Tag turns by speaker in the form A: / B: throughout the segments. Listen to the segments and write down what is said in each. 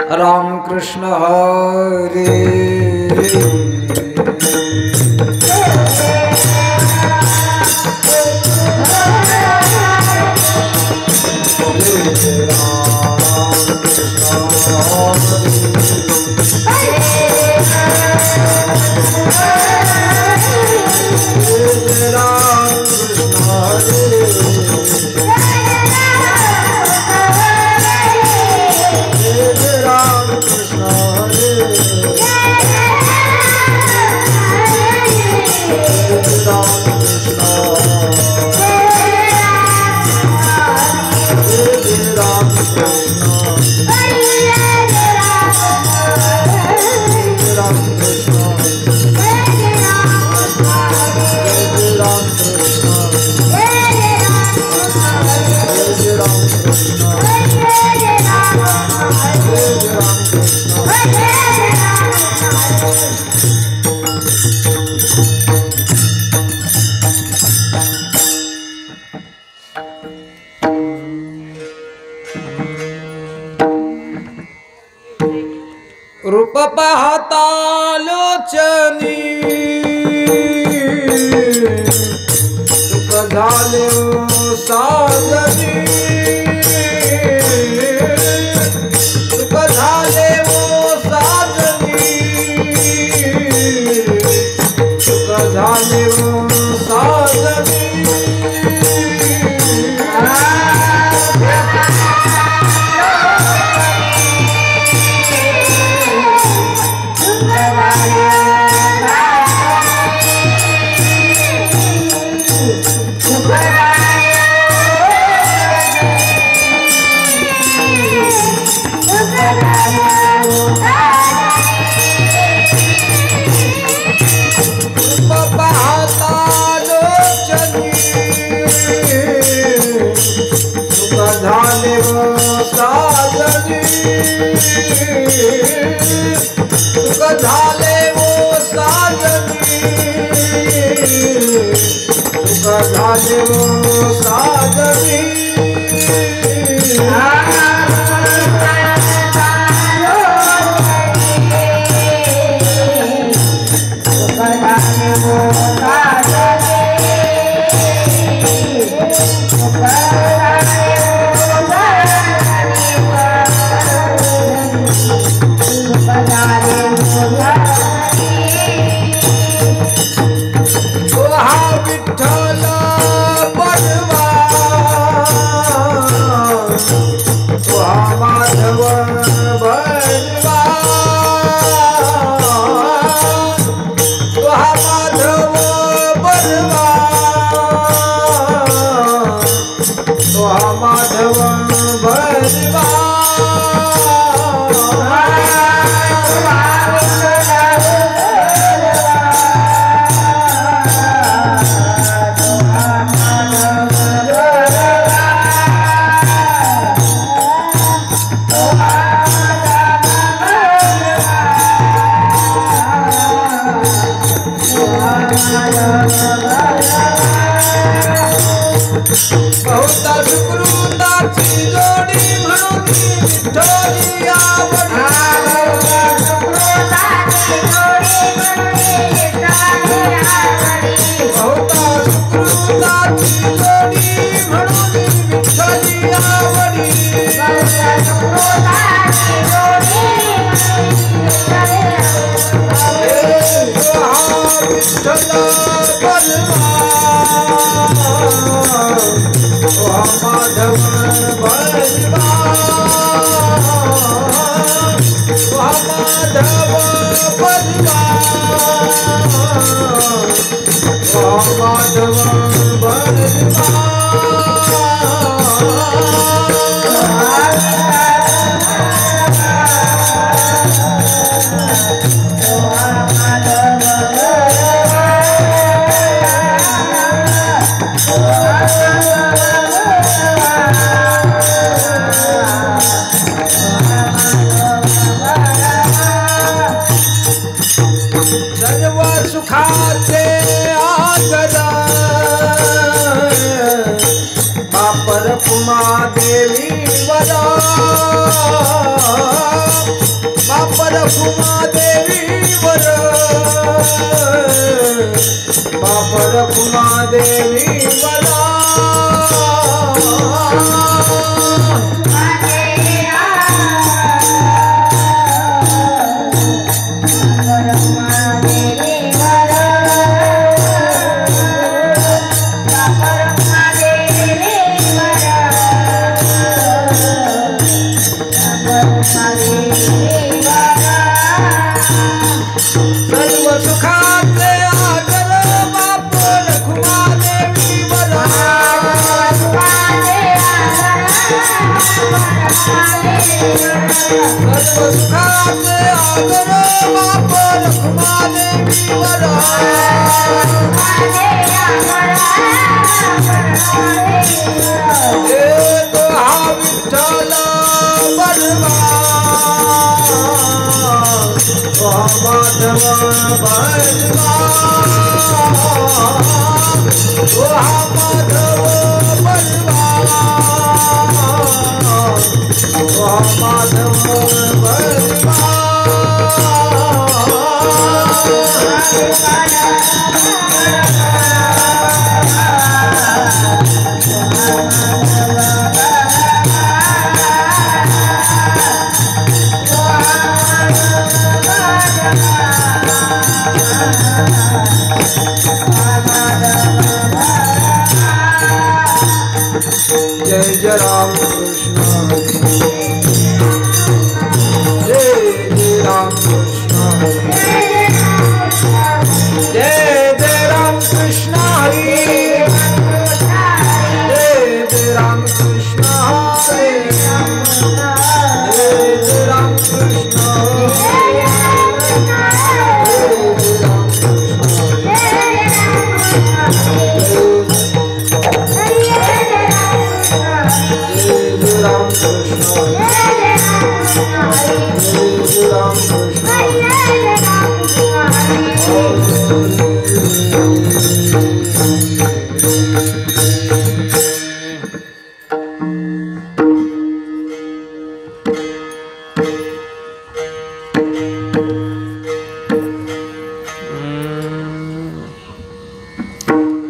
A: राम कृष्ण हरे रूप पाहता लोचनी सुख झाले साजनी सुख झाले साजनी सुख झाले साजनी सुख झाले वो साजनी सुख झाले वो साजनी सुखाचे आदरा रखुमा देवी वर बाप रखुमा देवी वरा जय जय राम कृष्ण जय जय राम कृष्ण जय जय राम कृष्ण हरि जय जय राम कृष्ण हरे जय जय राम कृष्ण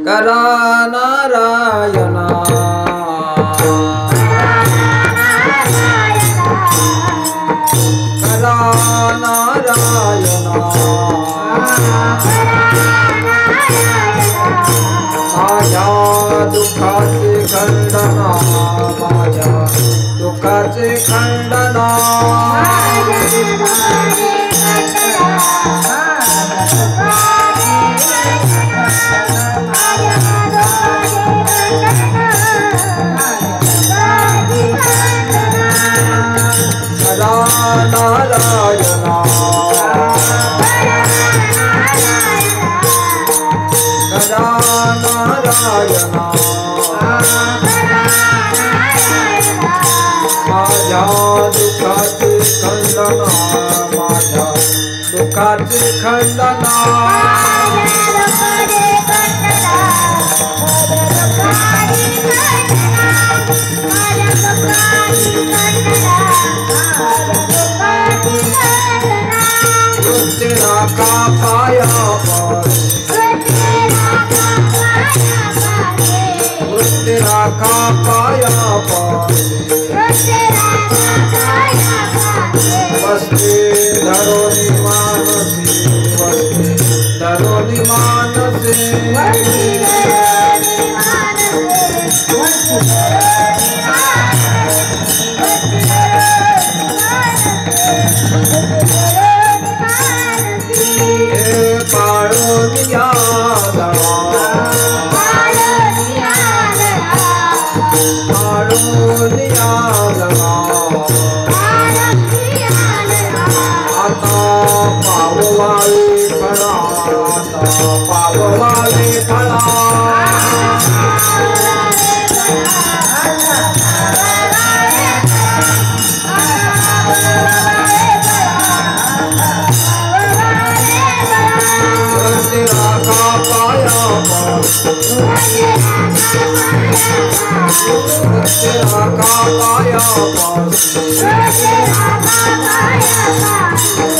A: करा नारायणा करा नारायणा माझ्या दुःखाचे खंडना माझ्या दुःखाचे खंडना नारायणा करा नारायणा माझ्या दुःखाचे खंडना माझ्या दुःखाचे खंडना तेरा का पाया पर तेरा का पाया पर वस्ते धरोनी मानसी वस्ते धरोनी Mansi
B: Jai Jai Rama Jaya Rama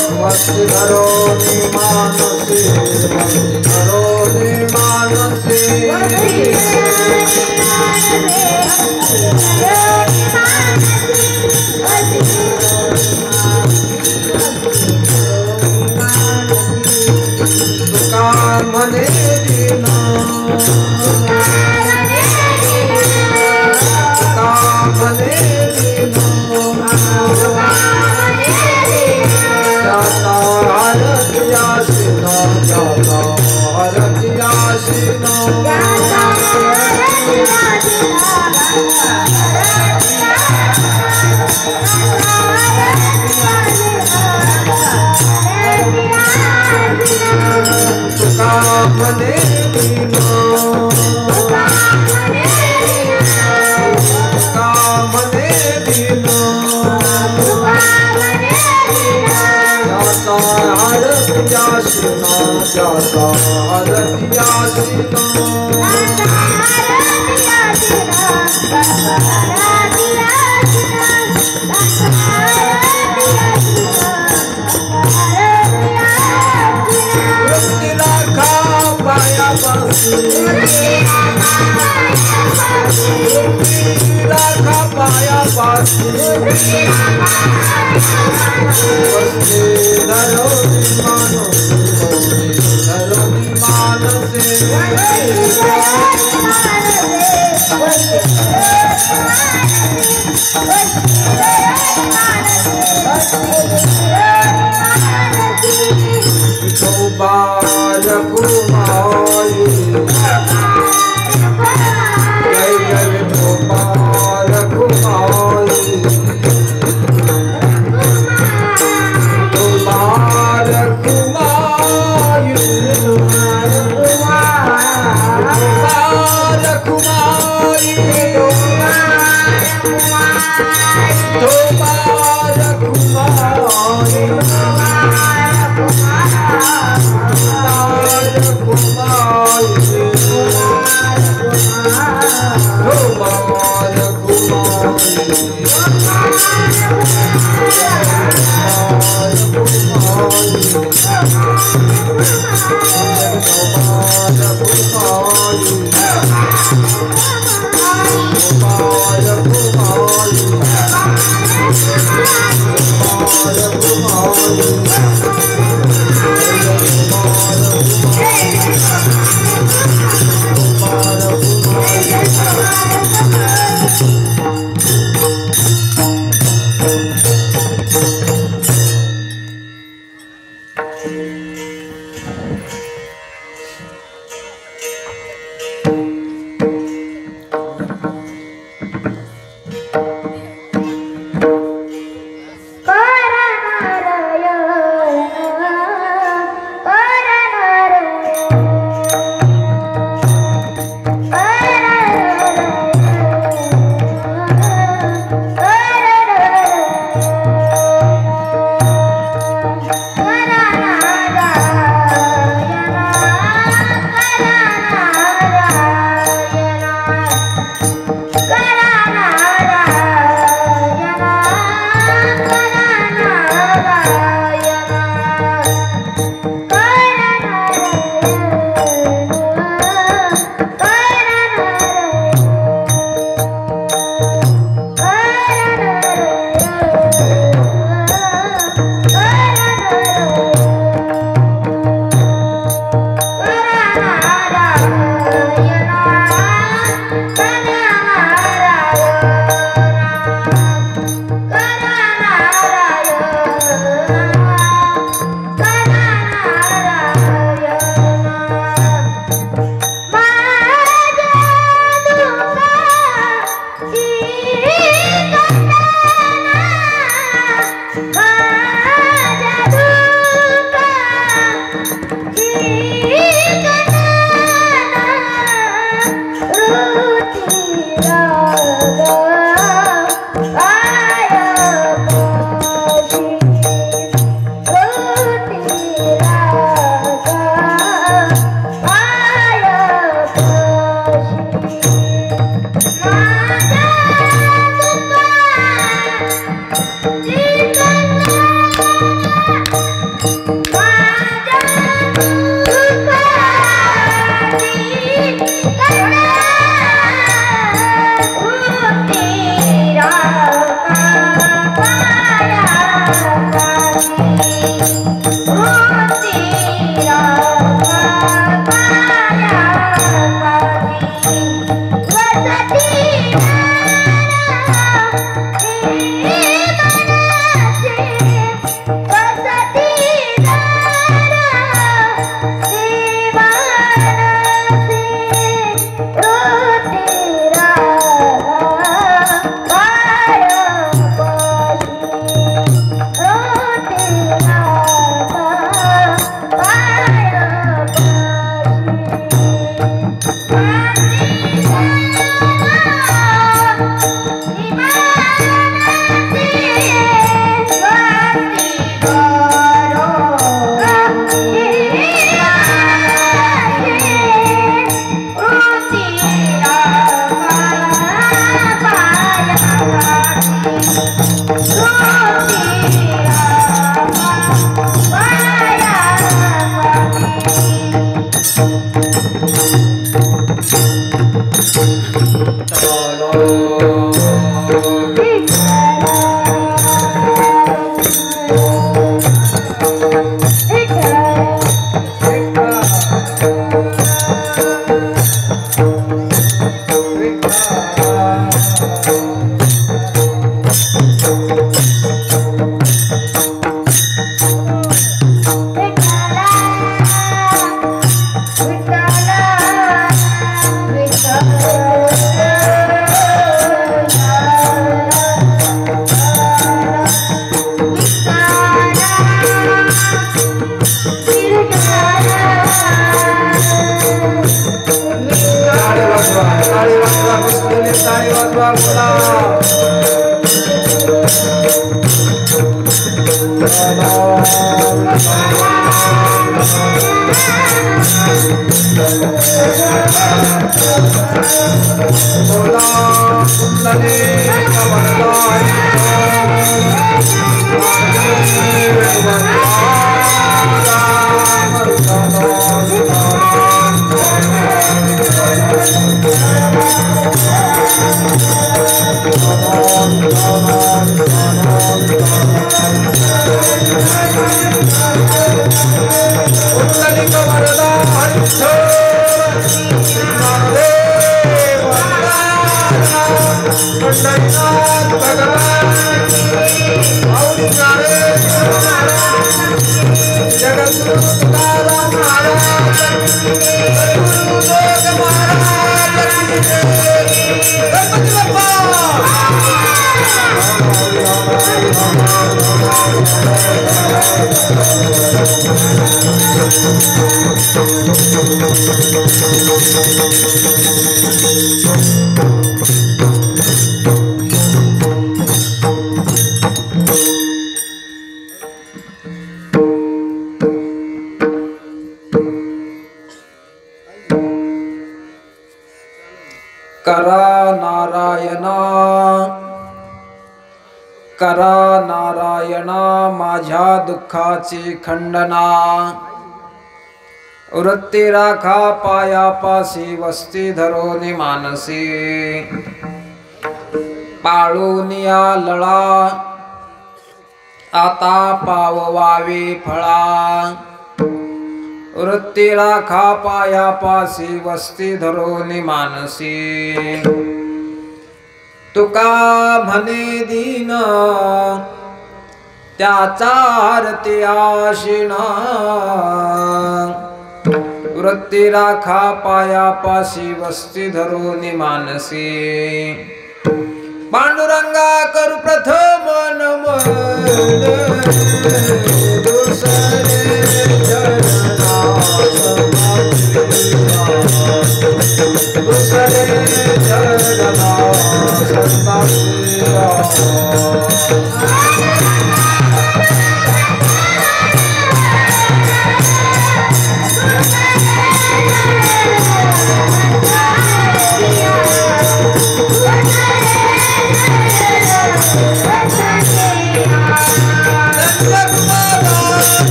A: Krishna जाता रतिया पाया बासी धरो मानो धरो मान से जय जय गोपाल कुमारी कुमार कुमारी कुमार कुमारी कुमार कुमारी करा नारायणा माझ्या दुःखाची खंडना वृत्ती राखा पायापासी वस्ती धरोनी मानसी पाळूनिया लळा आता पाववावी फळा वृत्ती राखा पायापासी वस्ती धरोनी मानसी तुका म्हणे दीन त्याचा आरती आशिणा वृत्ती राखा पायापासी वस्ती धरोनी मानसी पांडुरंगा करू प्रथम नमन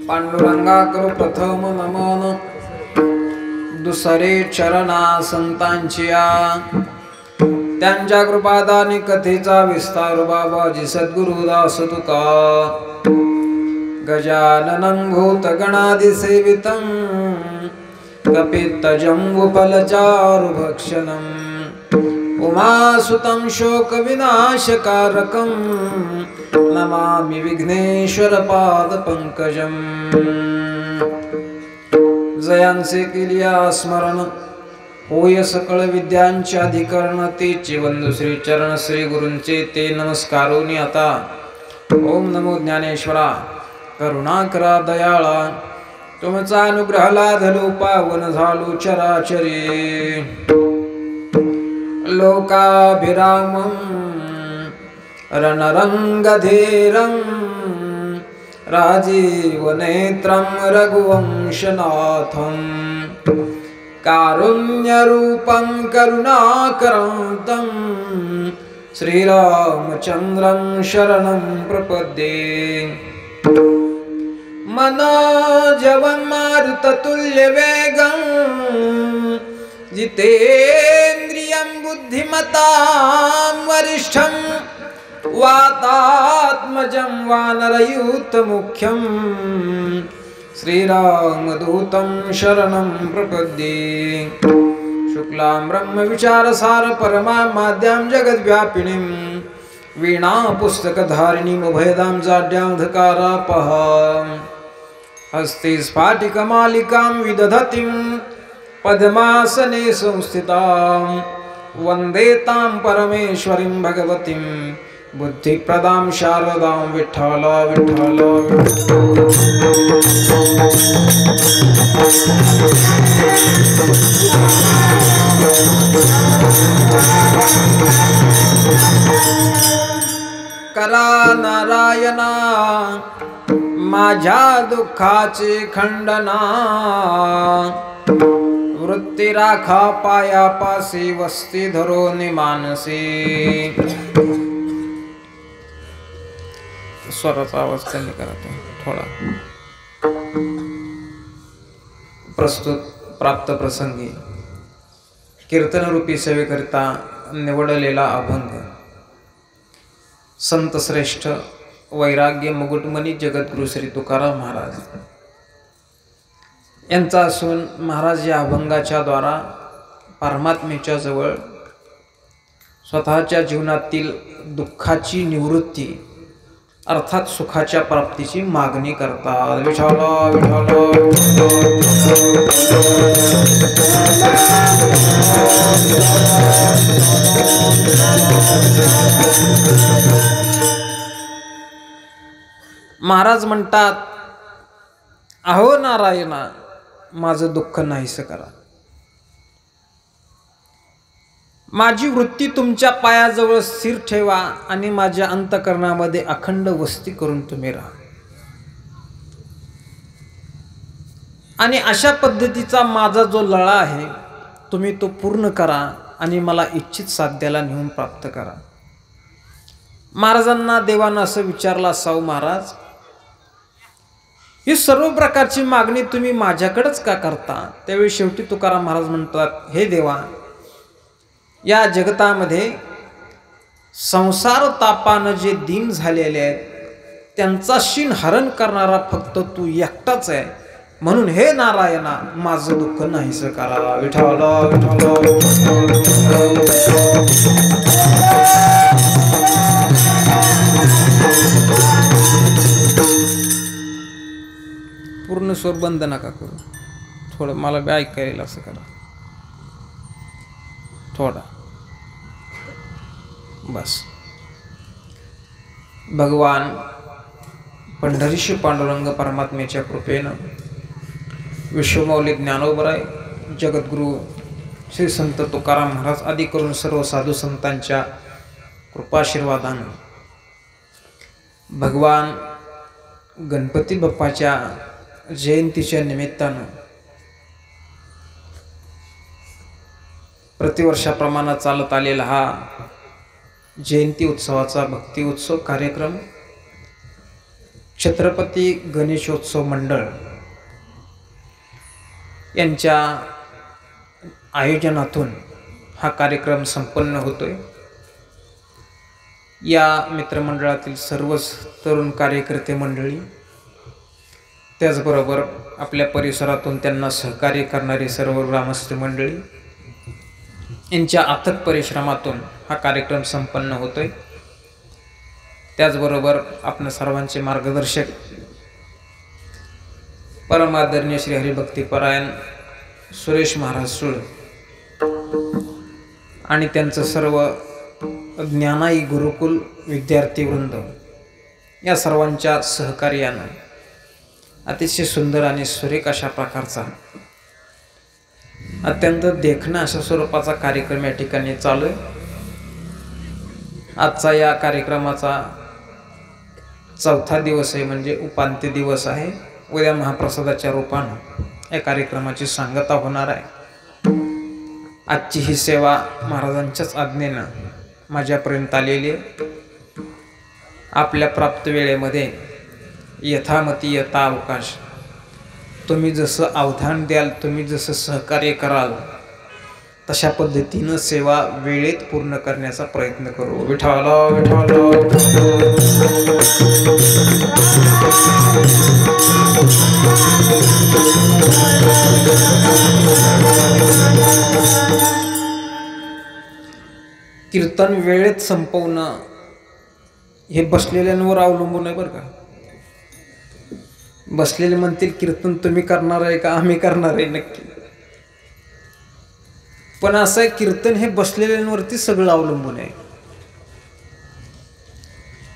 A: पांडुरंगा करू प्रथम नमन दुसरे चरणा संतांचिया त्यांच्या कृपादानी कथेचा विस्तार बाबाजी सद्गुरुदास तुका गजाननं भूतगणादि सेवितं कपित्तजम्बुफलचारु भक्षणं उमासुतं शोकविनाशकारकं नमामि विघ्नेश्वर पादपंकजं जयांचे केलिया स्मरण होय सकळ विद्यांचे अधिकरण तेचे वंदू श्री चरण श्री गुरूंचे ते नमस्कारोनी आता ओम नमो ज्ञानेश्वरा करुणाकरा दयाळा तुमचा अनुग्रह लाधलो पावन झालो चराचरी लोकाभिरामं रणरंगधीरं राजीवनेत्रं रघुवंशनाथं कारुण्यरूपं करुणाकरान्तं श्रीरामचन्द्रं शरणं प्रपद्ये मनोजवं मारुततुल्यवेगं जितेन्द्रियं बुद्धिमतां वरिष्ठं वातात्मजं वानरयूथमुख्यं श्रीरामदूतं शरणं प्रपद्ये। शुक्लां ब्रह्मविचारसार परमामाद्यां जगद्व्यापिनीं वीणा पुस्तकधारिणीं उभयदां जाड्यान्धकारापहां हस्ते स्फाटिकमालिकां विदधतीं पद्मासने संस्थितां वन्दे तां परमेश्वरीं भगवतीं बुद्धिप्रदां शारदां विठ्ठल विठ्ठल करा नारायणा माझ्या दुःखाचे खंडना वृत्ती राखा पायापासी वस्ती धरोनी मानसी। स्वराचा आवाज कमी करा थोडा। प्रस्तुत प्राप्त प्रसंगी कीर्तन रूपी सेवेकरिता निवडलेला अभंग संत श्रेष्ठ वैराग्य मुकुटमणी जगद्गुरु श्री तुकाराम महाराज यांचा असून महाराज या अभंगाच्या द्वारा परमात्म्याच्या जवळ स्वतःच्या जीवनातील दुःखाची निवृत्ती अर्थात सुखाच्या प्राप्तीची मागणी करतात। विठ्ठल विठ्ठल महाराज म्हणतात, अहो नारायणा माझं दुःख नाहीसं करा, माझी वृत्ती तुमच्या पायाजवळ स्थिर ठेवा आणि माझ्या अंतःकरणामध्ये अखंड वस्ती करून तुम्ही राहा आणि अशा पद्धतीचा माझा जो लळा आहे तुम्ही तो पूर्ण करा आणि मला इच्छित साध्याला नेऊन प्राप्त करा। महाराजांना देवानं असं विचारलं असावं, महाराज ही सर्व प्रकारची मागणी तुम्ही माझ्याकडेच का करता? त्यावेळी शेवटी तुकाराम महाराज म्हणतात, हे देवा या जगतामध्ये संसार तापानं जे दीन झालेले आहेत त्यांचा शीन हरण करणारा फक्त तू एकटाच आहे, म्हणून हे नारायणा माझं दुःख नाहीसं करा। विठ्ठल विठ्ठल पूर्ण स्वर बंद नका करू, थोडं मला बी ऐकायला असं करा थोडा बस। भगवान पंढरीशी पांडुरंग परमात्म्याच्या कृपेनं विश्वमौली ज्ञानोबराय जगद्गुरु श्री संत तुकाराम महाराज आदी करून सर्व साधू संतांच्या कृपाशीर्वादानं भगवान गणपती बाप्पाच्या जयंतीच्या निमित्तानं प्रतिवर्षाप्रमाणे चालत आलेला हा जयंती उत्सवाचा भक्ती उत्सव कार्यक्रम छत्रपती गणेशोत्सव मंडळ यांच्या आयोजनातून हा कार्यक्रम संपन्न होतोय। या मित्रमंडळातील सर्वच तरुण कार्यकर्ते मंडळी त्याचबरोबर आपल्या परिसरातून त्यांना सहकार्य करणारी सर्व ग्रामस्थ मंडळी यांच्या अथक परिश्रमातून हा कार्यक्रम संपन्न होतोय। त्याचबरोबर आपण सर्वांचे मार्गदर्शक परमादरणीय श्री हरिभक्तीपरायण सुरेश महाराज सुळ आणि त्यांचं सर्व ज्ञानाई गुरुकुल विद्यार्थी वृंद या सर्वांच्या सहकार्यानं अतिशय सुंदर आणि सुरेख अशा प्रकारचा अत्यंत देखणा अशा स्वरूपाचा कार्यक्रम या ठिकाणी चालू आहे। आजचा या कार्यक्रमाचा चौथा दिवस आहे, म्हणजे उपांत्य दिवस आहे। उद्या महाप्रसादाच्या रूपानं या कार्यक्रमाची सांगता होणार आहे। आजची ही सेवा महाराजांच्याच आज्ञेनं माझ्यापर्यंत आलेली आहे। आपल्या प्राप्त वेळेमध्ये यथामती यथा अवकाश. तुम्ही जसं अवधान द्याल, तुम्ही जसं सहकार्य कराल, तशा पद्धतीनं सेवा वेळेत पूर्ण करण्याचा प्रयत्न करू. विठ्ठला विठ्ठला. कीर्तन वेळेत संपवणं हे बसलेल्यांवर अवलंबून आहे बरं का. बसलेले म्हणतील कीर्तन तुम्ही करणार आहे का आम्ही करणार आहे, नक्की. पण असं आहे, कीर्तन हे बसलेल्यांवरती सगळं अवलंबून आहे.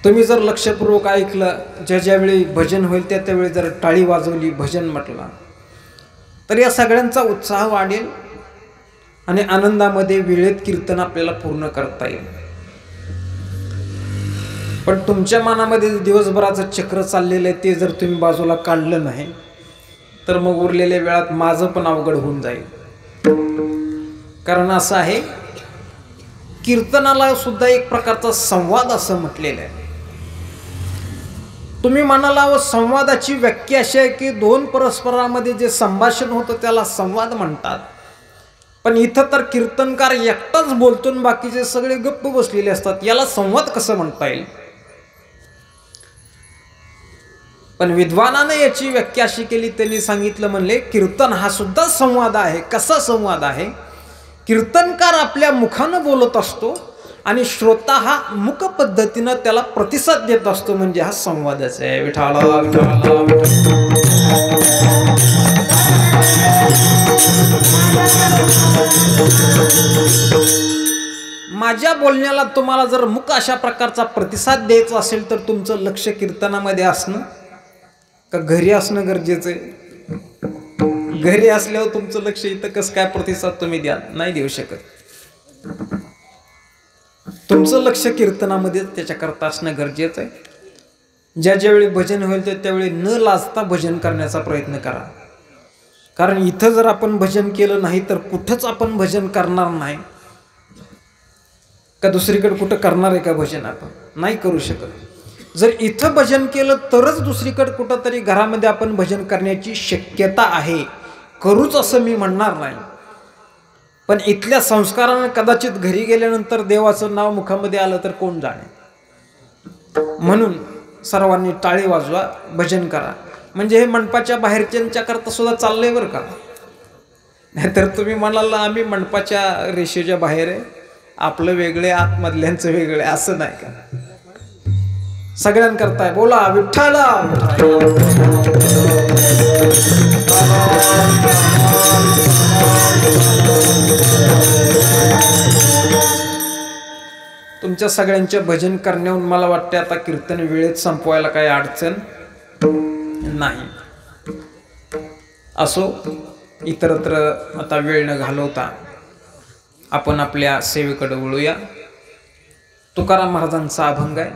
A: तुम्ही जर लक्षपूर्वक ऐकलं, ज्यावेळी भजन होईल त्यावेळी जर टाळी वाजवली, भजन म्हटला, तर या सगळ्यांचा उत्साह वाढेल आणि आनंदामध्ये वेळेत कीर्तन आपल्याला पूर्ण करता येईल. पण तुमच्या मनामध्ये दिवसभराचं चक्र चाललेलं आहे ते जर तुम्ही बाजूला काढलं नाही, तर मग उरलेल्या वेळात माझं पण अवघड होऊन जाईल. कारण असं आहे, कीर्तनाला सुद्धा एक प्रकारचा संवाद असं म्हटलेलं आहे. तुम्ही म्हणाला, व संवादाची व्याख्या अशी आहे की दोन परस्परांमध्ये जे संभाषण होतं त्याला संवाद म्हणतात. पण इथं तर कीर्तनकार एकटाच बोलतो आणि बाकीचे सगळे गप्प बसलेले असतात, याला संवाद कसं म्हणता येईल? पण विद्वानाने याची व्याख्या अशी केली, त्यांनी सांगितलं, म्हणले कीर्तन हा सुद्धा संवाद आहे. कसा संवाद आहे? कीर्तनकार आपल्या मुखानं बोलत असतो आणि श्रोता हा मुख पद्धतीनं त्याला प्रतिसाद देत असतो, म्हणजे हा संवादच आहे. विठ्ठला विठ्ठला विठ्ठला. माझ्या बोलण्याला तुम्हाला जर मुख अशा प्रकारचा प्रतिसाद द्यायचा असेल, तर तुमचं लक्ष कीर्तनामध्ये असणं का घरी असणं गरजेचं आहे? घरी असल्यावर तुमचं लक्ष इथं कसं काय प्रतिसाद तुम्ही द्या? नाही देऊ शकत. तुमचं लक्ष कीर्तनामध्ये त्याच्याकरता असणं गरजेचं आहे. ज्यावेळी भजन होईल त्यावेळी न लाजता भजन करण्याचा प्रयत्न करा. कारण इथं जर आपण भजन केलं नाही तर कुठंच आपण भजन करणार नाही. का दुसरीकडे कुठं करणार आहे का भजन? आपण नाही करू शकत. जर इथं भजन केलं तरच दुसरीकडे कुठंतरी घरामध्ये आपण भजन करण्याची शक्यता आहे. करूच असं मी म्हणणार नाही, पण इथल्या संस्कारानं कदाचित घरी गेल्यानंतर देवाचं नाव मुखामध्ये आलं तर कोण जाणे. म्हणून सर्वांनी टाळी वाजवा, भजन करा. म्हणजे हे मंडपाच्या बाहेरच्यांच्या करता सुद्धा चाललंय बरं का. नाहीतर तुम्ही म्हणाल आम्ही मंडपाच्या रेषेच्या बाहेर आहे, आपलं वेगळे आतमधल्यांचं वेगळे, असं नाही का. सगळ्यांकरताय. बोला विठ्ठला. तुमच्या सगळ्यांचे भजन करण्याहून मला वाटते आता कीर्तन वेळेत संपवायला काही अडचण नाही. असो, इतरत्र आता वेळ न घालवता आपण आपल्या सेवेकडे वळूया. तुकाराम महाराजांचा अभंग आहे.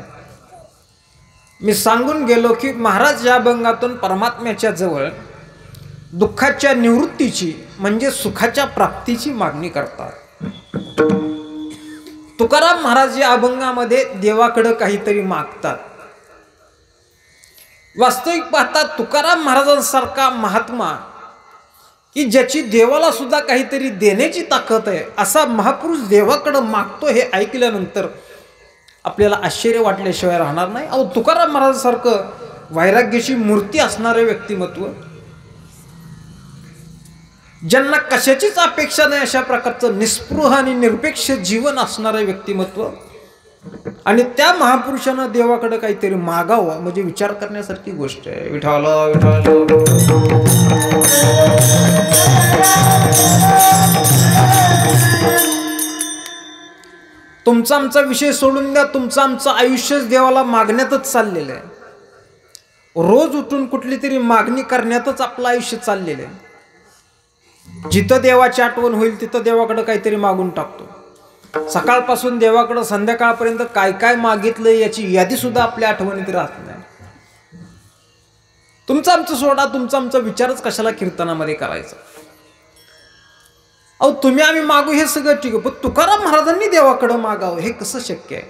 A: मी सांगून गेलो की महाराज या अभंगातून परमात्म्याच्या जवळ दुःखाच्या निवृत्तीची म्हणजे सुखाच्या प्राप्तीची मागणी करतात. तुकाराम महाराज या अभंगामध्ये देवाकडे काहीतरी मागतात. वास्तविक पाहता तुकाराम महाराजांसारखा महात्मा की ज्याची देवाला सुद्धा काहीतरी देण्याची ताकद आहे, असा महापुरुष देवाकडे मागतो, हे ऐकल्यानंतर आपल्याला आश्चर्य वाटल्याशिवाय राहणार नाही. अहो, तुकाराम महाराजांसारखं वैराग्याची मूर्ती असणारे व्यक्तिमत्व, ज्यांना कशाचीच अपेक्षा नाही, अशा प्रकारचं निस्पृह आणि निरपेक्ष जीवन असणारं व्यक्तिमत्व, आणि त्या महापुरुषानं देवाकडे काहीतरी मागावं म्हणजे विचार करण्यासारखी गोष्ट आहे. विठ्ठला विठ्ठला. तुमचा आमचा विषय सोडून द्या, तुमचं आमचं आयुष्यच देवाला मागण्यातच चाललेलं आहे. रोज उठून कुठली तरी मागणी करण्यातच आपलं आयुष्य चाललेलं आहे. जिथं देवाची आठवण होईल तिथं देवाकडे काहीतरी मागून टाकतो. सकाळपासून देवाकडे संध्याकाळपर्यंत काय काय मागितलं याची यादी सुद्धा आपल्या आठवणीत राहत नाही. तुमचं आमचं सोडा, तुमचा आमचा विचारच कशाला कीर्तनामध्ये करायचा. अहो, तुम्ही आम्ही मागू हे सगळं ठीक आहे, पण तुकाराम महाराजांनी देवाकडे मागावं हे कसं शक्य आहे?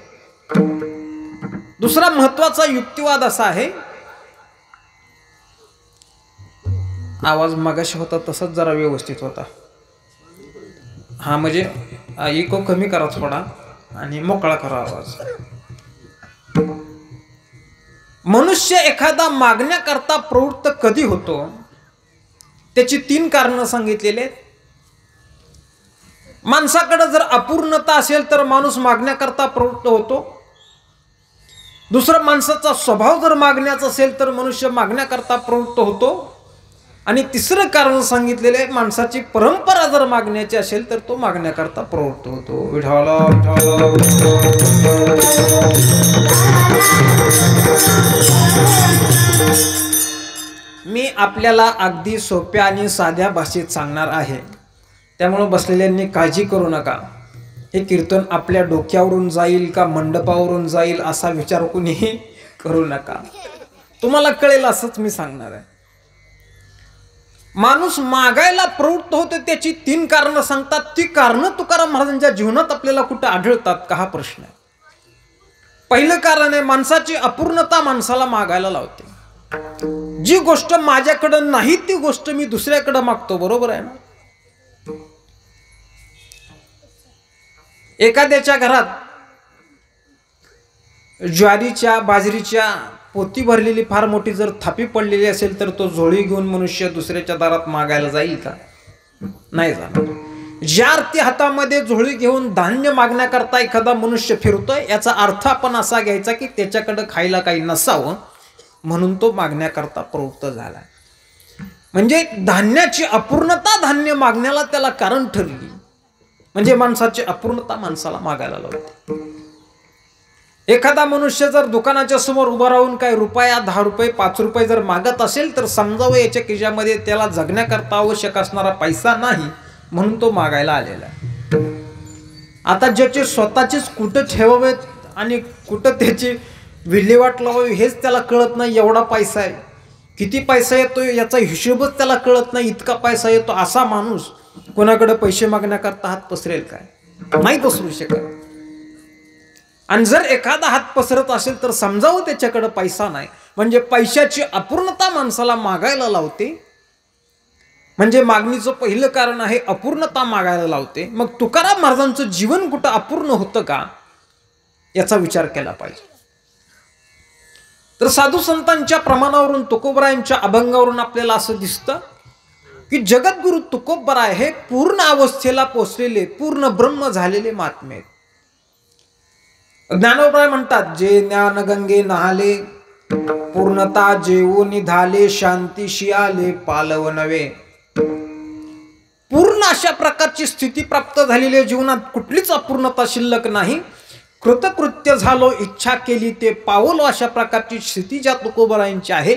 A: दुसरा महत्वाचा युक्तिवाद असा आहे आवाज मगाशी होता तसंच जरा व्यवस्थित होता. हा म्हणजे इको कमी करा थोडा आणि मोकळा करा आवाज. मनुष्य एखादा मागण्याकरता प्रवृत्त कधी होतो त्याची 3 कारणं सांगितलेले आहेत. माणसाकडे जर अपूर्णता असेल तर माणूस मागण्याकरता प्रवृत्त होतो. दुसरं, माणसाचा स्वभाव जर मागण्याचा असेल तर मनुष्य मागण्याकरता प्रवृत्त होतो. आणि तिसरं कारण सांगितलेले, माणसाची परंपरा जर मागण्याची असेल तर तो मागण्याकरता प्रवृत्त होतो. विठाला मी आपल्याला अगदी सोप्या आणि साध्या भाषेत सांगणार आहे, त्यामुळे बसलेल्यांनी काळजी करू नका. हे कीर्तन आपल्या डोक्यावरून जाईल का मंडपावरून जाईल असा विचार कुणीही करू नका. तुम्हाला कळेल असंच मी सांगणार आहे. माणूस मागायला प्रवृत्त होते त्याची 3 कारणं सांगतात. ती कारणं तुकाराम महाराजांच्या जीवनात आपल्याला कुठे आढळतात का हा प्रश्न आहे. पहिलं कारण आहे, माणसाची अपूर्णता माणसाला मागायला लावते. जी गोष्ट माझ्याकडे नाही ती गोष्ट मी दुसऱ्याकडे मागतो. बरोबर आहे ना. एखाद्याच्या घरात ज्वारीच्या बाजरीच्या पोती भरलेली फार मोठी जर थापी पडलेली असेल तर तो झोळी घेऊन मनुष्य दुसऱ्याच्या दारात मागायला जाईल का? नाही जाणार. ज्या अर्थी हातामध्ये झोळी घेऊन धान्य मागण्याकरता एखादा मनुष्य फिरतोय याचा अर्थ आपण असा घ्यायचा की त्याच्याकडे खायला काही नसावं म्हणून तो मागण्याकरता प्रवृत्त झाला. म्हणजे धान्याची अपूर्णता धान्य मागण्याला त्याला कारण ठरली. म्हणजे माणसाची अपूर्णता माणसाला मागायला लावते. एखादा मनुष्य जर दुकानाच्या समोर उभा राहून काय रुपया 10 रुपये 5 रुपये जर मागत असेल तर समजावं याच्या खिशामध्ये त्याला जगण्याकरता आवश्यक असणारा पैसा नाही म्हणून तो मागायला आलेला आहे. आता ज्याचे स्वतःचेच कुठं ठेवावेत आणि कुठं त्याची विल्हेवाट लावावी हेच त्याला कळत नाही. एवढा पैसा आहे, किती पैसा येतो याचा हिशोबच त्याला कळत नाही. इतका पैसा येतो असा माणूस कोणाकडे पैसे मागण्याकरता हात पसरेल काय? नाही पसरू शकत. आणि जर एखादा हात पसरत असेल तर समजावं त्याच्याकडे पैसा नाही. म्हणजे पैशाची अपूर्णता माणसाला मागायला लावते. म्हणजे मागणीचं पहिलं कारण आहे अपूर्णता मागायला लावते. मग तुकाराम महाराजांचं जीवन कुठं अपूर्ण होतं का याचा विचार केला पाहिजे. तर साधू संतांच्या प्रमाणावरून तुकोबरायांच्या अभंगावरून आपल्याला असं दिसतं की जगद्गुरु तुकोबराय हे पूर्ण अवस्थेला पोचलेले पूर्ण ब्रह्म झालेले महात्मे आहेत. ज्ञानोबराय म्हणतात, जे ज्ञान गंगे नहाले पूर्णता जेवो निधाले शांतीशी आले पालव नवे. पूर्ण अशा प्रकारची स्थिती प्राप्त झालेली जीवनात कुठलीच अपूर्णता शिल्लक नाही. कृतकृत्य झालो इच्छा केली ते पावलो अशा प्रकारची स्थिती ज्या तुकोबरायांची आहे.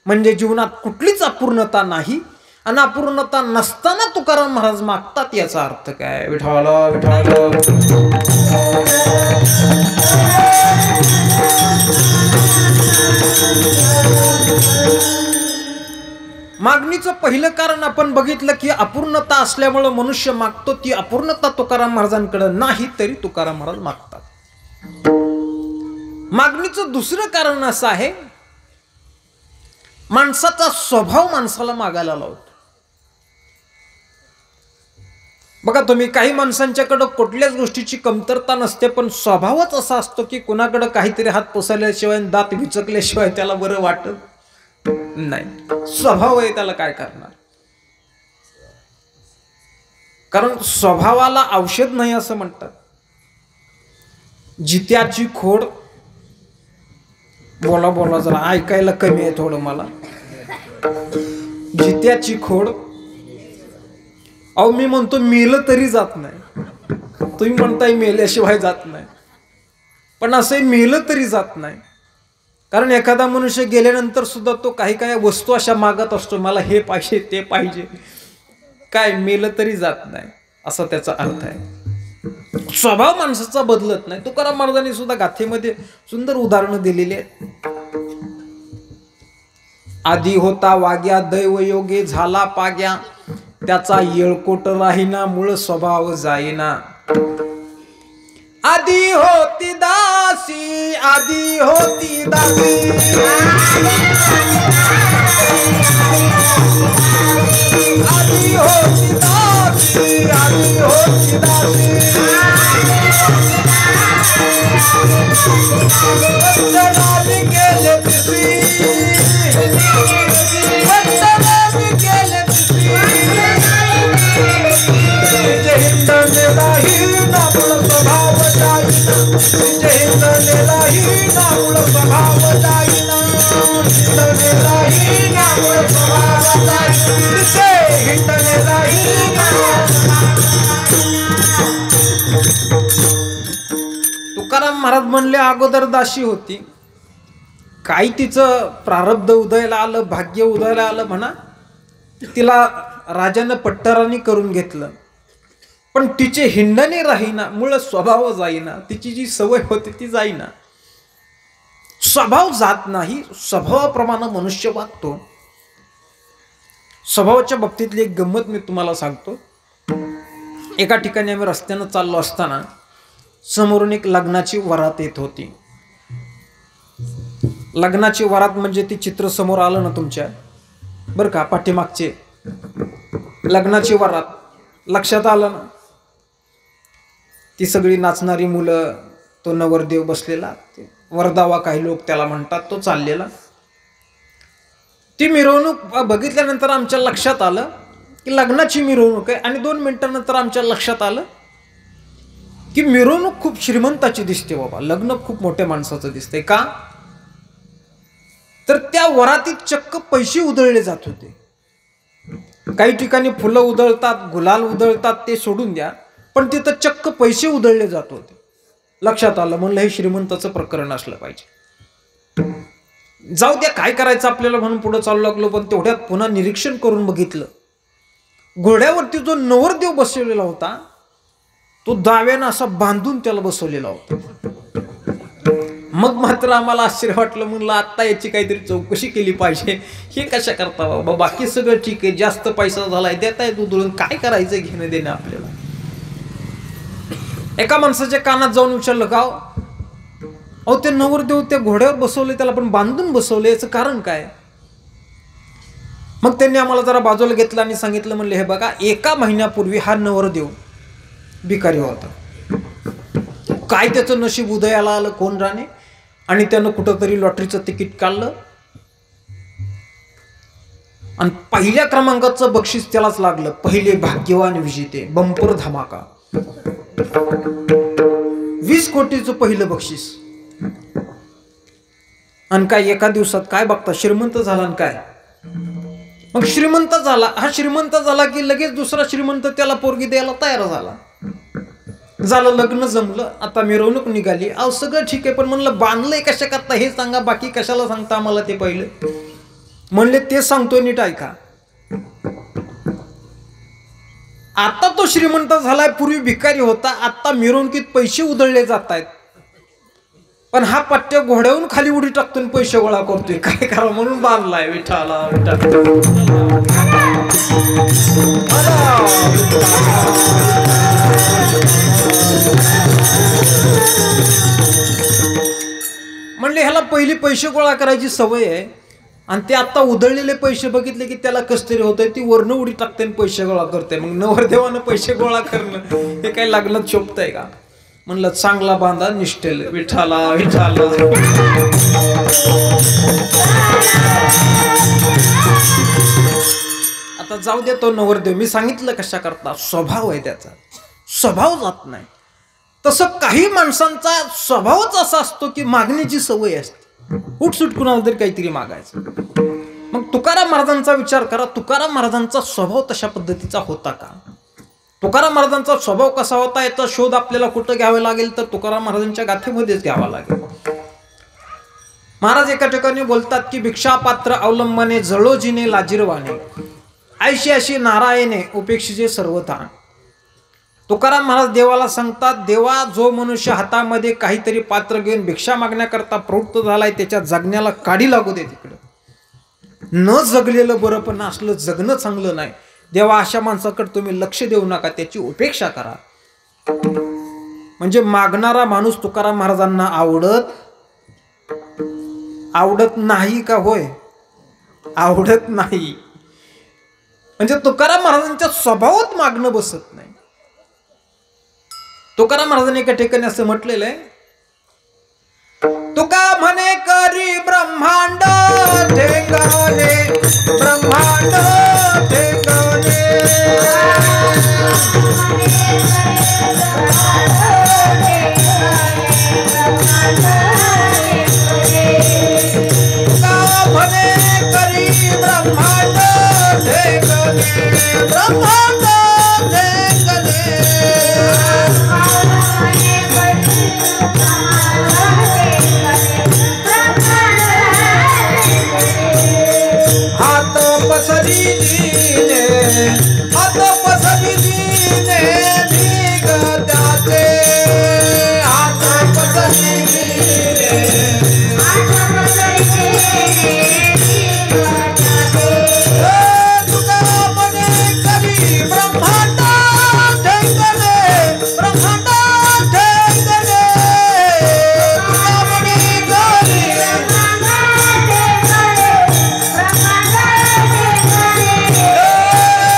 A: म्हणजे जीवनात कुठलीच अपूर्णता नाही. आणि अपूर्णता नसताना तुकाराम महाराज मागतात याचा अर्थ काय? विठाला विठाला. मागणीचं पहिलं कारण आपण बघितलं की अपूर्णता असल्यामुळे मनुष्य मागतो. ती अपूर्णता तुकाराम महाराजांकडे नाही तरी तुकाराम महाराज मागतात. मागणीचं दुसरं कारण असं आहे, माणसाचा स्वभाव माणसाला मागायला लावतो. बघा तुम्ही, काही माणसांच्याकडे कुठल्याच गोष्टीची कमतरता नसते पण स्वभावच असा असतो की कुणाकडे काहीतरी हात पसरल्याशिवाय दात विचकल्याशिवाय त्याला बरं वाटत नाही. स्वभाव आहे, त्याला काय करणार. कारण स्वभावाला औषध नाही असं म्हणतात. जित्याची खोड, बोला बोला जरा ऐकायला कमी आहे थोडं मला. जित्याची खोड, अहो मी म्हणतो मेलं तरी जात नाही. तुम्ही म्हणताय मेल्याशिवाय जात नाही, पण असं मेलं तरी जात नाही. कारण एखादा मनुष्य गेल्यानंतर सुद्धा तो काही काही वस्तू अशा मागत असतो, मला हे पाहिजे ते पाहिजे. काय मेलं तरी जात नाही असा त्याचा अर्थ आहे. स्वभाव माणसाचा बदलत नाही. तुकाराम महाराजांनी सुद्धा गाथेमध्ये सुंदर उदाहरणं दिलेली आहेत. आधी होता वाग्या दैव योगे झाला पाग्या, त्याचा येळकोट राहीना मूळ स्वभाव जाईना. आधी होती दासी, आधी होती दासी, आधी होती दासी, आधी होती दासी, वंदनाने केले तिसी, वंदनाने केले तिसी, तिचे हिंडणेलाही नामुळ स्वभाव जाईना, तिचे हिंडणेलाही नामुळ स्वभाव जाईना, हिंडणेलाही नामुळ स्वभाव जाईना, तिचे हिंडणेलाही तुकाराम महाराज म्हणले अगोदर दासी होती, काही तिचं प्रारब्ध उदयाला आलं, भाग्य उदयाला आलं म्हणा, तिला राजानं पट्टराणी करून घेतलं, पण तिचे हिंडणे राहीना, मूळ स्वभाव जाईना, तिची जी सवय होती ती जाईना, स्वभाव जात नाही, स्वभावाप्रमाणे मनुष्य वागतो. स्वभावाच्या बाबतीतली एक गंमत मी तुम्हाला सांगतो. एका ठिकाणी आम्ही रस्त्यानं चाललो असताना समोरून एक लग्नाची वरात येत होती. लग्नाची वरात म्हणजे ती चित्र समोर आलं ना तुमच्या, बरं का, पाठीमागचे लग्नाची वरात लक्षात आलं ना, ती सगळी नाचणारी मुलं, तो नवरदेव बसलेला, वरदावा काही लोक त्याला म्हणतात, तो चाललेला. ती मिरवणूक बघितल्यानंतर आमच्या लक्षात आलं की लग्नाची मिरवणूक आहे, आणि 2 मिनिटांनंतर आमच्या लक्षात आलं की मिरवणूक खूप श्रीमंताची दिसते बाबा, लग्न खूप मोठ्या माणसाचं दिसतंय. का तर त्या वरातीत चक्क पैसे उधळले जात होते. काही ठिकाणी फुलं उधळतात, गुलाल उधळतात, ते सोडून द्या, पण तिथं चक्क पैसे उधळले जात होते. लक्षात आलं, म्हणलं हे श्रीमंताचं प्रकरण असलं पाहिजे. जाऊ द्या काय करायचं आपल्याला म्हणून पुढे चालू लागलो. पण तेवढ्यात पुन्हा निरीक्षण करून बघितलं, घोड्यावरती जो नवरदेव बसवलेला होता तो दाव्यानं असा बांधून त्याला बसवलेला होता. मग मात्र आम्हाला आश्चर्य वाटलं, म्हणलं आता याची काहीतरी चौकशी केली पाहिजे. हे कशा करता बाबा, बाकी सगळं ठीक आहे, जास्त पैसा झालाय, देताय उधळून, काय करायचं घेणं देणं आपल्याला. एका माणसाच्या कानात जाऊन विचारलं, गाव अहो ते नवरदेव त्या घोड्यावर बसवले, त्याला पण बांधून बसवले, याचं कारण काय. मग त्यांनी आम्हाला जरा बाजूला घेतलं आणि सांगितलं, म्हणले हे बघा, 1 महिन्यापूर्वी हा नवरदेव भिकारी होता, काय त्याचं नशीब उदयाला आलं कोण जाणे, आणि त्यानं कुठंतरी लॉटरीचं तिकीट काढलं आणि पहिल्या क्रमांकाचं बक्षीस त्यालाच लागलं. पहिले भाग्यवान विजेते, बंपर धमाका, 20 कोटीचं पहिलं बक्षीस. आणि काय एका दिवसात काय बघता श्रीमंत झाला. आणि काय मग श्रीमंत झाला, हा श्रीमंत झाला की लगेच दुसरा श्रीमंत त्याला पोरगी द्यायला तयार झाला. झालं लग्न जमलं, आता मिरवणूक निघाली, अहो सगळं ठीक आहे, पण म्हणलं बांधलंय कशा करता हे सांगा, बाकी कशाला सांगता आम्हाला ते पहिलं. म्हणले ते सांगतोय नीट ऐका. आता तो श्रीमंत झालाय, पूर्वी भिकारी होता, आता मिरवणुकीत पैसे उधळले जात आहेत, पण हा पट्ट्या घोड्यावरून खाली उडी टाकतो आणि पैसे गोळा करतोय. काय करा म्हणून बांधलाय. विठाला म्हणले ह्याला पहिली पैसे गोळा करायची सवय आहे, आणि ते आता उधळलेले पैसे बघितले की त्याला कस तरी होतंय, ती वरनं उडी टाकते आणि पैसे गोळा करते. मग नवरदेवानं पैसे गोळा करणं हे काही लग्नात शोभतंय का. म्हणलं चांगला बांधा निष्ठेल. विठाला विठाला. आता जाऊ दे तो नवरदेव, मी सांगितलं कशा करता, स्वभाव आहे त्याचा, स्वभाव जात नाही. तसं काही माणसांचा स्वभावच असा असतो की मागण्याची सवय असते, उठसूट कुणाला तरी काहीतरी मागायचं. मग तुकाराम महाराजांचा विचार करा, तुकाराम महाराजांचा स्वभाव तशा पद्धतीचा होता का. तुकाराम महाराजांचा स्वभाव कसा होता याचा शोध आपल्याला कुठं घ्यावा लागेल तर तुकाराम महाराजांच्या गाथेमध्येच घ्यावा लागेल. महाराज एका ठिकाणी बोलतात की भिक्षापात्र अवलंबने जळोजीने लाजीरवाने, ऐशी अशी नारायणे उपेक्षिजे सर्वथा. तुकाराम महाराज देवाला सांगतात, देवा जो मनुष्य हातामध्ये काहीतरी पात्र घेऊन भिक्षा मागण्याकरता प्रवृत्त झालाय त्याच्या जगण्याला काढी लागू दे तिकडं. न जगलेलं बरं, पण असलं जगणं चांगलं नाही. देवा अशा माणसाकडे तुम्ही लक्ष देऊ नका, त्याची उपेक्षा करा. म्हणजे मागणारा माणूस तुकाराम महाराजांना आवडत नाही का. होय, आवडत नाही. म्हणजे तुकाराम महाराजांच्या स्वभावात मागणं बसत नाही. तुकाराम महाराजांनी एका ठिकाणी असं म्हटलेलं आहे, तुका म्हणे करी ब्रह्मांड ठेंगणे, ब्रह्मांड ठेंगणे. तुका म्हणे करी ब्रह्मांड ठेंगणे, ब्रह्मांड ठेंगणे. हात पसरी दिने, हात पसरी दिने धिग त्याचे, हात पसरी दिने, तुका म्हणे करी ब्रह्मांड ठेंगणे, ब्रह्मांड ठेंगणे.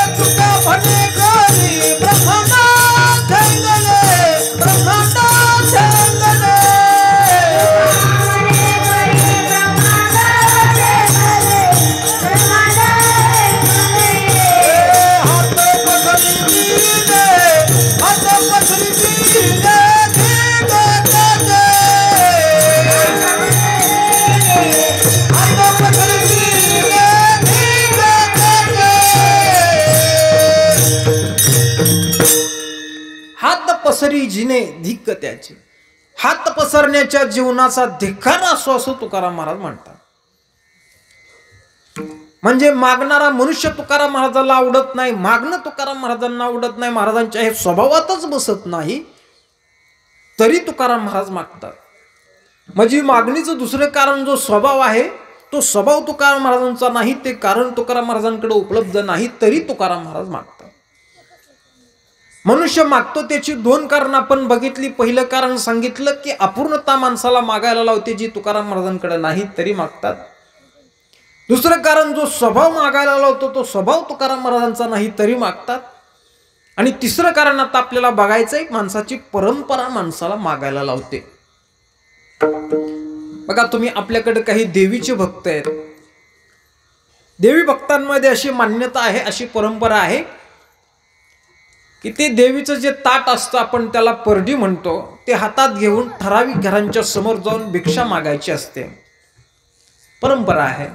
A: तुका म्हणे करी पसरी जिने धिक्क त्याचे. हात पसरण्याच्या जीवनाचा धिक्कार असो असं तुकाराम महाराज म्हणतात. म्हणजे मागणारा मनुष्य तुकाराम महाराजाला आवडत नाही, मागणं तुकाराम महाराजांना आवडत नाही, महाराजांच्या हे स्वभावातच बसत नाही, तरी तुकाराम महाराज मागतात. म्हणजे मागणीचं दुसरं कारण जो स्वभाव आहे तो स्वभाव तुकाराम महाराजांचा नाही, ते कारण तुकाराम महाराजांकडे उपलब्ध नाही, तरी तुकाराम महाराज मागतात. मनुष्य मागतो त्याची दोन कारण आपण बघितली. पहिलं कारण सांगितलं की अपूर्णता माणसाला मागायला लावते, जी तुकाराम महाराजांकडे नाही तरी मागतात. दुसरं कारण जो स्वभाव मागायला लावतो तो स्वभाव तुकाराम महाराजांचा नाही तरी मागतात. आणि तिसरं कारण आता आपल्याला बघायचंय, माणसाची परंपरा माणसाला मागायला लावते. बघा तुम्ही, आपल्याकडे काही देवीचे भक्त आहेत. देवी भक्तांमध्ये अशी मान्यता आहे, अशी परंपरा आहे की ते देवीचं जे ताट असतं, आपण त्याला परडी म्हणतो, ते हातात घेऊन ठराविक घरांच्या समोर जाऊन भिक्षा मागायची असते. परंपरा आहे.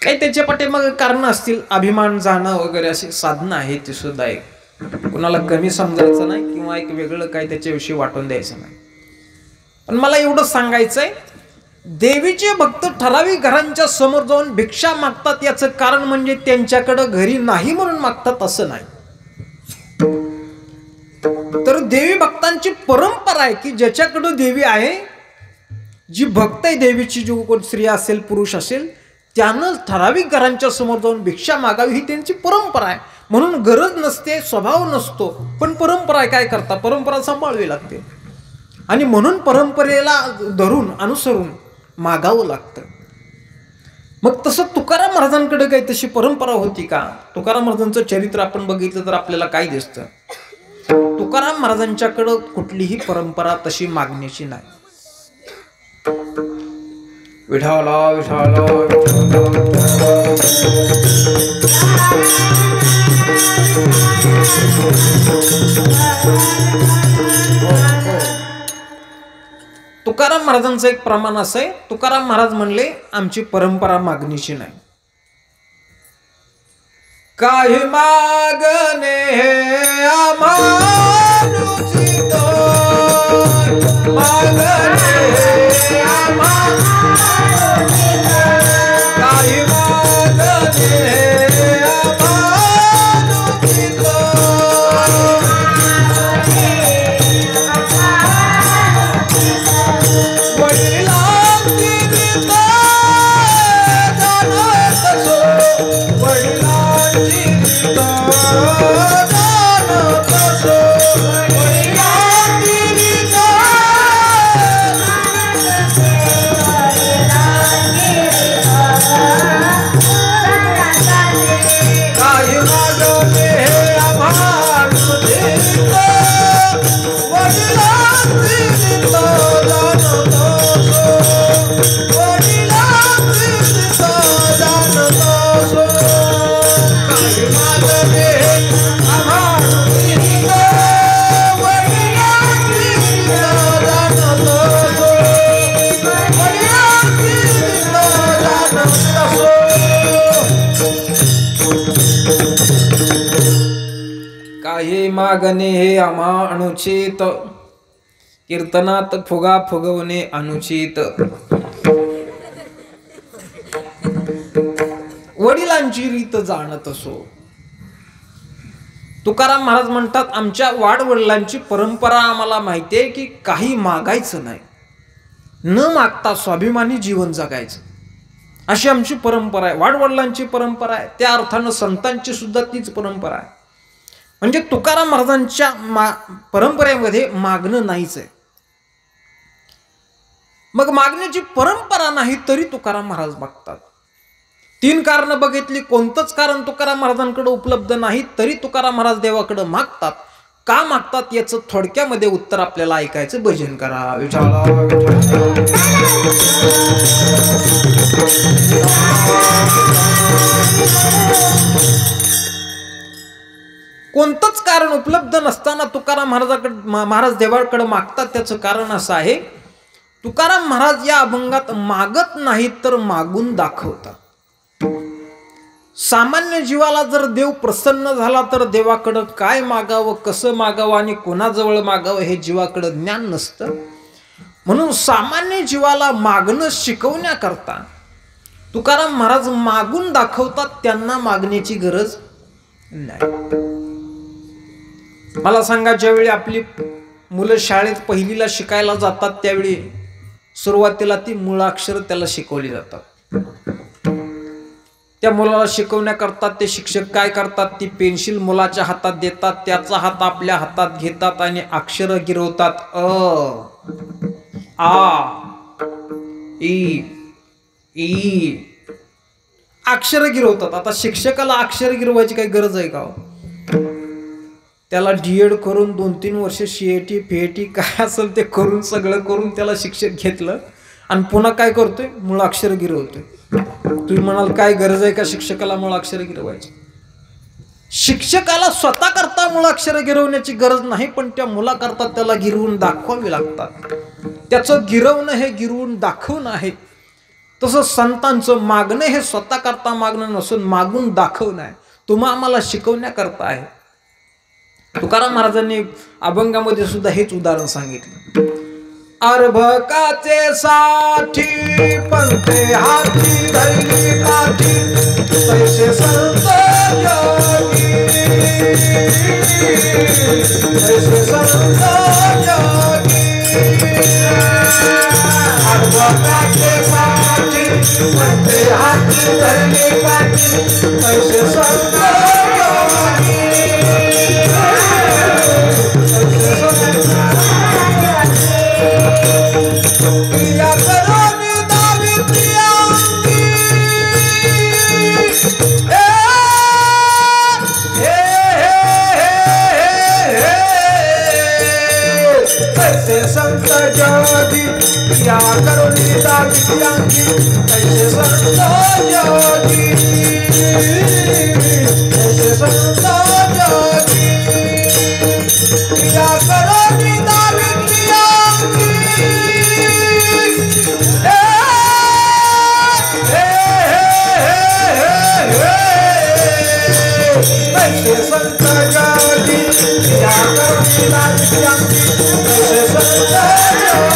A: काही त्याच्या पाठीमागे कारण असतील, अभिमान जाणं वगैरे अशी साधनं आहे. ती सुद्धा एक कुणाला कमी समजायचं नाही किंवा एक वेगळं काही त्याच्याविषयी वाटून द्यायचं नाही. पण मला एवढं सांगायचंय, देवीचे भक्त ठराविक घरांच्या समोर जाऊन भिक्षा मागतात, याचं कारण म्हणजे त्यांच्याकडे घरी नाही म्हणून मागतात असं नाही. तर देवी भक्तांची परंपरा आहे की ज्याच्याकडे देवी आहे, जी भक्त आहे देवीची, जो कोण स्त्री असेल पुरुष असेल, त्यानं ठराविक घरांच्या समोर जाऊन भिक्षा मागावी, ही त्यांची परंपरा आहे. म्हणून गरज नसते, स्वभाव नसतो, पण परंपरा आहे. काय करता, परंपरा सांभाळावी लागते. आणि म्हणून परंपरेला धरून अनुसरून मागावं लागतं. मग तसं तुकाराम महाराजांकडे काही तशी परंपरा होती का? तुकाराम महाराजांचं चरित्र आपण बघितलं तर आपल्याला काय दिसतं? तुकाराम महाराजांच्याकडं कुठलीही परंपरा तशी मागण्याची नाही. विठाला विठाला तुकाराम महाराजांचं एक प्रमाण असं आहे, तुकाराम महाराज म्हणले आमची परंपरा मागणीची नाही. काही मागणे आम्हानुचित, मागणे आम्हानुचित, काही मागणे आम्हानुचित. वडिलांची रीत जाणत असो, वडिलांची रीत जाणत असो, वडिलांची रीत जाणत असो. आहे मागणे हे आम्हा अनुचित, कीर्तनात फुगा फुगवणे अनुचित. वडिलांची रीत जाणत असो. तुकाराम महाराज म्हणतात, आमच्या वाडवडिलांची परंपरा आम्हाला माहिती आहे की काही मागायचं नाही, न मागता स्वाभिमानी जीवन जगायचं, अशी आमची परंपरा आहे. वाडवडिलांची परंपरा आहे, त्या अर्थानं संतांची सुद्धा तीच परंपरा आहे. म्हणजे तुकाराम महाराजांच्या परंपरेमध्ये मागणं नाहीच आहे. मग मागण्याची परंपरा नाही तरी तुकाराम महाराज मागतात. 3 कारणं बघितली, कोणतंच कारण तुकाराम महाराजांकडे उपलब्ध नाही तरी तुकाराम महाराज देवाकडे मागतात. का मागतात याचं थोडक्यामध्ये उत्तर आपल्याला ऐकायचं. भजन करा विठ्ठला कोणतंच कारण उपलब्ध नसताना तुकाराम महाराज देवाकडे मागतात. त्याचं कारण असं आहे, तुकाराम महाराज या अभंगात मागत नाहीत तर मागून दाखवतात. सामान्य जीवाला जर देव प्रसन्न झाला तर देवाकडं काय मागावं, कसं मागावं आणि कोणाजवळ मागावं हे जीवाकडं ज्ञान नसतं. म्हणून सामान्य जीवाला मागणं शिकवण्याकरता तुकाराम महाराज मागून दाखवतात. त्यांना मागण्याची गरज नाही. मला सांगा, ज्यावेळी आपली मुलं शाळेत पहिलीला शिकायला जातात त्यावेळी सुरुवातीला ती मुळाक्षर त्याला शिकवली जातात. त्या मुलाला शिकवण्याकरता ते शिक्षक काय करतात, ती पेन्सिल मुलाच्या हातात देतात, त्याचा हात आपल्या हातात घेतात आणि अक्षर गिरवतात. आ ई ई अक्षर गिरवतात. आता शिक्षकाला अक्षर गिरवायची काही गरज आहे का? त्याला डीएड करून 2-3 वर्ष सीएटी पीएटी काय असेल ते करून सगळं करून त्याला शिक्षक घेतलं आणि पुन्हा काय करतोय, मुळाक्षर गिरवतोय. तुम्ही म्हणाल काय गरज आहे का शिक्षकाला मुळाक्षर गिरवायची? शिक्षकाला स्वतः करता मुळाक्षर गिरवण्याची गरज नाही, पण त्या मुलाकरता त्याला गिरवून दाखवावी लागतात. त्याचं गिरवणं हे गिरवून दाखवणं आहे. तसं संतांचं मागणं हे स्वतः करता मागणं नसून मागून दाखवणं आहे. तुम्हा आम्हाला शिकवण्याकरता आहे. तुकाराम महाराजांनी अभंगामध्ये सुद्धा हेच उदाहरण सांगितलं. अर्भकाचे साठी पंथे हाती धरली पाठी, तैसे संत योगी, तैसे संत योगी. अर्भकाचे साठी पंथे हाती धरली पाठी, तैसे संत योगी. प्रिया करोनी दावी प्रियांगी, कैसे संत योगी. प्रिया करोनी दावी प्रियांगी, कैसे संत योगी, कैसे संत योगी. प्रिया करोनी दावी प्रियांगी, कैसे संत योगी. प्रिया करोनी दावी प्रियांगी, कैसे संत योगी.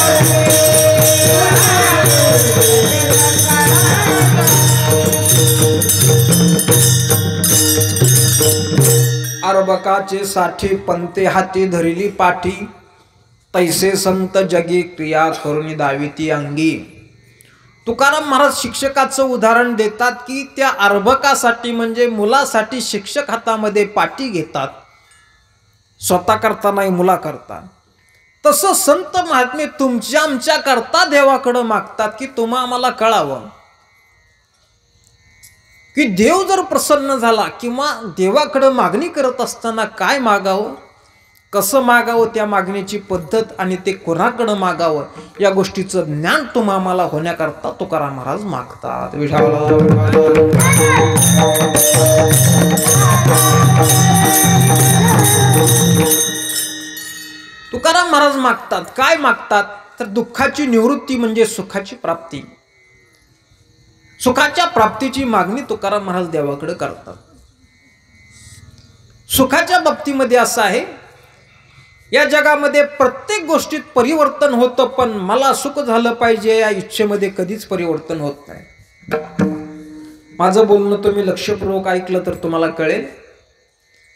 A: अर्भकाचे साठी पंथे हाती धरिली पाठी, तैसे संत जगी क्रिया करून दाविती अंगी. तुकाराम महाराज शिक्षकाचं उदाहरण देतात की त्या अर्भकासाठी म्हणजे मुलासाठी शिक्षक हातामध्ये पाटी घेतात, स्वतः करता नाही मुला करता. तसं संत महात्मे तुमच्या आमच्या करता देवाकडं मागतात की तुम्हा आम्हाला कळावं की देव जर प्रसन्न झाला किंवा देवाकडं मागणी करत असताना काय मागावं, कसं मागावं, त्या मागण्याची पद्धत आणि ते कोणाकडं मागावं या गोष्टीचं ज्ञान तुम्हा आम्हाला होण्याकरता तुकाराम महाराज मागतात. तुकाराम महाराज मागतात. काय मागतात तर दुःखाची निवृत्ती म्हणजे सुखाची प्राप्ती. सुखाच्या प्राप्तीची मागणी तुकाराम महाराज देवाकडे करतात. सुखाच्या बाबतीमध्ये असं आहे, या जगामध्ये प्रत्येक गोष्टीत परिवर्तन होतं, पण मला सुख झालं पाहिजे या इच्छेमध्ये कधीच परिवर्तन होत नाही. माझं बोलणं तुम्ही लक्षपूर्वक ऐकलं तर तुम्हाला कळेल,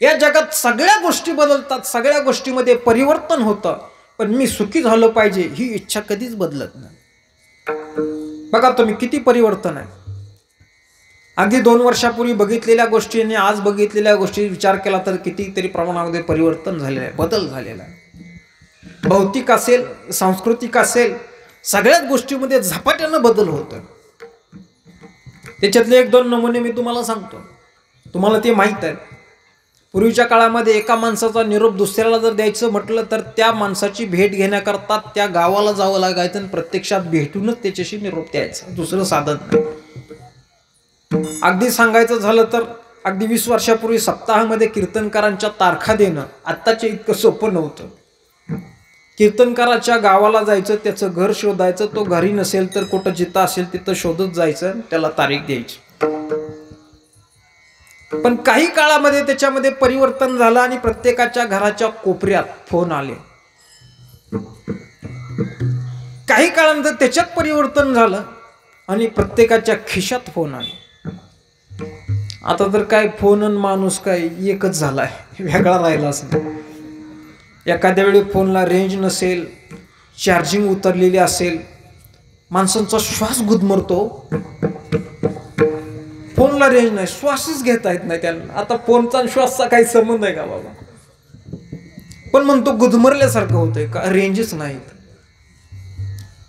A: या जगात सगळ्या गोष्टी बदलतात, सगळ्या गोष्टीमध्ये परिवर्तन होतं, पण मी सुखी झालं पाहिजे ही इच्छा कधीच बदलत नाही. बघा तुम्ही किती परिवर्तन आहे. अगदी 2 वर्षापूर्वी बघितलेल्या गोष्टी आणि आज बघितलेल्या गोष्टी विचार केला तर कितीतरी प्रमाणामध्ये परिवर्तन झालेलं आहे, बदल झालेला आहे. भौतिक असेल, सांस्कृतिक असेल, सगळ्याच गोष्टीमध्ये झपाट्यानं बदल होतं. त्याच्यातले 1-2 नमुने मी तुम्हाला सांगतो, तुम्हाला ते माहीत आहे. पूर्वीच्या काळामध्ये एका माणसाचा निरोप दुसऱ्याला जर द्यायचं म्हटलं तर त्या माणसाची भेट घेण्याकरता त्या गावाला जावं लागायचं आणि प्रत्यक्षात भेटूनच त्याच्याशी निरोप द्यायचा, दुसरं साधन नाही. अगदी सांगायचं झालं तर अगदी 20 वर्षापूर्वी सप्ताहामध्ये कीर्तनकारांच्या तारखा देणं आत्ताच्या इतकं सोपं नव्हतं. कीर्तनकाराच्या गावाला जायचं, त्याचं घर शोधायचं, तो घरी नसेल तर कुठं जिथं असेल तिथं शोधत जायचं, त्याला तारीख द्यायची. पण काही काळामध्ये त्याच्यामध्ये परिवर्तन झालं आणि प्रत्येकाच्या घराच्या कोपऱ्यात फोन आले. काही काळानंतर त्याच्यात परिवर्तन झालं आणि प्रत्येकाच्या खिशात फोन आले. आता तर काय फोन आणि माणूस काय एकच झालाय, वेगळा राहिलाच नाही. एखाद्या वेळी फोनला रेंज नसेल, चार्जिंग उतरलेली असेल, माणसांचा श्वास गुदमरतो. फोनला रेंज नाही, श्वासच घेता येत नाही त्यांना. आता फोनचा आणि श्वासचा काही संबंध आहे का बाबा? पण म्हणतो गुदमरल्यासारखं होतंय का, रेंजच नाहीत.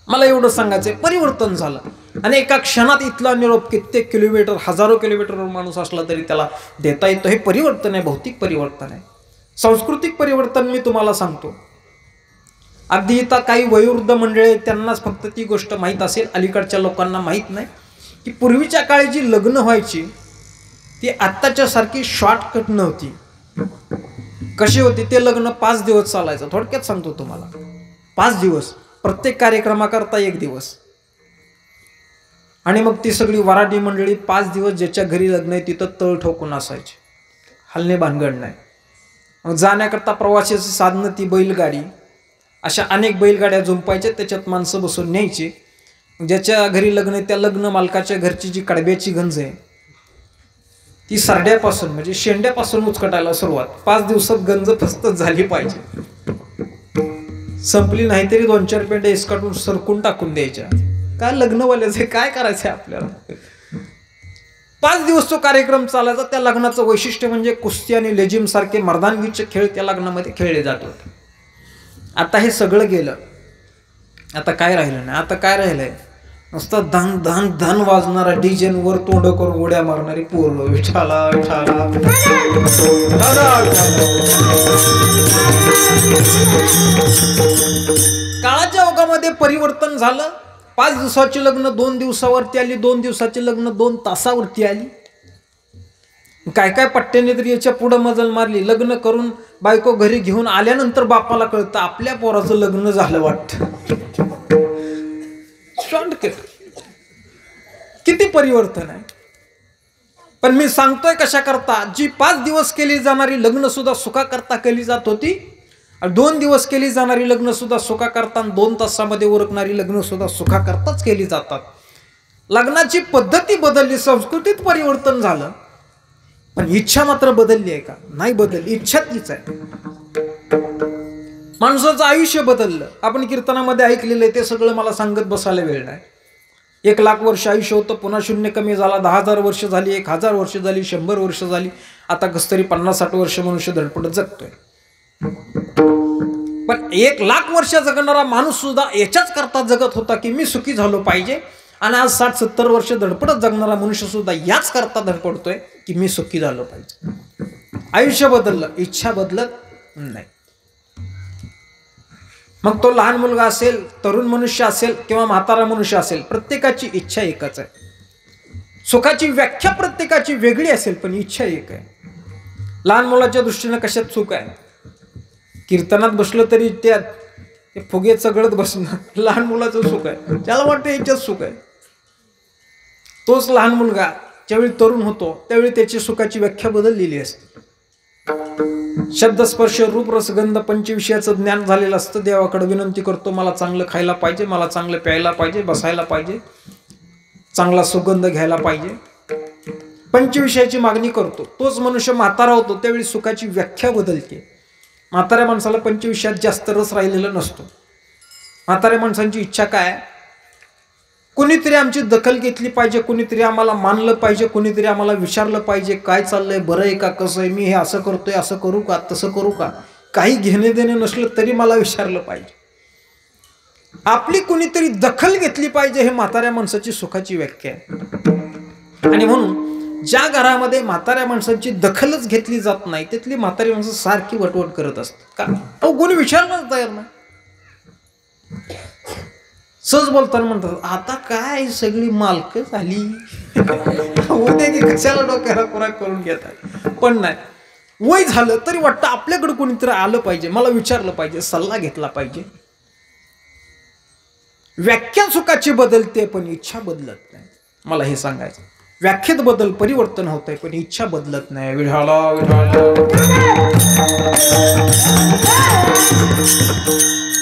A: मला एवढं सांगायचंय, परिवर्तन झालं आणि एका क्षणात इथला निरोप कित्येक किलोमीटर, हजारो किलोमीटरवर माणूस असला तरी त्याला देता येतो. हे परिवर्तन आहे, भौतिक परिवर्तन आहे. सांस्कृतिक परिवर्तन मी तुम्हाला सांगतो. अगदी इथं काही वयोवृद्ध मंडळी, त्यांनाच फक्त ती गोष्ट माहीत असेल, अलीकडच्या लोकांना माहीत नाही की पूर्वीच्या काळी जी लग्न व्हायची ती आत्ताच्या सारखी शॉर्टकट नव्हती. कशी होती ते लग्न? 5 दिवस चालायचं. थोडक्यात सांगतो तुम्हाला, 5 दिवस, प्रत्येक कार्यक्रमाकरता 1 दिवस. आणि मग ती सगळी वराडी मंडळी 5 दिवस ज्याच्या घरी लग्न आहे तिथं तळ ठोकून असायचे, हलणे भानगड नाही. मग जाण्याकरता प्रवासाची साधनं ती बैलगाडी, अशा अनेक बैलगाड्या झुंपायच्या, त्याच्यात माणसं बसून न्यायची. ज्याच्या घरी लग्न आहे त्या लग्न मालकाच्या घरची जी कडब्याची गंज आहे ती सरड्यापासून म्हणजे शेंड्यापासून उचकटायला सुरुवात. 5 दिवसात गंज फस्तच झाली पाहिजे. संपली नाही तरी 2-4 पेंड्या इसकाटून सरकून टाकून द्यायच्या. काय लग्नवाल्याचे काय करायचं आपल्याला? 5 दिवस तो कार्यक्रम चालायचा. त्या लग्नाचं वैशिष्ट्य म्हणजे कुस्ती आणि लेझिम सारखे मर्दानगीचे खेळ त्या लग्नामध्ये खेळले जात होते. आता हे सगळं गेलं, आता काय राहिलं नाही. आता काय राहिलंय? नुसतं धन धन धन वाजणारा डीजेवर तोंड करून उड्या मारणारी पोरं. विठाला विठाला. काळाच्या ओघामध्ये परिवर्तन झालं. 5 दिवसाची लग्न 2 दिवसावरती आली, 2 दिवसाची लग्न 2 तासावरती आली. काय काय पट्ट्याने तरी याच्या पुढं मजल मारली. लग्न करून बायको घरी घेऊन आल्यानंतर बापाला कळतं आपल्या पोराचं लग्न झालं वाटतं. किती परिवर्तन आहे. पण मी सांगतोय कशा करता, जी 5 दिवस केली जाणारी लग्न सुद्धा सुखा करता केली जात होती, 2 दिवस केली जाणारी लग्न सुद्धा सुखा करता, 2 तासामध्ये उरकणारी लग्न सुद्धा सुखा करताच केली जातात. लग्नाची पद्धती बदलली, संस्कृतीत परिवर्तन झालं, पण इच्छा मात्र बदलली आहे का? नाही बदलली. इच्छा तीच आहे. माणसाचं आयुष्य बदललं. आपण कीर्तनामध्ये ऐकलेलं आहे, ते सगळं मला सांगत बसायला वेळ नाही. 1,00,000 वर्ष आयुष्य होतं, पुन्हा शून्य कमी झाला. 10,000 वर्ष झाली, 1,000 वर्ष झाली, 100 वर्ष झाली. आता कसं तरी 50-60 वर्ष मनुष्य धडपडत जगतोय. पण 1,00,000 वर्ष जगणारा माणूस सुद्धा याच्याच करता जगत होता की मी सुखी झालो पाहिजे. आणि आज 60-70 वर्ष धडपडत जगणारा मनुष्य सुद्धा याच करता धडपडतोय की मी सुखी झालो पाहिजे. आयुष्य बदललं, इच्छा बदलत नाही. मग तो लहान मुलगा असेल, तरुण मनुष्य असेल किंवा म्हातारा मनुष्य असेल, प्रत्येकाची इच्छा एकच आहे. सुखाची व्याख्या प्रत्येकाची वेगळी असेल, पण इच्छा एक आहे. लहान मुलाच्या दृष्टीने कशात सुख आहे? कीर्तनात बसलं तरी त्यात फुगे चगळत बसणं लहान मुलाचं सुख आहे. त्याला वाटतं याच्यात सुख आहे. तोच लहान मुलगा ज्यावेळी तरुण होतो त्यावेळी त्याची सुखाची व्याख्या बदललेली असते. शब्दस्पर्श रूप रसगंध पंचविषयाचं ज्ञान झालेलं असतं. देवाकडे विनंती करतो, मला चांगलं खायला पाहिजे, मला चांगलं प्यायला पाहिजे, बसायला पाहिजे, चांगला सुगंध घ्यायला पाहिजे. पंचविषयाची मागणी करतो. तोच मनुष्य म्हातारा होतो त्यावेळी सुखाची व्याख्या बदलते. म्हाताऱ्या माणसाला पंचविषयात जास्त रस राहिलेला नसतो. म्हाताऱ्या माणसांची इच्छा काय, कोणीतरी आमची दखल घेतली पाहिजे, कोणीतरी आम्हाला मानलं पाहिजे, कोणीतरी आम्हाला विचारलं पाहिजे काय चाललंय, बरं आहे का, कसं आहे, मी हे असं करतोय, असं करू का, तसं करू का. काही घेणे देणे नसलं तरी मला विचारलं पाहिजे. आपली कोणीतरी दखल घेतली पाहिजे, हे म्हाताऱ्या माणसाची सुखाची व्याख्या आहे. आणि म्हणून ज्या घरामध्ये म्हाताऱ्या माणसांची दखलच घेतली जात नाही तिथली म्हातारी माणसं सारखी वटवट करत असतात. का अहो कोणी विचारणार तयार नाही. सहज बोलताना म्हणतात आता काय सगळी मालक झाली, उद्या की कशाला डोक्याला खुराक करून घेतात. पण नाही, वय झालं तरी वाटतं आपल्याकडे कोणीतरी आलं पाहिजे, मला विचारलं पाहिजे, सल्ला घेतला पाहिजे. व्याख्या सुखाची बदलते पण इच्छा बदलत नाही. मला हे सांगायचं, व्याख्येत बदल परिवर्तन होत आहे पण इच्छा बदलत नाही. विढाला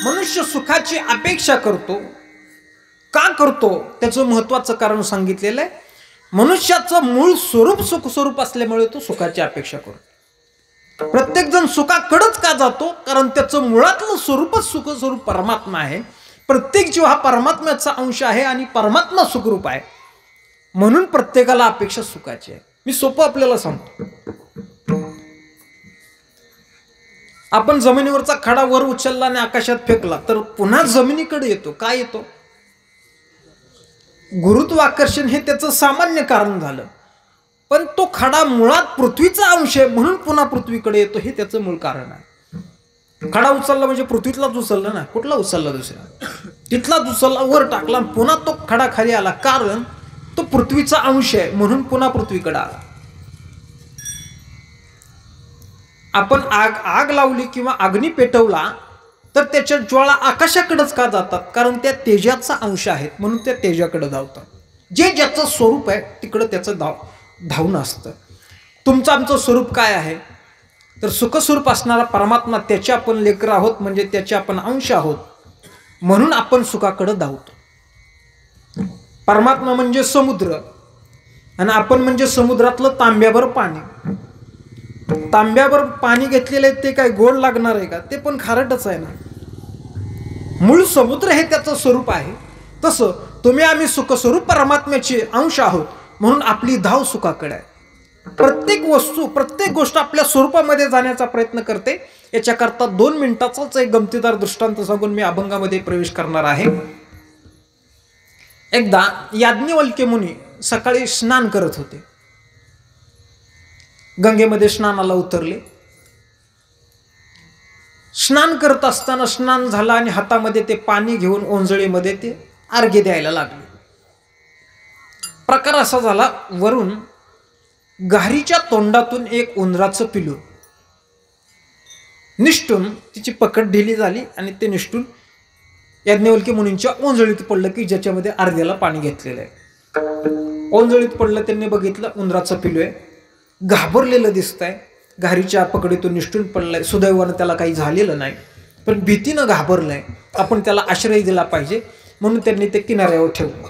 A: मनुष्य सुखाची अपेक्षा करतो. का करतो त्याचं महत्वाचं कारण सांगितलेलं आहे. मनुष्याचं मूळ स्वरूप सुख स्वरूप असल्यामुळे तो सुखाची अपेक्षा करतो. प्रत्येक जण सुखाकडेच का जातो, कारण त्याचं मुळातलं स्वरूपच सुख स्वरूप परमात्मा आहे. प्रत्येक जीव हा परमात्म्याचा अंश आहे आणि परमात्मा सुखरूप आहे. म्हणून प्रत्येकाला अपेक्षा सुखाची आहे. मी सोपं आपल्याला सांगतो. आपण जमिनीवरचा खडा वर उचलला आणि आकाशात फेकला तर पुन्हा जमिनीकडे येतो. काय येतो, गुरुत्वाकर्षण हे त्याचं सामान्य कारण झालं. पण तो खडा मुळात पृथ्वीचा अंश आहे म्हणून पुन्हा पृथ्वीकडे येतो, हे त्याचं मूळ कारण आहे. खडा उचलला म्हणजे पृथ्वीतलाच उचलला ना, कुठला उचलला दुसरा, तिथलाच उचलला, वर टाकला, पुन्हा तो खडा खाली आला, कारण तो पृथ्वीचा अंश आहे म्हणून पुन्हा पृथ्वीकडे आला. आपण आग लावली किंवा अग्नी पेटवला तर त्याच्या ज्वाळा आकाशाकडेच का जातात, कारण त्या तेजाचा अंश आहेत म्हणून त्या तेजाकडे धावतात. जे ज्याचं स्वरूप आहे तिकडं त्याचं धावणं असतं. तुमचं आमचं स्वरूप काय आहे तर सुखस्वरूप असणारा परमात्मा, त्याचे आपण लेकर आहोत म्हणजे त्याचे आपण अंश आहोत म्हणून आपण सुखाकडे धावतो. परमात्मा म्हणजे समुद्र आणि आपण म्हणजे समुद्रातलं तांब्याभर पाणी. तांब्यावर पाणी घेतलेलं आहे ते काय गोड लागणार आहे का, ते पण खारटच आहे ना. मूळ समुद्र हे त्याचं स्वरूप आहे. तसं तुम्ही आम्ही सुखस्वरूप परमात्म्याचे अंश आहोत म्हणून आपली धाव सुखाकडे आहे. प्रत्येक वस्तू प्रत्येक गोष्ट आपल्या स्वरूपामध्ये जाण्याचा प्रयत्न करते. याच्याकरता 2 मिनिटाचाच एक गमतीदार दृष्टांत सांगून मी अभंगामध्ये प्रवेश करणार आहे. एकदा याज्ञवल्क्य मुनी सकाळी स्नान करत होते. गंगेमध्ये स्नानाला उतरले. स्नान करत असताना स्नान झालं आणि हातामध्ये ते पाणी घेऊन ओंजळीमध्ये ते अर्घ्य द्यायला लागले. प्रकार असा झाला, वरून घारीच्या तोंडातून एक उंदराचं पिलू निष्ठून तिची पकड ढिली झाली आणि ते निष्ठून याज्ञवल्क्य मुनींच्या ओंजळीत पडलं की ज्याच्यामध्ये अर्ध्याला पाणी घेतलेलं आहे. ओंजळीत पडलं, त्यांनी बघितलं उंदराचं पिलू आहे, घाबरलेलं दिसतंय, घारीच्या पकडीतून निष्ठून पडलंय. सुदैवानं त्याला काही झालेलं नाही पण भीतीनं घाबरलंय. आपण त्याला आश्रय दिला पाहिजे म्हणून त्यांनी ते किनाऱ्यावर ठेवलं.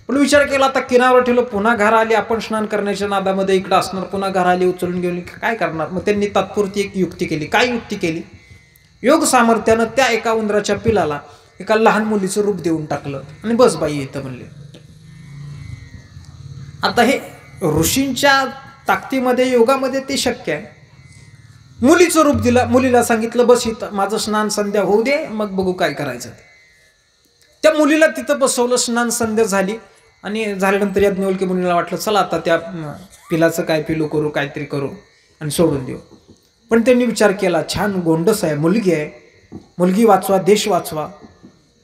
A: पण विचार केला आता किनाऱ्यावर ठेवलं, पुन्हा घर आली, आपण स्नान करण्याच्या नादामध्ये इकडं असणार, पुन्हा घर आली उचलून घेऊन काय करणार. मग त्यांनी तात्पुरती एक युक्ती केली. काय युक्ती केली, योग सामर्थ्यानं त्या एका उंदराच्या पिलाला एका लहान मुलीचं रूप देऊन टाकलं आणि बस बाई येतं म्हणले. आता हे ऋषींच्या ताकदीमध्ये योगामध्ये ते शक्य आहे. मुलीचं रूप दिलं, मुलीला सांगितलं बस इथं, माझं स्नान संध्या होऊ दे मग बघू काय करायचं ते. त्या मुलीला तिथं बसवलं, स्नान संध्या झाली आणि झाल्यानंतर याज्ञवल्क्य मुनीला वाटलं चला आता त्या पिलाचं काय पिलू करू, काहीतरी करू आणि सोडून देऊ. पण त्यांनी विचार केला छान गोंडस आहे, मुलगी आहे, मुलगी वाचवा देश वाचवा,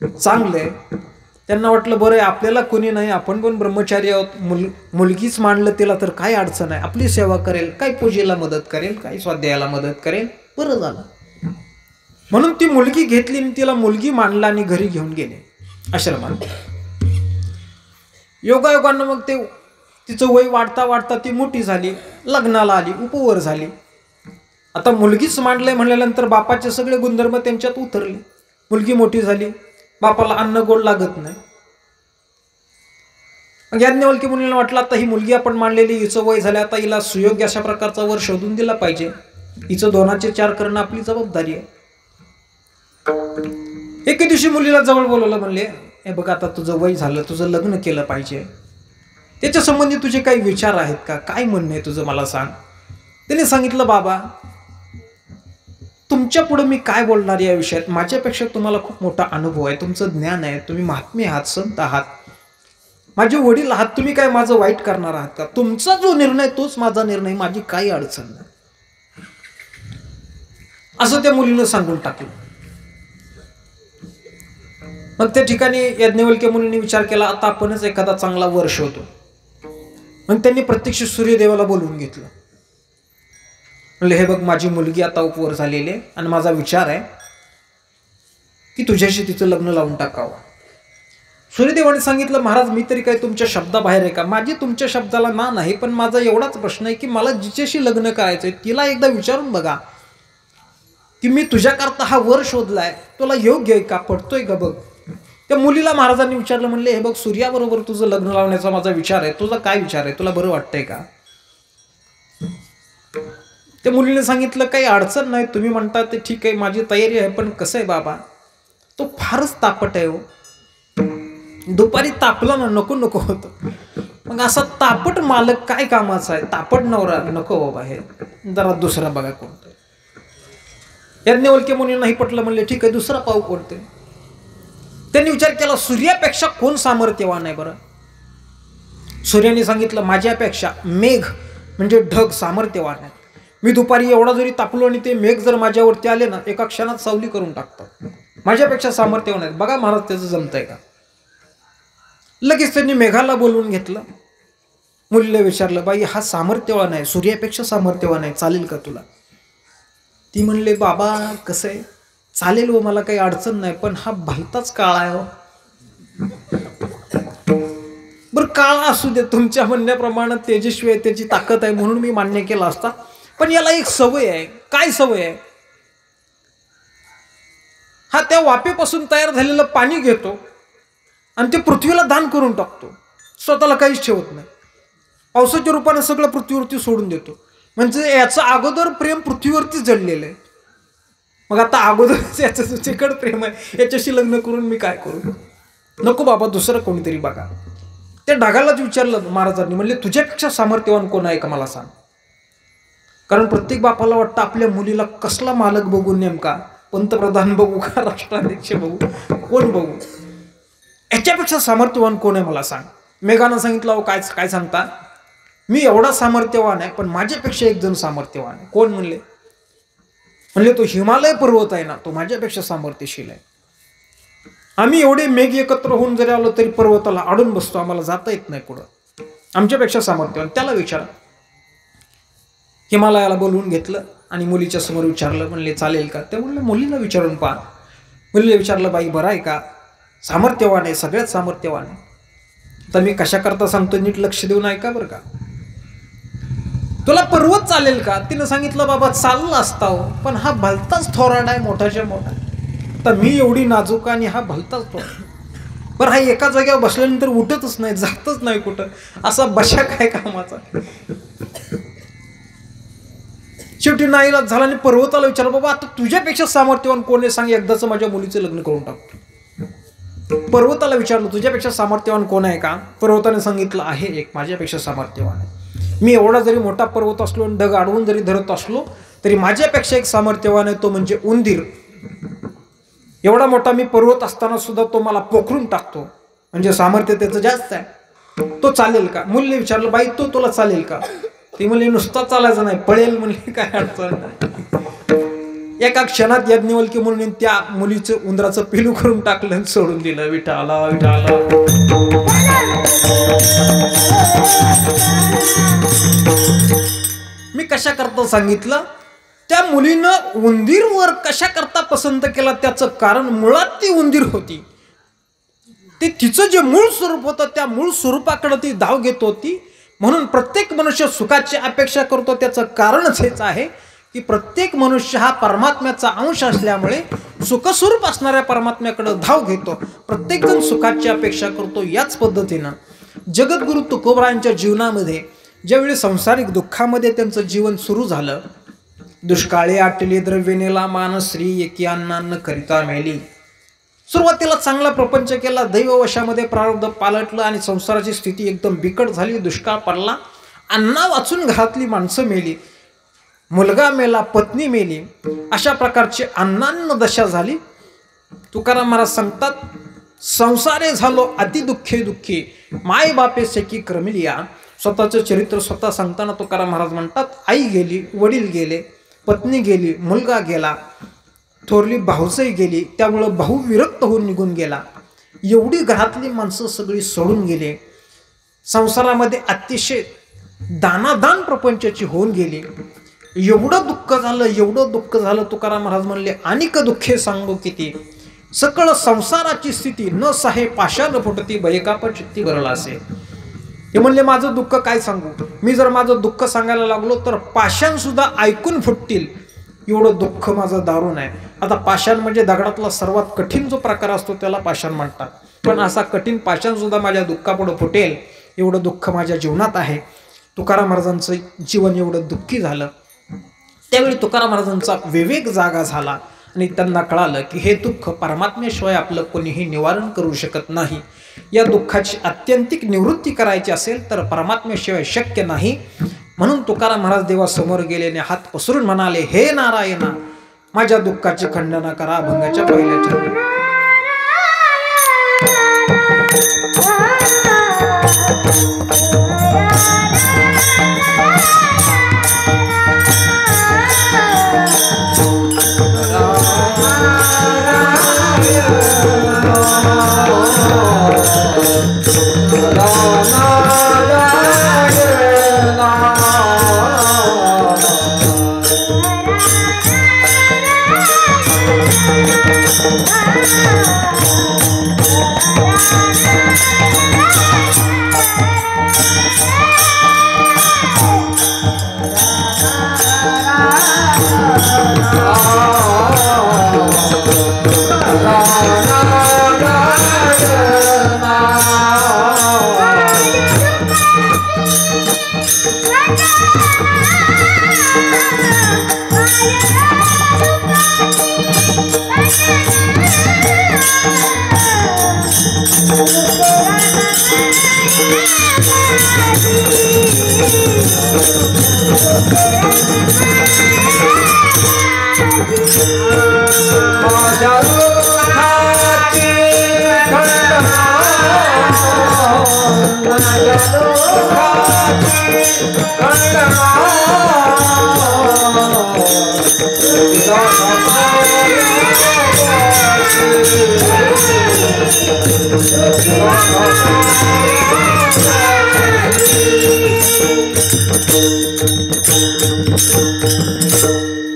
A: चांगलं आहे. त्यांना वाटलं बरं आहे आपल्याला कोणी नाही, आपण पण ब्रह्मचारी आहोत, मुलगीच मांडलं तिला तर काय अडचण आहे, आपली सेवा करेल, काय पूजेला मदत करेल, काय स्वाध्यायाला मदत करेल, बरं झालं. म्हणून ती मुलगी घेतली आणि तिला मुलगी मांडला आणि घरी घेऊन गेले आश्रमात. योगायोगानं मग ते तिचं वय वाढता वाढता ती मोठी झाली, लग्नाला आली, उपवर झाली. आता मुलगीच मांडलंय म्हणल्यानंतर बापाचे सगळे गुणधर्म त्यांच्यात उतरले. मुलगी मोठी झाली, बापाला अन्न गोड लागत नाही. याज्ञवल्क्य मुनीला वाटलं आता ही मुलगी आपण मांडलेली, हिचं वय झालं, आता हिला सुयोग्य अशा प्रकारचा वर शोधून दिला पाहिजे. हिचं 2चे 4 करणं आपली जबाबदारी आहे. एके दिवशी मुलीला जवळ बोलवलं, म्हणले हे बघ आता तुझं वय झालं, तुझं लग्न केलं पाहिजे, त्याच्या संबंधी तुझे काही विचार आहेत का, काय म्हणणं आहे तुझं मला सांग. त्याने सांगितलं बाबा तुमच्या पुढे मी काय बोलणार या विषयात, माझ्यापेक्षा तुम्हाला खूप मोठा अनुभव आहे, तुमचं ज्ञान आहे, तुम्ही महात्मे आहात, संत आहात, माझे वडील आहात, तुम्ही काय माझं वाईट करणार आहात का, तुमचा जो निर्णय तोच माझा निर्णय, माझी काही अडचण नाही, असं त्या मुलीनं सांगून टाकलं. मग त्या ठिकाणी याज्ञवल्क्य मुनीने विचार केला आता आपणच एखादा चांगला वर शोधू. मग त्यांनी प्रत्यक्ष सूर्यदेवाला बोलवून घेतलं. म्हणले हे बघ माझी मुलगी आता उपवर झालेली आहे आणि माझा विचार आहे की तुझ्याशी तिचं लग्न लावून टाकावं. सूर्यदेवाने सांगितलं महाराज मी तरी काय तुमच्या शब्दाबाहेर आहे का, माझी तुमच्या शब्दाला मान आहे, पण माझा एवढाच प्रश्न आहे की मला जिच्याशी लग्न करायचंय तिला एकदा विचारून बघा की मी तुझ्याकरता हा वर शोधलाय, तुला योग्य आहे का, पटतोय का बघ. त्या मुलीला महाराजांनी विचारलं, म्हणले हे बघ सूर्याबरोबर तुझं लग्न लावण्याचा माझा विचार आहे, तुझा काय विचार आहे, तुला बरं वाटतंय का. त्या मुलीने सांगितलं काही अडचण नाही, तुम्ही म्हणता ते ठीक आहे, माझी तयारी आहे, पण कसं आहे बाबा तो फारच तापट आहे हो, दुपारी तापला ना नको नको होतं, मग असा तापट मालक काय कामाचा आहे, तापट नवरा नको बाबा, हे जरा दुसरा बघा कोणतं. याज्ञवल्क्य मुनींना नाही पटलं, म्हणले ठीक आहे दुसरा पाऊल कोणते. त्यांनी विचार केला सूर्यापेक्षा कोण सामर्थ्यवान आहे बरं. सूर्याने सांगितलं माझ्यापेक्षा मेघ म्हणजे ढग सामर्थ्यवान आहे, मी दुपारी एवढा जरी तापलो आणि ते मेघ जर माझ्यावरती आले ना एका क्षणात सावली करून टाकतात, माझ्यापेक्षा सामर्थ्यवान आहेत, बघा महाराज त्याचं जमतंय का. लगेच त्यांनी मेघाला बोलवून घेतलं, मुलीला विचारलं बाई हा सामर्थ्यवान आहे, सूर्यापेक्षा सामर्थ्यवान आहे, चालेल का तुला. ती म्हणले बाबा कसं आहे चालेल हो, मला काही अडचण नाही, पण हा भलताच काळा आहे हो. बरं काळा असू दे, तुमच्या म्हणण्याप्रमाणे तेजस्वी आहे, त्याची ताकद आहे म्हणून मी मान्य केला असता, पण याला एक सवय आहे. काय सवय आहे, हा त्या वाफेपासून तयार झालेलं पाणी घेतो आणि ते पृथ्वीला दान करून टाकतो, स्वतःला काहीच ठेवत नाही, पावसाच्या रूपाने सगळं पृथ्वीवरती सोडून देतो. म्हणजे याचं अगोदर प्रेम पृथ्वीवरती जडलेलं आहे, मग आता अगोदरच याचं तुझ्याकडे प्रेम आहे, याच्याशी लग्न करून मी काय करू, नको बाबा दुसरं कोणीतरी बघा. त्या ढगालाच विचारलं महाराजांनी, म्हणले तुझ्यापेक्षा सामर्थ्यवान कोण आहे का मला सांग. कारण प्रत्येक बापाला वाटतं आपल्या मुलीला कसला मालक बघू, नेमका पंतप्रधान बघू का राष्ट्राध्यक्ष बघू, कोण बघू, याच्यापेक्षा सामर्थ्यवान कोण आहे मला सांग. मेघानं सांगितलं अहो काय काय सांगता, मी एवढा सामर्थ्यवान आहे पण माझ्यापेक्षा एक जण सामर्थ्यवान आहे. कोण म्हणले, म्हणले तो हिमालय पर्वत आहे ना, तो माझ्यापेक्षा सामर्थ्यशील आहे. आम्ही एवढे मेघ एकत्र होऊन जरी आलो तरी पर्वताला अडून बसतो, आम्हाला जाता येत नाही पुढं, आमच्यापेक्षा सामर्थ्यवान. त्याला विचारा. हिमालयाला बोलवून घेतलं आणि मुलीच्या समोर विचारलं, म्हणले चालेल का. ते म्हणलं मुलीला विचारून पहा. मुलीला विचारलं बाई बरं आहे का, सामर्थ्यवान आहे, सगळ्यात सामर्थ्यवान आहे. तर मी कशा करता सांगतो, नीट लक्ष देऊन ऐका बरं का. तुला पर्वत चालेल का. तिनं सांगितलं बाबा चालला असता हो, पण हा भलताच थोराड आहे, मोठाच्या मोठा, तर मी एवढी नाजूक आणि हा भलताच थोराड. बरं हा एका जागेवर बसल्यानंतर उठतच नाही, जातच नाही कुठं, असा बशा काय कामाचा. शेवटी नाईलाज झाला आणि पर्वताला विचारलं बाबा आता तुझ्यापेक्षा सामर्थ्यवान कोण आहे सांग, एकदाच माझ्या मुलीचं लग्न करून टाकतो. पर्वताला विचारलं तुझ्यापेक्षा सामर्थ्यवान कोण आहे का. पर्वताने सांगितलं आहे एक, माझ्यापेक्षा सामर्थ्यवान आहे. मी एवढा जरी मोठा पर्वत असलो आणि ढग अडवून जरी धरत असलो तरी माझ्यापेक्षा एक सामर्थ्यवान आहे, तो म्हणजे उंदीर. एवढा मोठा मी पर्वत असताना सुद्धा तो मला पोखरून टाकतो, म्हणजे सामर्थ्य त्याचं जास्त आहे. तो चालेल का. मुलीने विचारलं बाई तो तुला चालेल का. ती म्हणली नुसता चालायचं नाही, पळेल म्हणली, काय अडचण नाही. एका क्षणात याज्ञवल्क्य म्हणून त्या मुलीचं उंदराचं पिलू करून टाकलं आणि सोडून दिलं. विठाला विठाला. मी कशा करता सांगितलं, त्या मुलीनं उंदीरवर कशा करता पसंत केला त्याचं कारण मुळात ती उंदीर होती. ते तिचं जे मूळ स्वरूप होतं त्या मूळ स्वरूपाकडे ती धाव घेत होती. म्हणून प्रत्येक मनुष्य सुखाची अपेक्षा करतो, त्याचं कारणच हेच आहे की प्रत्येक मनुष्य हा परमात्म्याचा अंश असल्यामुळे सुखस्वरूप असणाऱ्या परमात्म्याकडे धाव घेतो. प्रत्येकजण सुखाची अपेक्षा करतो. याच पद्धतीनं जगद्गुरु तुकोबरायांच्या जीवनामध्ये ज्यावेळी सांसारिक दुःखामध्ये त्यांचं जीवन सुरू झालं, दुष्काळी आटली द्रव्य नेला मानश्री एकी अन्नान्न करिता मेली. सुरुवातीला चांगला प्रपंच केला, दैववशामध्ये प्रारब्ध पालटलं आणि संसाराची स्थिती एकदम बिकट झाली. दुष्काळ पडला, अन्ना वाचून घरातली माणसं मेली, मुलगा मेला, पत्नी मेली, अशा प्रकारची अन्नान्न दशा झाली. तुकाराम महाराज सांगतात, संसारे झालो अति दुःखे दुःखी माय बापे सेकी क्रमिलिया. स्वतःचं चरित्र स्वतः सांगताना तुकाराम महाराज म्हणतात, आई गेली, वडील गेले, पत्नी गेली, मुलगा गेला, थोरली भाऊसही गेली, त्यामुळं भाऊ विरक्त होऊन निघून गेला. एवढी घरातली माणसं सगळी सोडून गेले. संसारामध्ये अतिशय दानादान प्रपंचाची होऊन गेली. एवढं दुःख झालं, एवढं दुःख झालं. तुकाराम महाराज म्हणले, अनेक दुःखे सांगू किती, सकळ संसाराची स्थिती न साहे पाषाण फुटती बयकाप चित्ती गरला असे. हे म्हणले, माझं दुःख काय सांगू, मी जर माझं दुःख सांगायला लागलो तर पाषाण सुद्धा ऐकून फुटतील, एवढं दुःख माझं दारुण आहे. आता पाषाण म्हणजे दगडातला सर्वात कठीण जो प्रकार असतो त्याला पाषाण म्हणतात. पण असा कठीण पाषाण सुद्धा माझ्या दुःखापुढे फुटेल, एवढं दुःख माझ्या जीवनात आहे. तुकाराम महाराजांचं जीवन एवढं दुःखी झालं. त्यावेळी तुकाराम महाराजांचा विवेक जागा झाला आणि त्यांना कळालं की हे दुःख परमात्म्याशिवाय आपलं कोणीही निवारण करू शकत नाही. या दुःखाची आत्यंतिक निवृत्ती करायची असेल तर परमात्म्याशिवाय शक्य नाही. म्हणून तुकाराम महाराज देवासमोर गेले आणि हात पसरून म्हणाले, हे नारायणा, माझ्या दुःखाची खंडना करा अभंगाच्या पहिल्या चरणी.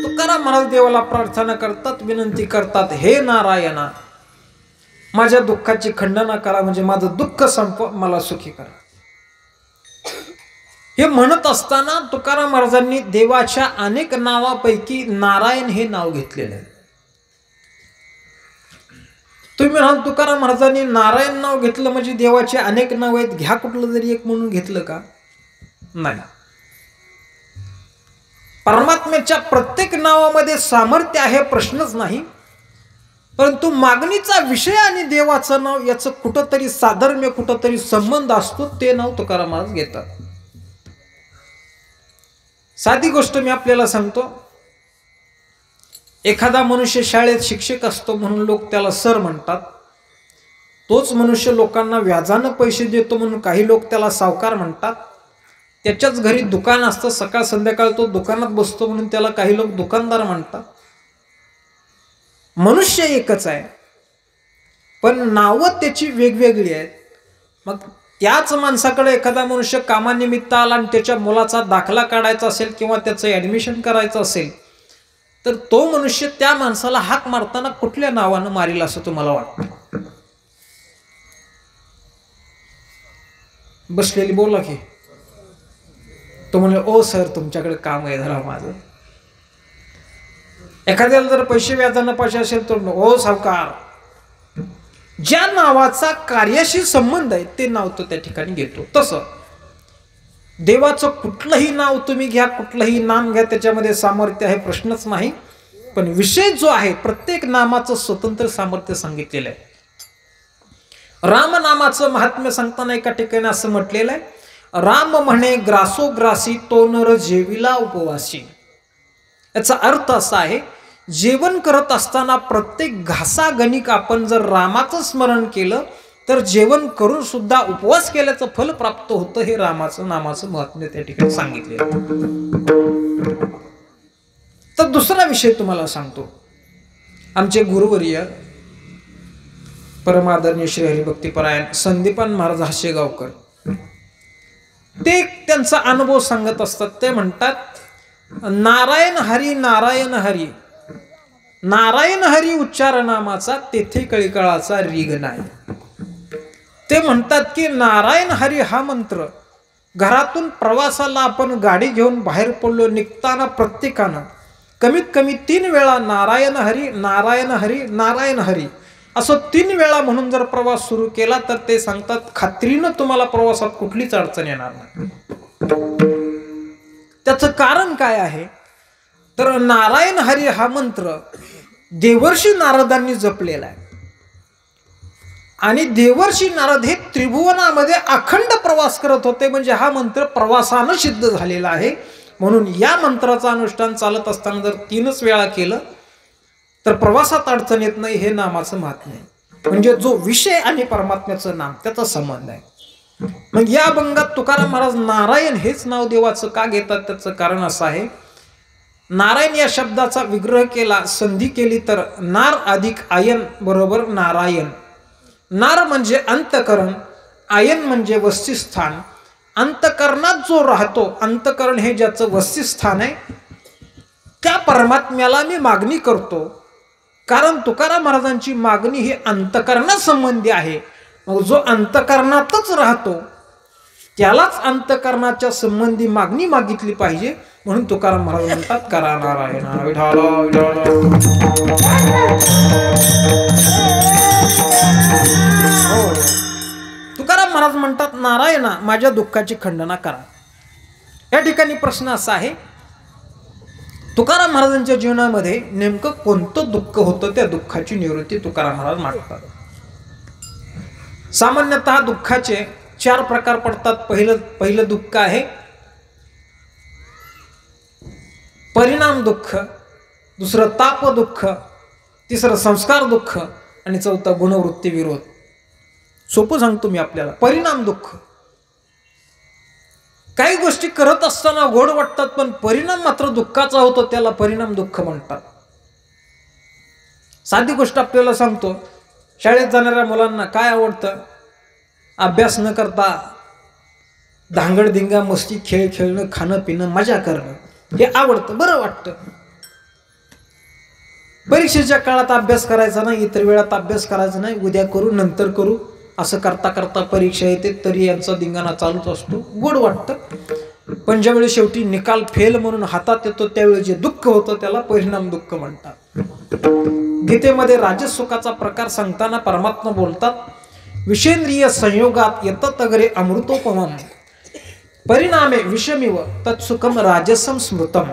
A: तुकाराम महाराज देवाला प्रार्थना करतात, विनंती करतात, हे नारायणा, माझ्या दुःखाची खंडना करा, म्हणजे माझं दुःख संपवा, मला सुखी करा. हे म्हणत असताना तुकाराम महाराजांनी देवाच्या अनेक नावापैकी नारायण हे नाव घेतलेलं आहे. तुम्ही म्हणाल, तुकाराम महाराजांनी नारायण नाव घेतलं म्हणजे देवाचे अनेक नाव आहेत, घ्या कुठलं तरी एक म्हणून घेतलं का? नाही. परमात्म्याच्या प्रत्येक नावामध्ये सामर्थ्य आहे, प्रश्नच नाही. परंतु मागणीचा विषय आणि देवाचं नाव याचं कुठंतरी साधर्म्य, कुठंतरी संबंध असतो, ते नाव तुकाराम महाराज घेतात. साधी गोष्ट मी आपल्याला सांगतो. एखादा मनुष्य शाळेत शिक्षक असतो म्हणून लोक त्याला सर म्हणतात. तोच मनुष्य लोकांना व्याजानं पैसे देतो म्हणून काही लोक त्याला सावकार म्हणतात. त्याच्याच घरी दुकान असतं, सकाळ संध्याकाळ तो दुकानात बसतो म्हणून त्याला काही लोक दुकानदार म्हणतात. मनुष्य एकच आहे, पण नावं त्याची वेगवेगळी आहेत. मग त्याच माणसाकडे एखादा मनुष्य कामानिमित्त आला आणि त्याच्या मुलाचा दाखला काढायचा असेल किंवा त्याचं ॲडमिशन करायचं असेल, तर तो मनुष्य त्या माणसाला हाक मारताना कुठल्या नावानं मारेल असं तुम्हाला वाटतं? बसलेली बोला की. तो म्हणले, ओ सर, तुमच्याकडे काम आहे जरा माझं. एखाद्याला जर पैसे व्याजानं पाहिजे असेल तर ओ सावकार, ज्या नावाचा कार्याशी संबंध आहे ते नाव तो त्या ठिकाणी घेतो. तसं देवाचं कुठलंही नाव तुम्ही घ्या, कुठलंही नाम घ्या, त्याच्यामध्ये सामर्थ्य आहे, प्रश्नच नाही. पण विषय जो आहे, प्रत्येक नामाचं स्वतंत्र सामर्थ्य सांगितलेलं आहे. राम नामाचं महात्म्य सांगताना एका ठिकाणी असं म्हटलेलं आहे, राम म्हणे ग्रासोग्रासी तो नर जेविला उपवासी. याचा अर्थ असा आहे, जेवण करत असताना प्रत्येक घासागणिक आपण जर रामाचं स्मरण केलं तर जेवण करून सुद्धा उपवास केल्याचं फल प्राप्त होतं. हे रामाचं नामाचं महात्म्य त्या ठिकाणी सांगितले. तर दुसरा विषय तुम्हाला सांगतो. आमचे गुरुवर्य परमादरणीय श्री हरिभक्तीपरायण संदीपान महाराज हाशेगावकर, ते त्यांचा अनुभव सांगत असतात. ते म्हणतात, नारायण हरी नारायण हरी, नारायण हरी उच्चार नामाचा तेथे कळीकळाचा रीग नाही. ते म्हणतात की नारायण हरी हा मंत्र घरातून प्रवासाला आपण गाडी घेऊन बाहेर पडलो, निघताना प्रत्येकानं कमीत कमी 3 वेळा नारायण हरी नारायण हरी नारायण हरी असं 3 वेळा म्हणून जर प्रवास सुरू केला तर ते सांगतात खात्रीनं तुम्हाला प्रवासात कुठलीच अडचण येणार नाही. त्याचं कारण काय आहे तर नारायण हरी हा मंत्र देवर्षी नारदांनी जपलेला आहे. आणि देवर्षी नारद हे त्रिभुवनामध्ये अखंड प्रवास करत होते, म्हणजे हा मंत्र प्रवासानं सिद्ध झालेला आहे. म्हणून या मंत्राचं अनुष्ठान चालत असताना जर 3च वेळा केलं तर प्रवासात अडचण येत नाही. हे नामाचं महात्म्य आहे. म्हणजे जो विषय आणि परमात्म्याचं नाम त्याचा संबंध आहे. मग या अभंगात तुकाराम महाराज नारायण हेच नाव देवाचं का घेतात, त्याचं कारण असं आहे, नारायण या शब्दाचा विग्रह केला, संधी केली तर नार अधिक आयन बरोबर नारायण. नार म्हणजे अंतकरण, आयन म्हणजे वस्तिस्थान. अंतकरणात जो राहतो, अंतकरण हे ज्याचं वस्तिस्थान आहे, त्या परमात्म्याला मी मागणी करतो. कारण तुकाराम महाराजांची मागणी ही अंतकरणा संबंधी आहे. मग जो अंतकरणातच राहतो त्यालाच अंतकरणाच्या संबंधी मागणी मागितली पाहिजे. म्हणून तुकाराम महाराज म्हणतात, करा नारायण विठाला विठाला. तुकाराम महाराज म्हणतात, नारायणा माझ्या दुःखाची खंडना करा. या ठिकाणी प्रश्न असा आहे, तुकाराम महाराजांच्या जीवनामध्ये नेमकं कोणतं दुःख होतं, त्या दुःखाची निवृत्ती तुकाराम महाराज मागतात. सामान्यतः दुःखाचे 4 प्रकार पडतात. पहिलं दुःख आहे परिणाम दुःख, दुसरं ताप दुःख, तिसरं संस्कार दुःख आणि चौथं गुणवृत्ती विरोध. सोपं सांगतो मी आपल्याला. परिणाम दुःख, काही गोष्टी करत असताना गोड वाटतात पण परिणाम मात्र दुःखाचा होतो, त्याला परिणाम दुःख म्हणतात. साधी गोष्ट आपल्याला सांगतो, शाळेत जाणाऱ्या मुलांना काय आवडतं, अभ्यास न करता धांगडधिंगा मस्ती खेळ खेळणं, खाणं पिणं, मजा करणं हे आवडतं, बरं वाटतं. परीक्षेच्या काळात अभ्यास करायचा नाही, इतर वेळात अभ्यास करायचा नाही, उद्या करू नंतर करू असं करता करता परीक्षा येते तरी यांचा धिंगाणा चालूच असतो, गोड वाटतं. पण ज्यावेळी शेवटी निकाल फेल म्हणून हातात येतो त्यावेळी जे दुःख होतं त्याला परिणाम दुःख म्हणतात. गीतेमध्ये राजसुखाचा प्रकार सांगताना परमात्मा बोलतात, विषेंद्रिय संयोगात येतत अग्रे अमृतोपमम परिणामे विषमिव तत्सुखम राजसम स्मृतम.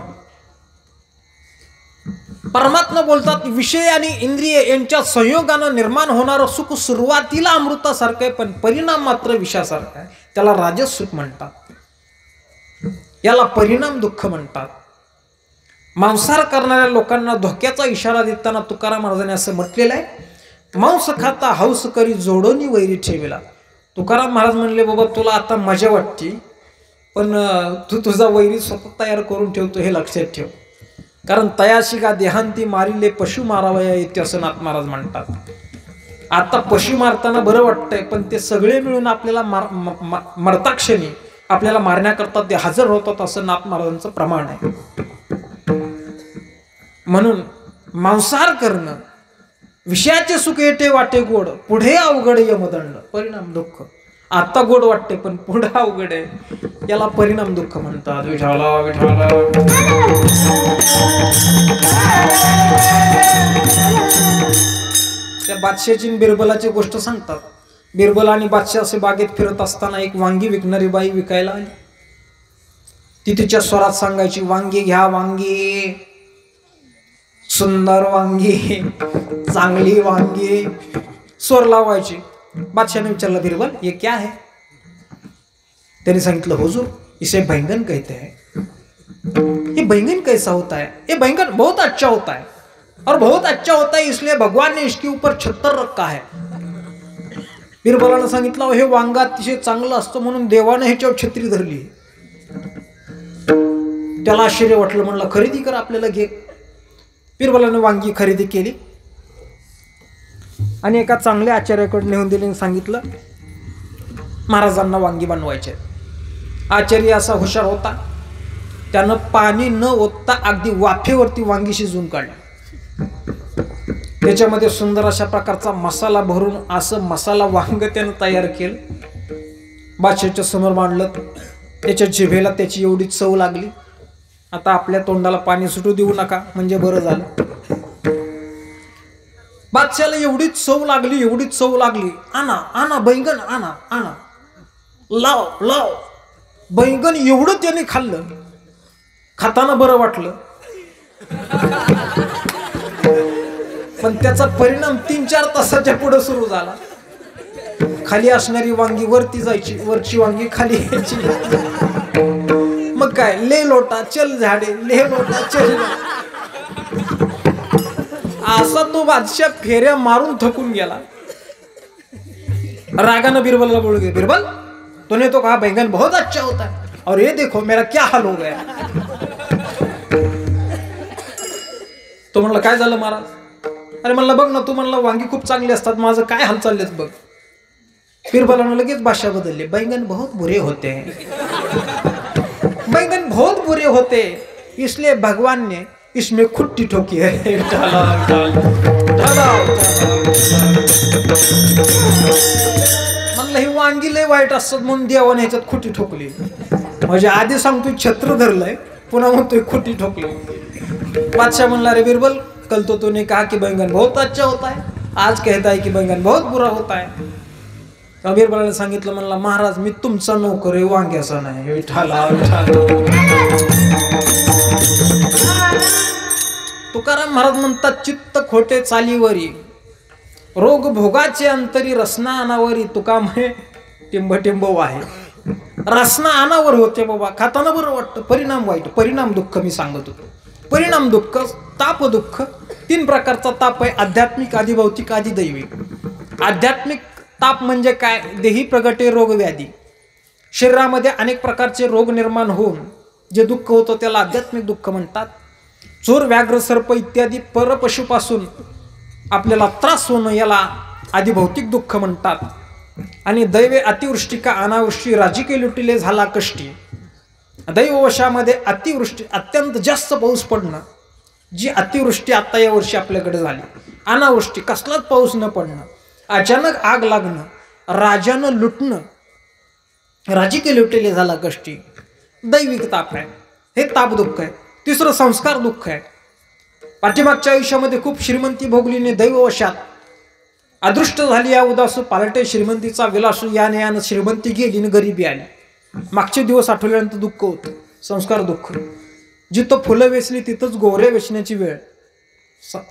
A: परमात्मा बोलतात, विषय आणि इंद्रिय यांच्या संयोगानं निर्माण होणारं सुख सुरुवातीला अमृतासारखं आहे, पण परिणाम मात्र विषासारखा आहे, त्याला राजस सुख म्हणतात. याला परिणाम दुःख म्हणतात. मांसाहार करणाऱ्या लोकांना धोक्याचा इशारा देताना तुकाराम महाराजांनी असं म्हटलेलं आहे, मांस खाता हौस करी जोडोनी वैरी ठेविला. तुकाराम महाराज म्हणले, बाबा तुला आता मजा वाटते पण तू तुझा वैरी स्वतः तयार करून ठेवतो हे लक्षात ठेव. कारण तयाशी का देहांती मारिले पशु मारावया येते असं नाथ महाराज म्हणतात. आता पशु मारताना बरं वाटतंय पण ते सगळे मिळून आपल्याला मरताक्षणी आपल्याला मारण्याकरता ते हजर होतात असं नाथ महाराजांचं प्रमाण आहे. म्हणून मांसाहार करणं, विषयाचे सुख येते वाटे गोड, पुढे अवघड यमदंड, परिणाम दुःख. आता गोड वाटते पण पुढे अवघड आहे. याला परिणाम दुःख म्हणतात. विठाला विठाला. त्या बादशाची बिरबलाची गोष्ट सांगतात. बिरबल आणि बादशाह असे बागेत फिरत असताना एक वांगी विकणारी बाई विकायला आली. ती तिच्या स्वरात सांगायची, वांगी घ्या वांगी, सुंदर वांगी, चांगली वांगी, स्वर लावायची. बादशाह ने विचारलं, बिरबल ये क्या है? त्याने सांगितलं, हुजूर इसे बैंगन कहते हैं. ये बैंगन कैसा होता है? ये बैंगन बहुत अच्छा होता है और बहुत अच्छा होता है इसलिए भगवान ने इसके ऊपर छत्तर रखा है. बिरबलानं सांगितलं, हे वांग अतिशय चांगलं असतं म्हणून देवाने ह्याच्यावर छत्री धरली. त्याला आश्चर्य वाटलं. म्हणलं खरेदी कर, आपल्याला घे. बिरबलानं वांगी खरेदी केली आणि एका चांगल्या आचार्याकडे नेऊन दिले आणि सांगितलं, महाराजांना वांगी बनवायचे. आचार्य असा हुशार होता, त्यानं पाणी न ओतता अगदी वाफेवरती वांगी शिजवून काढली. त्याच्यामध्ये सुंदर अशा प्रकारचा मसाला भरून असं मसाला वांग त्यानं तयार केलं. बादशाहच्या समोर मांडलं. त्याच्या जिभेला त्याची एवढी चव लागली. आता आपल्या तोंडाला पाणी सुटू देऊ नका म्हणजे बरं झालं. बादशाहला एवढी चव लागली, एवढी चव लागली. आणा आणा बैंगन, आणा आणा, लाव लाव. बैंगन एवढं त्याने खाल्लं, खाताना बरं वाटलं, पण त्याचा परिणाम 3-4 तासाच्या पुढे सुरू झाला. खाली असणारी वांगी वरती जायची, वरची वांगी खाली यायची. मग काय, ले लोटा चल झाडे, ले लोटा चल. असा तो बादशाह फेऱ्या मारून थकून गेला. रागानं बिरबलला बोल गया, बिरबल तूने तो कहा बैंगन बहुत अच्छा होता है और ये देखो मेरा क्या हाल हो गया. तो म्हणला, काय झालं महाराज? अरे म्हणलं, बघ ना, तू म्हणला वांगी खूप चांगली असतात, माझं काय हाल चाललेत बघ. बिरबलानं लगेच भाषा बदलली. बैंगन बहुत बुरे होते हैं, बैंगन बहुत बुरे होते इसलिए भगवान ने इसमें खुट्टी ठोकी है. म्हणलं ही वांगी लय वाईट असतात म्हणून देवाने ह्याच्यात खुटी ठोकली. म्हणजे आधी सांगतोय छत्र धरलंय, पुन्हा म्हणतोय खुटी ठोकली. बादशाह म्हणला, रे बिरबल कल तो तूने कहा कि बैंगन बहुत अच्छा होता है, आज कहता है कि बैंगन बहुत बुरा होता है. बिरबलाने सांगितलं, म्हणला महाराज मी तुमचा नोकर आहे, वांग्याचा नाही. विठाला विठाला. तुकाराम महाराज म्हणतात, चित्त खोटे चालीवरी, रोग भोगाचे अंतरी, रसना अनावरी. तुका म्हणे टिंब टिंब वाहे. रसना अनावर होते बाबा, खाताना बरं वाटतं, परिणाम वाईट. परिणाम दुःख मी सांगत होतो. परिणाम दुःख, ताप दुःख 3 प्रकारचा ताप आहे. आध्यात्मिक, आधी भौतिक, आधी दैवी. आध्यात्मिक ताप म्हणजे काय? देही प्रगटे रोग व्याधी. शरीरामध्ये अनेक प्रकारचे रोग निर्माण होऊन जे दुःख होतं त्याला आध्यात्मिक दुःख म्हणतात. चोर, व्याघ्र, सर्प इत्यादी परपशुपासून आपल्याला त्रास होणं याला आधी भौतिक दुःख म्हणतात. आणि दैवे, अतिवृष्टी का अनावृष्टी, राजकीय लुटिले झाला कष्टी. दैववशामध्ये अतिवृष्टी, अत्यंत जास्त पाऊस पडणं, जी अतिवृष्टी आता या वर्षी आपल्याकडे झाली. अनावृष्टी, कसलाच पाऊस न पडणं, अचानक आग लागणं, राजानं लुटणं, राजकीय लुटिले झाला कष्टी. दैविक ताप आहे, हे ताप दुःख आहे. तिसरं संस्कार दुःख आहे. पाठीमागच्या आयुष्यामध्ये खूप श्रीमंती भोगलीने दैववशात अदृष्ट झाली, या उदासू पालटे श्रीमंतीचा विलासू, याने श्रीमंती गेली आणि गरिबी आली. मागचे दिवस आठवल्यानंतर दुःख होतं, संस्कार दुःख. जिथं फुलं वेचली तिथंच गोवरे वेचण्याची वेळ,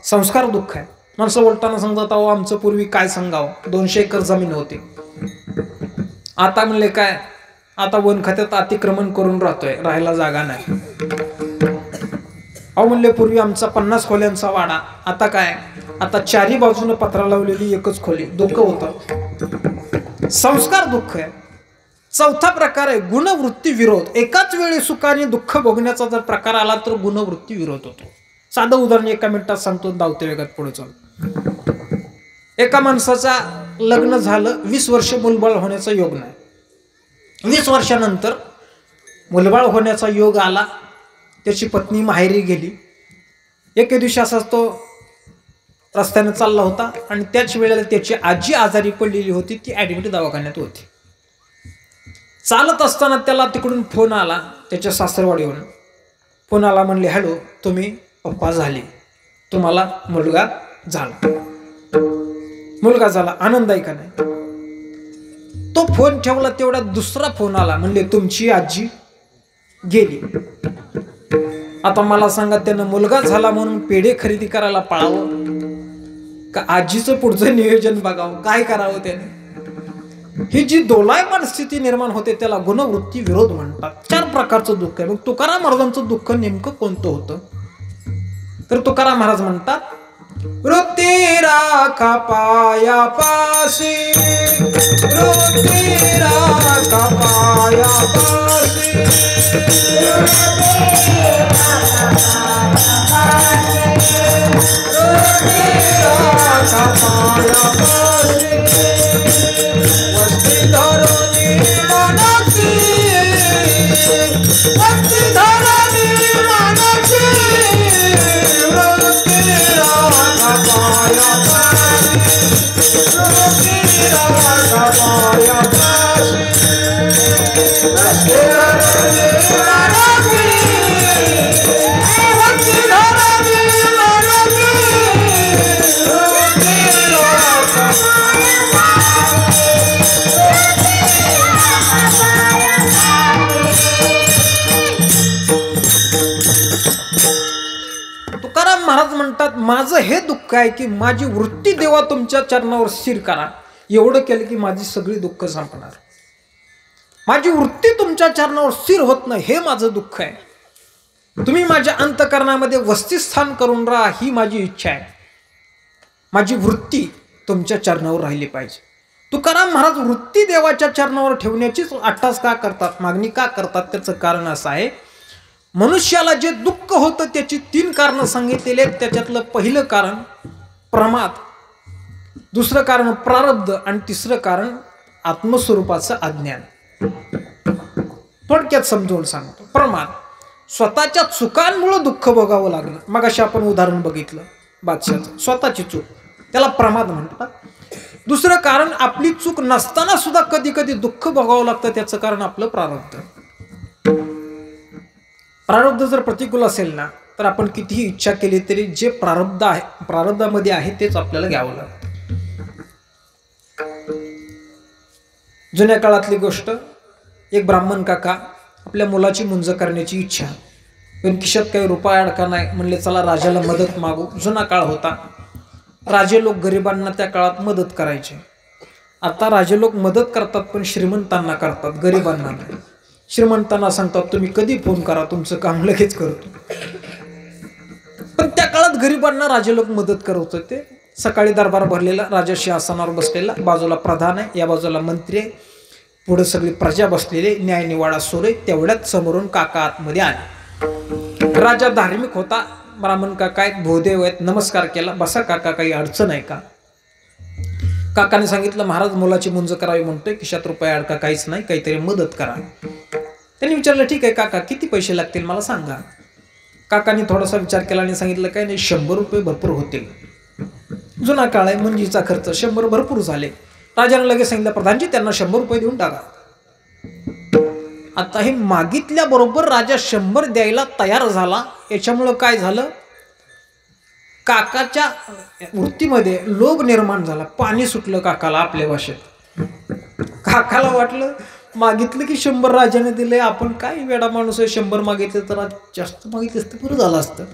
A: संस्कार दुःख आहे. माणसं बोलताना सांगतात, अहो आमचं पूर्वी काय सांगावं, 200 एकर जमीन होती, आता म्हणले काय, आता वन खात्यात अतिक्रमण करून राहतोय, राहायला जागा नाही. अहो म्हणले पूर्वी आमचा 50 खोल्यांचा वाडा, आता काय, आता 4ही बाजूनं पत्रा लावलेली एकच खोली. दुःख होतं, संस्कार दुःख आहे. चौथा प्रकार आहे गुणवृत्ती विरोध. एकाच वेळी सुखाने दुःख भोगण्याचा जर प्रकार आला तर गुणवृत्ती विरोध होतो. साधं उदाहरण एका मिनिटात सांगतो, धावते वेगात पुढे चालू. एका माणसाचा लग्न झालं, 20 वर्ष मुलबाळ होण्याचा योग नाही. 20 वर्षानंतर मुलबाळ होण्याचा योग आला. त्याची पत्नी माहेरी गेली. एके दिवशी असाच तो रस्त्याने चालला होता आणि त्याच वेळेला त्याची आजी आजारी पडलेली होती, ती ॲडमिट दवाखान्यात होती. चालत असताना त्याला तिकडून फोन आला, त्याच्या सासरवाडीहून फोन आला. म्हणले, हॅलो, तुम्ही पप्पा झाले, तुम्हाला मुलगा झाला. मुलगा झाला, आनंद आहे का नाही? तो फोन ठेवला, तेवढ्यात दुसरा फोन आला. म्हणले, तुमची आजी गेली. आता मला सांगा, त्यानं मुलगा झाला म्हणून पेढे खरेदी करायला पळावं का आजीचं पुढचं नियोजन बघावं? काय करावं त्याने? ही जी दोलायमान स्थिती निर्माण होते त्याला गुणवृत्ती विरोध म्हणतात. 4 प्रकारचं दुःख आहे. मग तुकाराम महाराजांचं दुःख नेमकं कोणतं होतं? तर तुकाराम महाराज म्हणतात, वृत्ती राखा पाया पाशी, वृत्ती राखा पाया पाशी, तुकाराम महाराज म्हणतात, माझं हे दुःख आहे की माझी वृत्ती देवा तुमच्या चरणावर स्थिर करा. एवढं केलं की माझी सगळी दुःख संपणार. माझी वृत्ती तुमच्या चरणावर स्थिर होत नाही, हे माझं दुःख आहे. तुम्ही माझ्या अंतःकरणामध्ये वसतिस्थान करून राहा, ही माझी इच्छा आहे. माझी वृत्ती तुमच्या चरणावर राहिली पाहिजे. तुकाराम महाराज वृत्ती देवाच्या चरणावर ठेवण्याचीच अट्टास का करतात, मागणी का करतात? त्याचं कारण असं आहे, मनुष्याला जे दुःख होतं त्याची 3 कारणं सांगितलेली आहेत. त्याच्यातलं पहिलं कारण प्रमाद, दुसरं कारण प्रारब्ध आणि तिसरं कारण आत्मस्वरूपाचं अज्ञान. थोडक्यात समजून सांगतो. प्रमाद, स्वतःच्या चुकांमुळे दुःख भोगावं लागलं. मग अशी आपण उदाहरण बघितलं बादशाचं, स्वतःची चूक, त्याला प्रमाद म्हणतात. दुसरं कारण आपली चूक नसताना सुद्धा कधी कधी दुःख भोगावं लागतं, त्याचं कारण आपलं प्रारब्ध. प्रारब्ध जर प्रतिकूल असेल ना, तर आपण कितीही इच्छा केली तरी जे प्रारब्ध आहे, प्रारब्धामध्ये आहे तेच आपल्याला घ्यावं लागतं. जुन्या काळातली गोष्ट, एक ब्राह्मण काका आपल्या मुलाची मुंज करण्याची इच्छा, पण खिशात काही रुपया अडका नाही. म्हणले चला राजाला मदत मागू. जुना काळ होता, राजे लोक गरिबांना त्या काळात मदत करायचे. आता राजे लोक मदत करतात पण श्रीमंतांना करतात, गरिबांना नाही. श्रीमंतांना सांगतात तुम्ही कधी फोन करा, तुमचं काम लगेच करतो. पण त्या काळात गरिबांना राजे लोक मदत करत होते. सकाळी दरबार भरलेला, राजा सिंहासनावर बसलेला, बाजूला प्रधान आहे, या बाजूला मंत्री आहे, पुढे सगळी प्रजा बसलेली, न्याय निवाडा सुरू आहे. तेवढ्यात समोरून काका आतमध्ये आले. राजा धार्मिक होता, ब्राह्मण काका आहेत, भूदेव आहेत, नमस्कार केला. बसा काका, काही अडचण आहे का? काकाने सांगितलं महाराज मुलाची मुंज करावी म्हणतोय, खिशात रुपया अडका काहीच नाही, काहीतरी मदत करा. त्यांनी विचारलं ठीक आहे काका, किती पैसे लागतील मला सांगा. काकाने थोडासा विचार केला आणि सांगितलं काय नाही, 100 रुपये भरपूर होतील. जुना काळ आहे, मुंजीचा खर्च 100 भरपूर झाले. राजाने लगेच सांगितलं प्रधानजी त्यांना 100 रुपये देऊन टाका. आता हे मागितल्याबरोबर राजा 100 द्यायला तयार झाला. याच्यामुळं काय झालं, काकाच्या वृत्तीमध्ये लोभ निर्माण झाला. पाणी सुटलं काकाला आपल्या भाषेत. काकाला वाटलं मागितलं की 100 राजाने दिले, आपण काय वेडा माणूस आहे, 100 मागितलं तर जास्त मागितलं असतं बरं झालं असतं.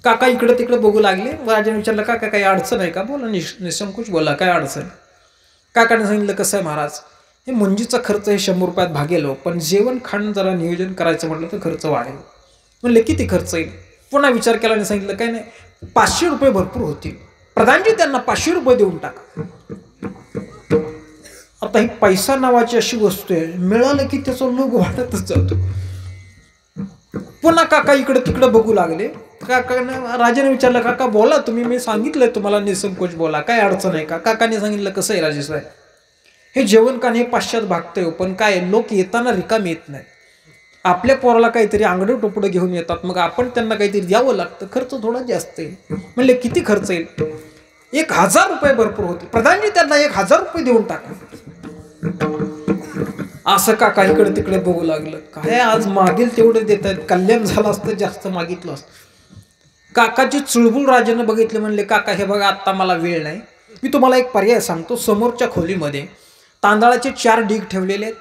A: काका इकडे तिकडे बघू लागले. राजाने विचारलं काका काही अडचण आहे का? बोला, निसंकोच बोला, काय अडचण? काकाने सांगितलं कसं आहे महाराज, हे मुंजीचा खर्च हे 100 रुपयात भागेल, पण जेवण खाणं जरा नियोजन करायचं म्हटलं तर खर्च वाढेल. म्हणले किती खर्च येईल? पुन्हा विचार केला आणि सांगितलं काय नाही, 500 रुपये भरपूर होतील. प्रधानजी त्यांना 500 रुपये देऊन टाका. आता ही पैसा नावाची अशी वस्तू आहे, मिळालं की त्याचा लोभ वाढतच जातो. पुन्हा काका इकडे तिकडे बघू लागले. राजाने विचारलं काका बोला तुम्ही, मी सांगितलंय तुम्हाला निसंकोच बोला, काय अडचण आहे का? काकाने सांगितलं कसं आहे राजेसाहेब, हे जेवण का हे पाश्चात भागतंय, पण काय लोक येताना रिकाम येत नाही. आपल्या पोराला काहीतरी आंगडं टोपडं घेऊन येतात, मग आपण त्यांना काहीतरी द्यावं लागतं, खर्च थोडा जास्त येईल. म्हणले किती खर्च येईल? 1000 रुपये भरपूर होते. प्रधानजी त्यांना 1000 रुपये देऊन टाका. असं काका इकडे तिकडे बघू लागलं, काय आज मागील तेवढं देत आहेत, कल्याण झालं असतं जास्त मागितलं असतं. काकाची चुळबुळ राजानं बघितले, म्हणले काका हे बघा आत्ता मला वेळ नाही, मी तुम्हाला एक पर्याय सांगतो. समोरच्या खोलीमध्ये तांदळाचे 4 ढीग ठेवलेले आहेत.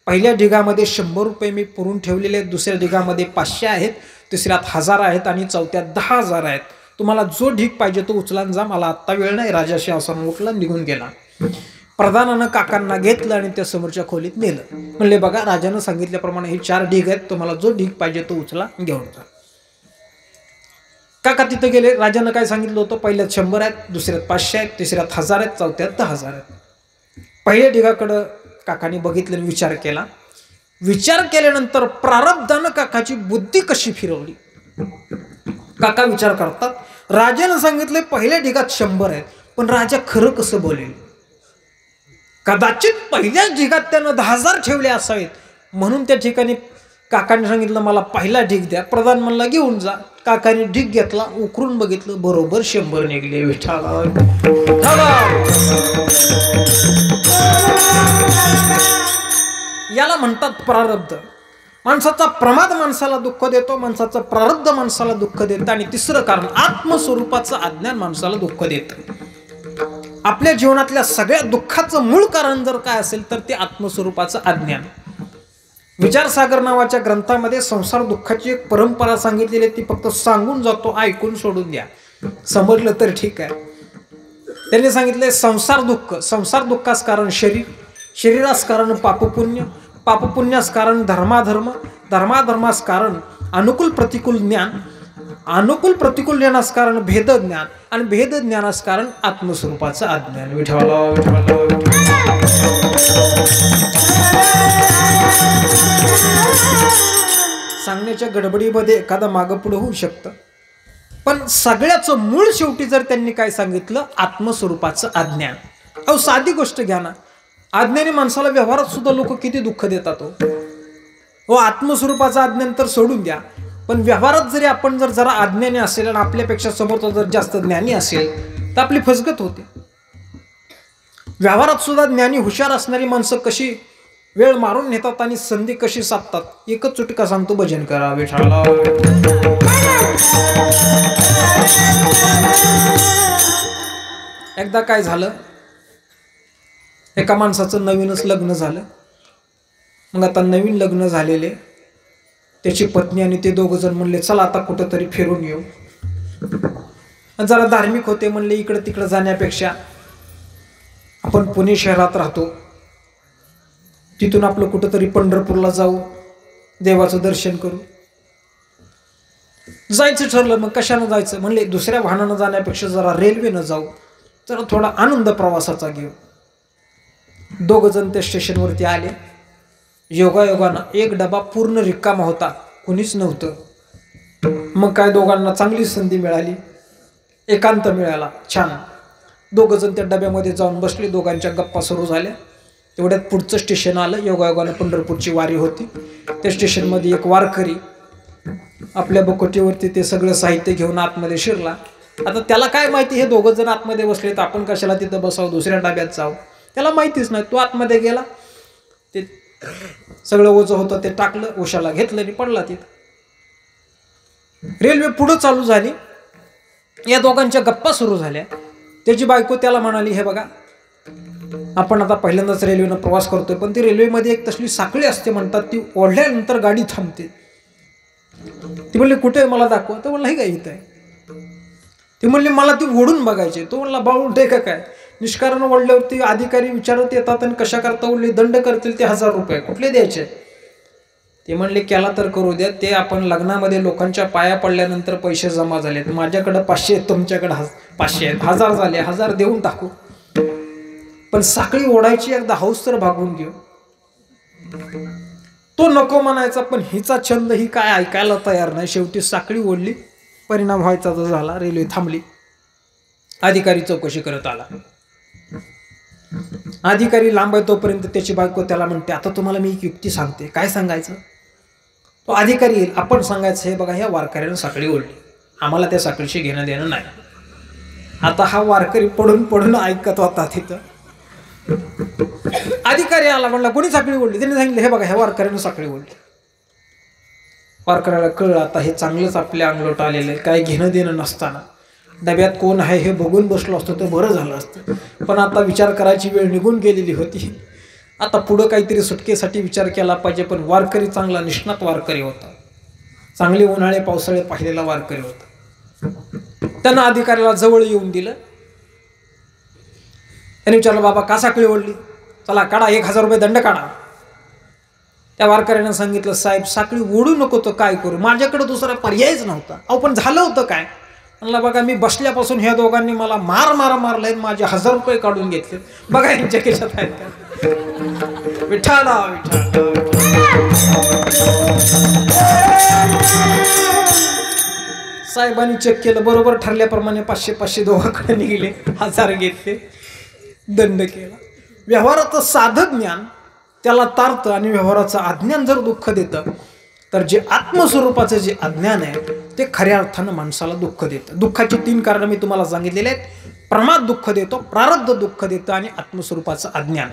A: पहिल्या ढिगामध्ये 100 रुपये मी पुरून ठेवलेले आहेत, दुसऱ्या ढिगामध्ये 500 आहेत, तिसऱ्यात 1000 आहेत आणि चौथ्यात 10,000 आहेत. तुम्हाला जो ढीग पाहिजे तो उचला जा, मला आत्ता वेळ नाही. राजाशी असं उठला, निघून गेला. प्रधानानं काकांना घेतलं आणि त्या समोरच्या खोलीत नेलं. म्हणले बघा राजानं सांगितल्याप्रमाणे हे 4 ढीग आहेत, तुम्हाला जो ढीग पाहिजे तो उचला, घेऊन जा. काका तिथे गेले. राजानं काय सांगितलं होतं, पहिल्यात 100 आहेत, दुसऱ्यात 500 आहेत, तिसऱ्यात 1000 आहेत, चौथ्यात 10,000 आहेत. पहिल्या ढिगाकडं काकाने बघितलं, विचार केला. विचार केल्यानंतर प्रारब्धानं काकाची बुद्धी कशी फिरवली. काका विचार करतात, राजानं सांगितले पहिल्या ढिगात 100 आहेत, पण राजा खरं कसं बोलेल. कदाचित पहिल्याच ढिगात त्यानं 10,000 ठेवले असावेत, म्हणून त्या ठिकाणी काकाने सांगितलं मला पहिला ढीग द्या. प्रधान म्हणला घेऊन जा. काकाने ढीग घेतला, उकरून बघितलं, बरोबर 100 निघले. विठाला याला म्हणतात प्रारब्ध. माणसाचा प्रमाद माणसाला दुःख देतो, माणसाचा प्रारब्ध माणसाला दुःख देतं. आणि तिसरं कारण आत्मस्वरूपाचं अज्ञान माणसाला दुःख देतं. आपल्या जीवनातल्या सगळ्या दुःखाचं मूळ कारण जर काय असेल तर ते आत्मस्वरूपाचं अज्ञान. विचारसागर नावाच्या ग्रंथामध्ये संसार दुःखाची एक परंपरा सांगितलेली आहे. ती फक्त सांगून जातो, ऐकून सोडून द्या, समजलं तर ठीक आहे. त्यांनी सांगितले संसार दुःखास कारण शरीर, शरीरास कारण पापपुण्य, पापपुण्यास कारण धर्माधर्म, धर्माधर्मास कारण अनुकूल प्रतिकूल ज्ञान, अनुकूल प्रतिकूल ज्ञानास कारण भेद ज्ञान, आणि भेद ज्ञानास कारण आत्मस्वरूपाचं अज्ञान. सांगण्याच्या गडबडीमध्ये एखादा मागं पुढे होऊ शकतं, पण सगळ्याचं मूळ शेवटी जर त्यांनी काय सांगितलं, आत्मस्वरूपाचं अज्ञान. अहो साधी गोष्ट घ्या ना, अज्ञानी माणसाला व्यवहारात सुद्धा लोक किती दुःख देतात हो. आत्मस्वरूपाचं अज्ञान तर सोडून द्या, पण व्यवहारात जरी आपण जरा अज्ञानी असेल आणि आपल्यापेक्षा समोरचा जर जास्त ज्ञानी असेल तर आपली फसगत होते. व्यवहारात सुद्धा ज्ञानी हुशार असणारी माणसं कशी वेळ मारून नेतात आणि संधी कशी साधतात. एकच चुटका सांगतो, भजन करा विठाला. एकदा काय झालं, एका माणसाचं नवीनच लग्न झालं. मग आता नवीन लग्न झालेले त्याची पत्नी आणि ते दोघं जण म्हणले चला आता कुठंतरी फिरून येऊ. जरा धार्मिक होते, म्हणले इकडं तिकडं जाण्यापेक्षा आपण पुणे शहरात राहतो, तिथून आपलं कुठंतरी पंढरपूरला जाऊ, देवाचं दर्शन करू. जायचं ठरलं. मग कशानं जायचं, म्हणले दुसऱ्या वाहनानं जाण्यापेक्षा जरा रेल्वेनं जाऊ, जरा थोडा आनंद प्रवासाचा घेऊ. दोघं जण त्या स्टेशनवरती आले. योगायोगानं एक डबा पूर्ण रिकामा होता, कुणीच नव्हतं. मग काय दोघांना चांगली संधी मिळाली, एकांत मिळाला, छान. दोघं जण त्या डब्यामध्ये जाऊन बसले, दोघांच्या गप्पा सुरू झाल्या. तेवढ्यात पुढचं स्टेशन आलं. योगायोगानं पंढरपूरची वारी होती. त्या स्टेशनमध्ये एक वारकरी आपल्या बकोटीवरती ते सगळं साहित्य घेऊन आतमध्ये शिरला. आता त्याला काय माहिती, हे दोघं जण आतमध्ये बसले तर आपण कशाला तिथं बसावं, दुसऱ्या डब्यात जाऊ, त्याला माहितीच नाही. तो आतमध्ये गेला, ते सगळं ओझं होतं ते टाकलं, उशाला घेतलं आणि पडला तिथं. रेल्वे पुढं चालू झाली. या दोघांच्या गप्पा सुरू झाल्या. त्याची बायको त्याला म्हणाली, हे बघा आपण आता पहिल्यांदाच रेल्वेनं प्रवास करतोय, पण ती रेल्वेमध्ये एक तसली साखळी असते म्हणतात, ती ओढल्यानंतर गाडी थांबते. ती म्हणली कुठे, मला दाखवा. तो म्हणला हे काय इथं आहे. ती म्हणली मला ती ओढून बघायची. तो म्हणला बाळून टेका काय, निष्कारण ओढल्यावरती अधिकारी विचारत येतात आणि कशा करता ओढली, दंड करतील ते 1000 रुपये कुठले द्यायचे. ते म्हणले केला तर करू द्या, ते आपण लग्नामध्ये लोकांच्या पाया पडल्यानंतर पैसे जमा झालेत, माझ्याकडे 500 आहेत, तुमच्याकडे 500 आहेत, 1000 झाले, 1000 देऊन टाकू, पण साखळी ओढायची एकदा हौस तर भागून घेऊ. तो नको म्हणायचा, पण हिचा छंद ही काय ऐकायला तयार नाही. शेवटी साखळी ओढली, परिणाम व्हायचा जो झाला. रेल्वे थांबली. अधिकारी चौकशी करत आला. अधिकारी लांब आहे तोपर्यंत त्याची बायको त्याला म्हणते, आता तुम्हाला मी एक युक्ती सांगते. काय सांगायचं. तो अधिकारी येईल, आपण सांगायचं, हे बघा ह्या वारकऱ्यानं साखळी ओढली, आम्हाला त्या साखळीशी घेणं देणं नाही. आता हा वारकरी पडून पडून ऐकत होता तिथं. अधिकारी आला, म्हणला कोणी साखळी ओढली? त्यांनी सांगितलं हे बघा ह्या वारकऱ्यानं साखळी ओढली. वारकऱ्याला कळलं आता हे चांगलंच आपल्या अंगलोट आलेलं आहे, काय घेणं देणं नसताना डब्यात कोण आहे हे बघून बसलो असतो तर बरं झालं असतं. पण आता विचार करायची वेळ निघून गेलेली होती. आता पुढं काहीतरी सुटकेसाठी विचार केला पाहिजे. पण वारकरी चांगला निष्णात वारकरी होता, चांगले उन्हाळे पावसाळे पाहिलेला वारकरी होता. त्यांना अधिकाऱ्याला जवळ येऊन दिलं. त्यांनी विचारलं बाबा का साखळी ओढली? चला काढा, 1000 रुपये दंड काढा. त्या वारकऱ्यानं सांगितलं साहेब साखळी ओढू नको तर काय करू, माझ्याकडे दुसरा पर्यायच नव्हता. अहो पण झालं होतं काय? म्हणलं बघा मी बसल्यापासून ह्या दोघांनी मला मारलाय, माझे 1000 रुपये काढून घेतले, बघा यांच्या केशात आहेत का. विठाला साहेबांनी चेक केलं, बरोबर ठरल्याप्रमाणे 500 दोघांकडे निघले, 1000 घेतले, दंड केला. व्यवहाराचं साधं ज्ञान त्याला तारतं आणि व्यवहाराचं अज्ञान जर दुःख देतं तर जे आत्मस्वरूपाचं जे अज्ञान आहे ते खऱ्या अर्थानं माणसाला दुःख देतं. दुःखाची 3 कारणं मी तुम्हाला सांगितलेली आहेत. प्रमाद दुःख देतो, प्रारब्ध दुःख देतं आणि आत्मस्वरूपाचं अज्ञान.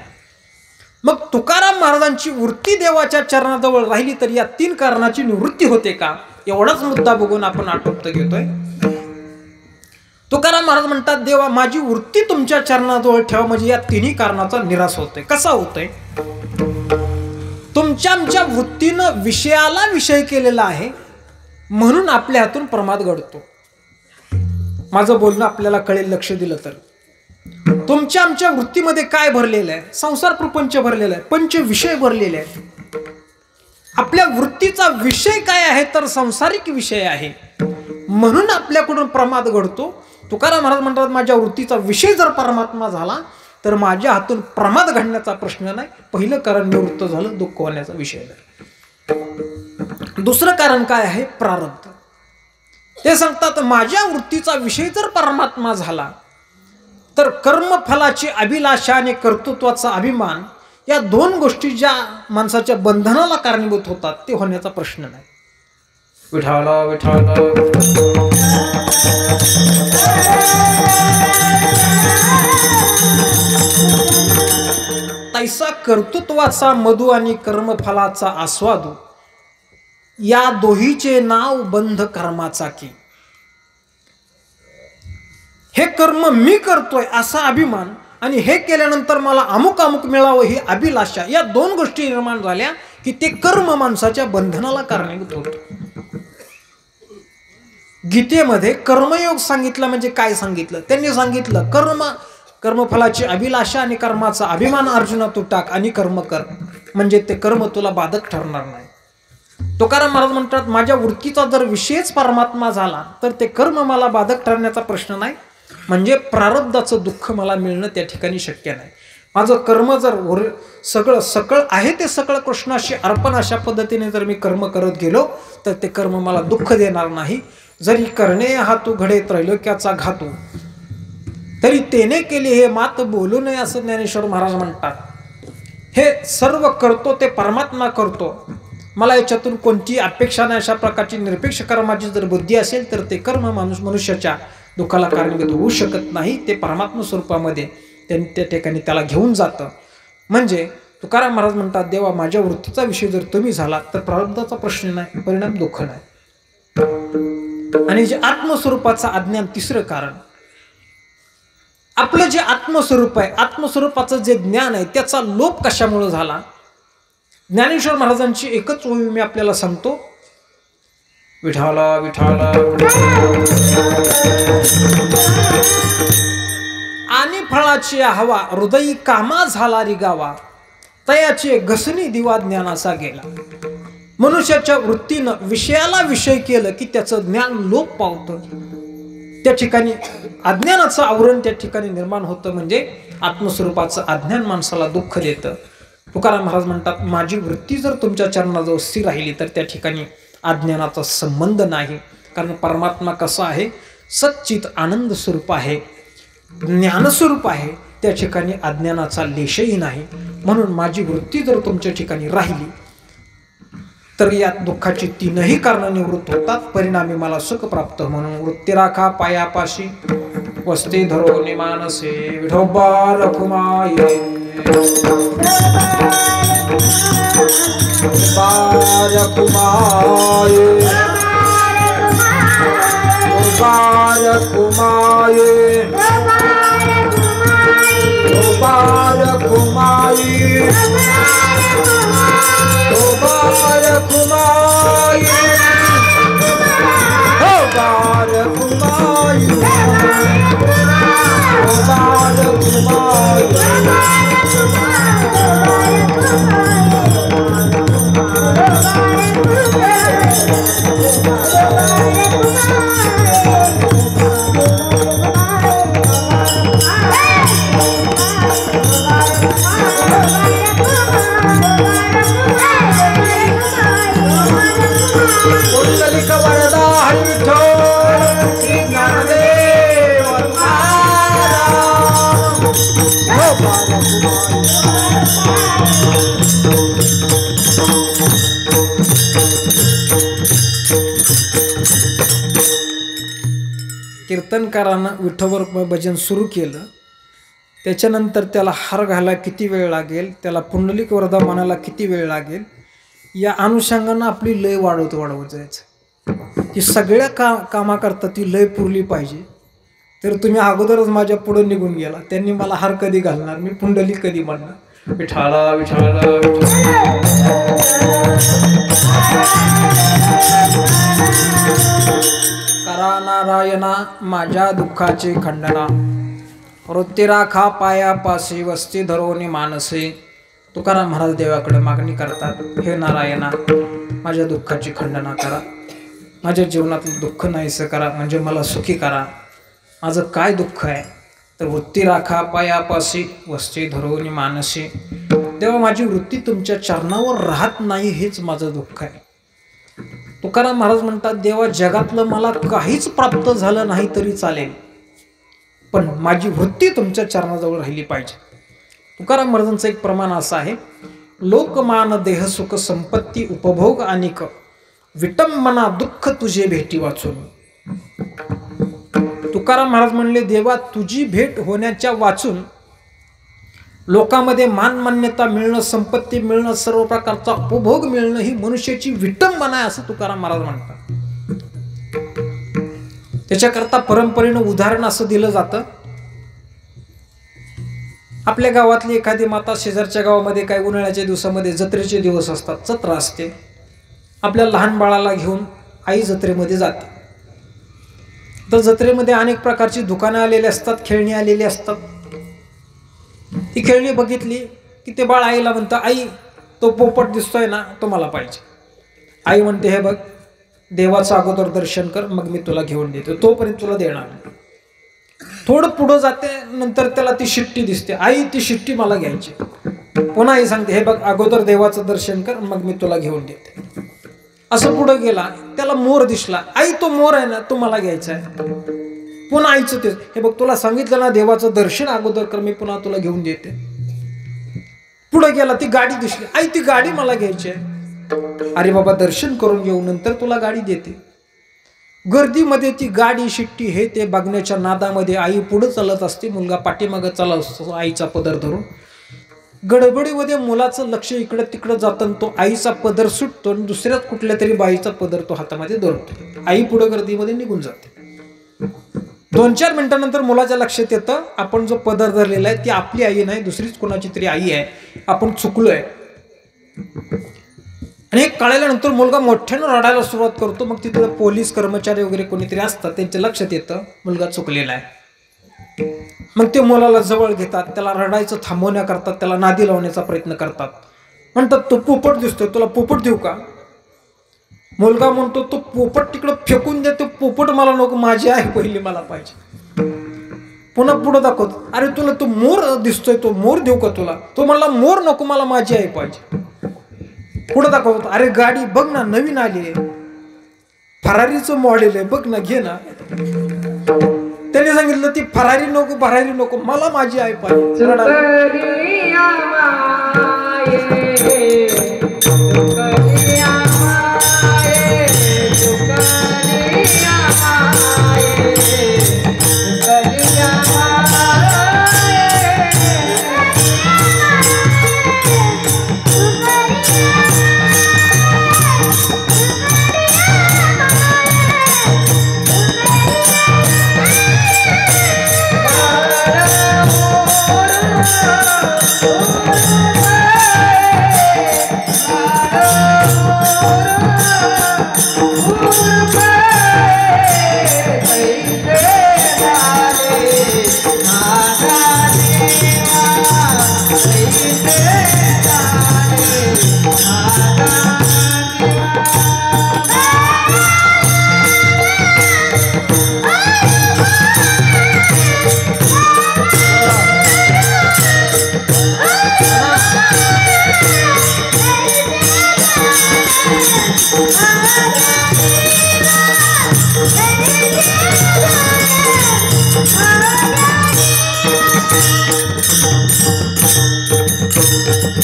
A: मग तुकाराम महाराजांची वृत्ती देवाच्या चरणाजवळ राहिली तर या 3 कारणाची निवृत्ती होते का, एवढाच मुद्दा बघून आपण आटोपत घेतोय. तुकाराम महाराज म्हणतात देवा माझी वृत्ती तुमच्या चरणाजवळ ठेवा, म्हणजे या 3 कारणाचा निराश होतोय. कसा होतोय? तुमच्या आमच्या वृत्तीनं विषयाला विषय केलेला आहे म्हणून आपल्या हातून प्रमाद घडतो. माझं बोलणं आपल्याला कळेल लक्ष दिलं तर. तुमच्या आमच्या वृत्तीमध्ये काय भरलेलं आहे? संसार प्रपंच भरलेला आहे, पंच विषय भरलेले आहेत. आपल्या वृत्तीचा विषय काय आहे तर संसारिक विषय आहे, म्हणून आपल्याकडून प्रमाद घडतो. तुकाराम महाराज म्हणतात माझ्या वृत्तीचा विषय जर परमात्मा झाला तर माझ्या हातून प्रमाद घडण्याचा प्रश्न नाही. पहिलं कारण निवृत्त झालं, दुःख होण्याचा विषय नाही. दुसरं कारण काय आहे? प्रारब्ध. ते सांगतात माझ्या वृत्तीचा विषय जर परमात्मा झाला तर कर्मफलाची अभिलाषा आणि कर्तृत्वाचा अभिमान या 2 गोष्टी ज्या माणसाच्या बंधनाला कारणीभूत होतात ते होण्याचा प्रश्न नाही. विठाला विठाला तैसा कर्तृत्वाचा मधु आणि कर्मफलाचा आस्वादू या दोहीचे नाव बंध कर्माचा की. हे कर्म मी करतोय असा अभिमान आणि हे केल्यानंतर मला अमुक अमुक मिळावं ही अभिलाषा, या 2 गोष्टी निर्माण झाल्या की ते कर्म माणसाच्या बंधनाला कारणीभूत होतं. गीतेमध्ये कर्मयोग सांगितलं म्हणजे काय सांगितलं? त्यांनी सांगितलं कर्मफलाची अभिलाषा आणि कर्माचा अभिमान अर्जुना तू टाक आणि कर्म कर, म्हणजे ते कर्म तुला बाधक ठरणार नाही. तुकाराम महाराज म्हणतात माझ्या वृत्तीचा जर विषयच परमात्मा झाला तर ते कर्म मला बाधक ठरण्याचा प्रश्न नाही, म्हणजे प्रारब्धाचं दुःख मला मिळणं त्या ठिकाणी शक्य नाही. माझं कर्म जर सगळं सकळ आहे ते सगळं कृष्णाशी अर्पण अशा पद्धतीने जर मी कर्म करत गेलो तर ते कर्म मला दुःख देणार नाही. जरी करणे हातू घडे त्रैलोक्याचा घातू तरी तेने केले हे मात बोलू नये असं ज्ञानेश्वर महाराज म्हणतात. हे सर्व करतो ते परमात्मा करतो, मला याच्यातून कोणती अपेक्षा नाही, अशा प्रकारची निरपेक्ष कर्माची जर बुद्धी असेल तर ते कर्म मनुष्याच्या दुःखाला कारणीभूत होऊ शकत नाही. ते परमात्मा स्वरूपामध्ये त्या ठिकाणी त्याला घेऊन जातं. म्हणजे तुकाराम महाराज म्हणतात देवा माझ्या वृत्तीचा विषय जर तुम्ही झाला तर प्रारब्धाचा प्रश्न नाही, परिणाम दुःख नाही. आणि जे आत्मस्वरूपाचं अज्ञान, तिसरं कारण, आपलं जे आत्मस्वरूप आहे, आत्मस्वरूपाचं जे ज्ञान आहे त्याचा लोप कशामुळे झाला? ज्ञानेश्वर महाराजांची एकच ओवी मी आपल्याला सांगतो. विठाला विठाला आणि फळाची हवा हृदयी कामा झाला रिगावा, तयाचे घसणी दिवा ज्ञानाचा गेला. मनुष्याच्या वृत्तीनं विषयाला विषय केलं की त्याचं ज्ञान लोप पावतं, त्या ठिकाणी अज्ञानाचं आवरण त्या ठिकाणी निर्माण होतं, म्हणजे आत्मस्वरूपाचं अज्ञान माणसाला दुःख देतं. तुकाराम महाराज म्हणतात माझी वृत्ती जर तुमच्या चरणाजवळ स्थिर राहिली तर त्या ठिकाणी अज्ञानाचा संबंध नाही. कारण परमात्मा कसा आहे? सच्चित आनंद स्वरूप आहे, ज्ञानस्वरूप आहे, त्या ठिकाणी अज्ञानाचा लेशही नाही. म्हणून माझी वृत्ती जर तुमच्या ठिकाणी राहिली तर या दुःखाची 3ही कारणं निवृत्त होतात. परिणामी मला सुख प्राप्त. म्हणून वृत्ती राखा पायापाशी, वस्ती धरोनी मानसे विठोबा रखुमाये रखुमाये रखुमाये कीर्तनकारानं विठोबा भजन सुरू केलं. त्याच्यानंतर त्याला हार घालायला किती वेळ लागेल, त्याला पुंडलिक वरदा म्हणायला किती वेळ लागेल, या अनुषंगानं आपली लय वाढवत जायचं. की सगळ्या कामाकरता ती लय पुरली पाहिजे. तर तुम्ही अगोदरच माझ्या पुढे निघून गेला. त्यांनी मला हार कधी घालणार, मी पुंडलिक कधी म्हणणार. विठाला विठाला करा नारायणा माझ्या दुःखाची खंडना, वृत्ती राखा पायापासी वस्ती धरोनी मानसे. तुकाराम महाराज देवाकडे मागणी करतात, हे नारायणा माझ्या दुःखाची खंडना करा, माझ्या जीवनातलं दुःख नाहीसं करा, म्हणजे मला सुखी करा. माझं काय दुःख आहे तर वृत्ती राखा पायापासी वस्ती धरोनी मानसे. तेव्हा माझी वृत्ती तुमच्या चरणावर राहत नाही, हेच माझं दुःख आहे. तुकाराम महाराज म्हणतात, देवा जगातलं मला काहीच प्राप्त झालं नाही तरी चालेल, पण माझी वृत्ती तुमच्या चरणाजवळ राहिली पाहिजे. तुकाराम महाराजांचं एक प्रमाण असं आहे, लोकमान देह सुख संपत्ती उपभोग अनिक, विटंबना दुःख तुझे भेटी वाचून. तुकाराम महाराज म्हणले, देवा तुझी भेट होण्याच्या वाचून लोकांमध्ये मान मान्यता मिळणं, संपत्ती मिळणं, सर्व प्रकारचा उपभोग मिळणं ही मनुष्याची विटंबना आहे, असं तुकाराम महाराज म्हणतात. त्याच्याकरता परंपरेनं उदाहरण असं दिलं जातं, आपल्या गावातली एखादी माता शेजारच्या गावामध्ये काही उन्हाळ्याच्या दिवसामध्ये जत्रेचे दिवस असतात, जत्रा असते, आपल्या लहान बाळाला घेऊन आई जत्रेमध्ये जाते. तर जत्रेमध्ये अनेक प्रकारची दुकानं आलेली असतात, खेळणी आलेली असतात. ती खेळणी बघितली की ते बाळ आईला म्हणतं, आई तो पोपट दिसतोय ना, तो मला पाहिजे. आई म्हणते, हे बघ देवाचं अगोदर दर्शन कर, मग मी तुला घेऊन देतो, तोपर्यंत तुला देणार नाही. थोडं पुढं जाते, नंतर त्याला ती शिट्टी दिसते, आई ती शिट्टी मला घ्यायची. पुन्हा आई सांगते, हे बघ अगोदर देवाचं दर्शन कर, मग मी तुला घेऊन देते. असं पुढं गेला, त्याला मोर दिसला, आई तो मोर आहे ना, तो मला घ्यायचा आहे. पुन्हा आईचं तेच, हे बघ तुला सांगितलं ना देवाचं दर्शन अगोदर कर, मी पुन्हा तुला घेऊन देते. पुढे गेला, ती गाडी दिसली, आई ती गाडी मला घ्यायची आहे. अरे बाबा दर्शन करून घेऊ, नंतर तुला गाडी देते. गर्दीमध्ये ती गाडी शिट्टी हे ते बघण्याच्या नादामध्ये आई पुढे चालत असते, मुलगा पाठीमागं चालत असतो आईचा पदर धरून. गडबडीमध्ये मुलाचं लक्ष इकडं तिकडं जातं, तो आईचा पदर सुटतो आणि दुसऱ्याच कुठल्या तरी बाईचा पदर तो हातामध्ये धरतो. आई पुढे गर्दीमध्ये निघून जाते. 2-4 मिनिटांनंतर मुलाच्या लक्षात येतं, आपण जो पदर धरलेला आहे ती आपली आई नाही, दुसरीच कोणाची तरी आई आहे, आपण चुकलोय. आणि हे कळल्यानंतर मुलगा मोठ्यानं रडायला सुरुवात करतो. मग तिथे पोलीस कर्मचारी वगैरे कोणीतरी असतात, त्यांच्या लक्षात येतं मुलगा चुकलेला आहे. मग ते मुलाला जवळ घेतात, त्याला रडायचं थांबवण्याकरता त्याला नादी लावण्याचा प्रयत्न करतात. म्हणतात, तो पोपट दिसतोय, तुला पोपट देऊ का? मुलगा म्हणतो, तो पोपट तिकडं फेकून दे, तो पोपट मला नको, माझी आहे पहिली मला पाहिजे. पुन्हा पुढे दाखवतो, अरे तुला तो मोर दिसतोय, तो मोर देऊ का तुला? तो म्हणला, मोर नको, मला माझी आहे पाहिजे. पुढे दाखवतो, अरे गाडी बघ ना, नवीन आली आहे, फरारीचं मॉडेल आहे, बघ ना, घे ना. त्याने सांगितलं, ती फरारी नको, मला माझी आई पाहिजे.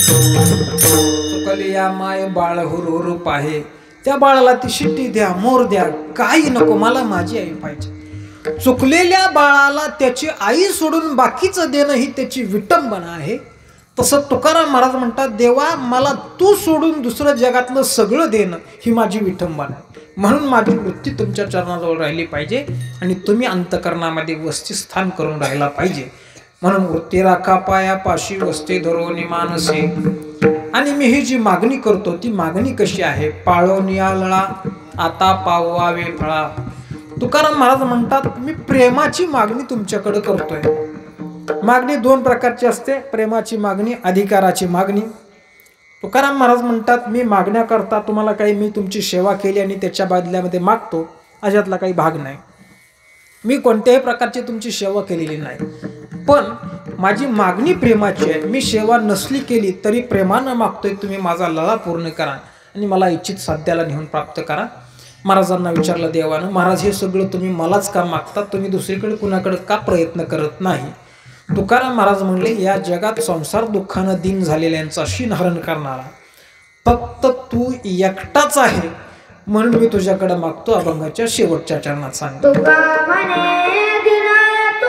A: चुकली या माय बाळ हुरहुर पाहे, त्या बाळाला ती शिट्टी द्या, मोर द्या, काही नको, मला माझी आई पाहिजे. चुकलेल्या बाळाला त्याची आई सोडून बाकीचं देणं ही त्याची विटंबना आहे. तसं तुकाराम महाराज म्हणतात, देवा मला तू सोडून दुसरं जगातलं सगळं देणं ही माझी विटंबना आहे. म्हणून माझी वृत्ती तुमच्या चरणाजवळ राहिली पाहिजे आणि तुम्ही अंतकरणामध्ये वस्तीस्थान करून राहिला पाहिजे. म्हणून वृत्ती राखा पायापाशी, वस्ती धरून मानसे. आणि मी ही जी मागणी करतो ती मागणी कशी आहे? पाळो नियाळा आता पावावे फळा. तुकाराम महाराज म्हणतात, मी प्रेमाची मागणी तुमच्याकडे करतोय. मागणी दोन प्रकारची असते, प्रेमाची मागणी, अधिकाराची मागणी. तुकाराम महाराज म्हणतात, मी मागण्याकरता तुम्हाला काही, मी तुमची सेवा केली आणि त्याच्या बदल्यामध्ये मागतो, अशातला काही भाग नाही. मी कोणत्याही प्रकारची तुमची सेवा केलेली नाही, पण माझी मागणी प्रेमाची आहे. मी सेवा नसली केली तरी प्रेमानं मागतोय, तुम्ही माझा लळा पूर्ण करा आणि मला इच्छित साध्याला नेऊन प्राप्त करा. महाराजांना विचारलं देवानं, महाराज हे सगळं तुम्ही मलाच का मागतात, तुम्ही दुसरीकडे कुणाकडे का प्रयत्न करत नाही? तुकाराम महाराज म्हणले, या जगात संसार दुःखानं दिन झालेल्यांचा शिनहरण करणारा फक्त तू एकटाच आहे, म्हणून मी तुझ्याकडे मागतो. अभंगाच्या शेवटच्या चरणात सांगतो, तुका म्हणे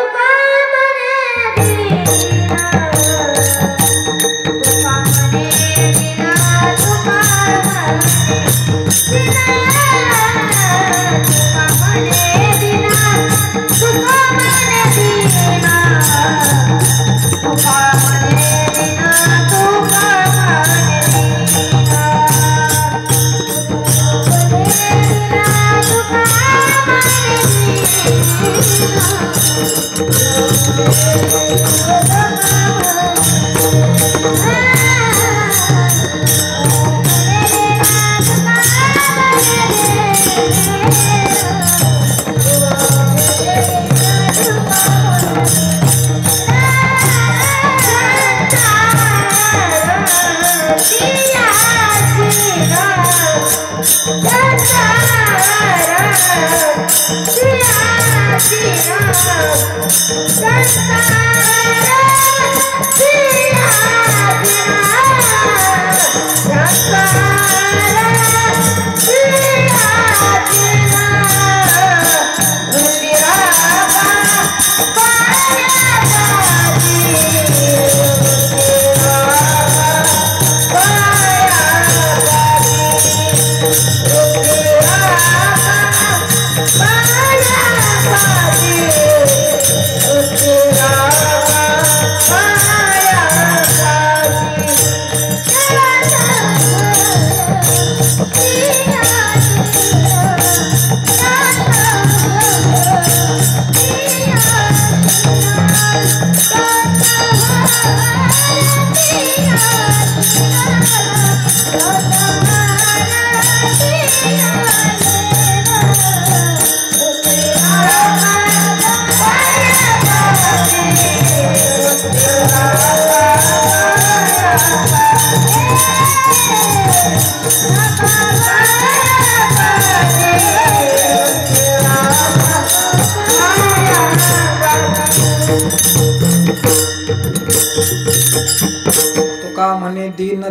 A: दीन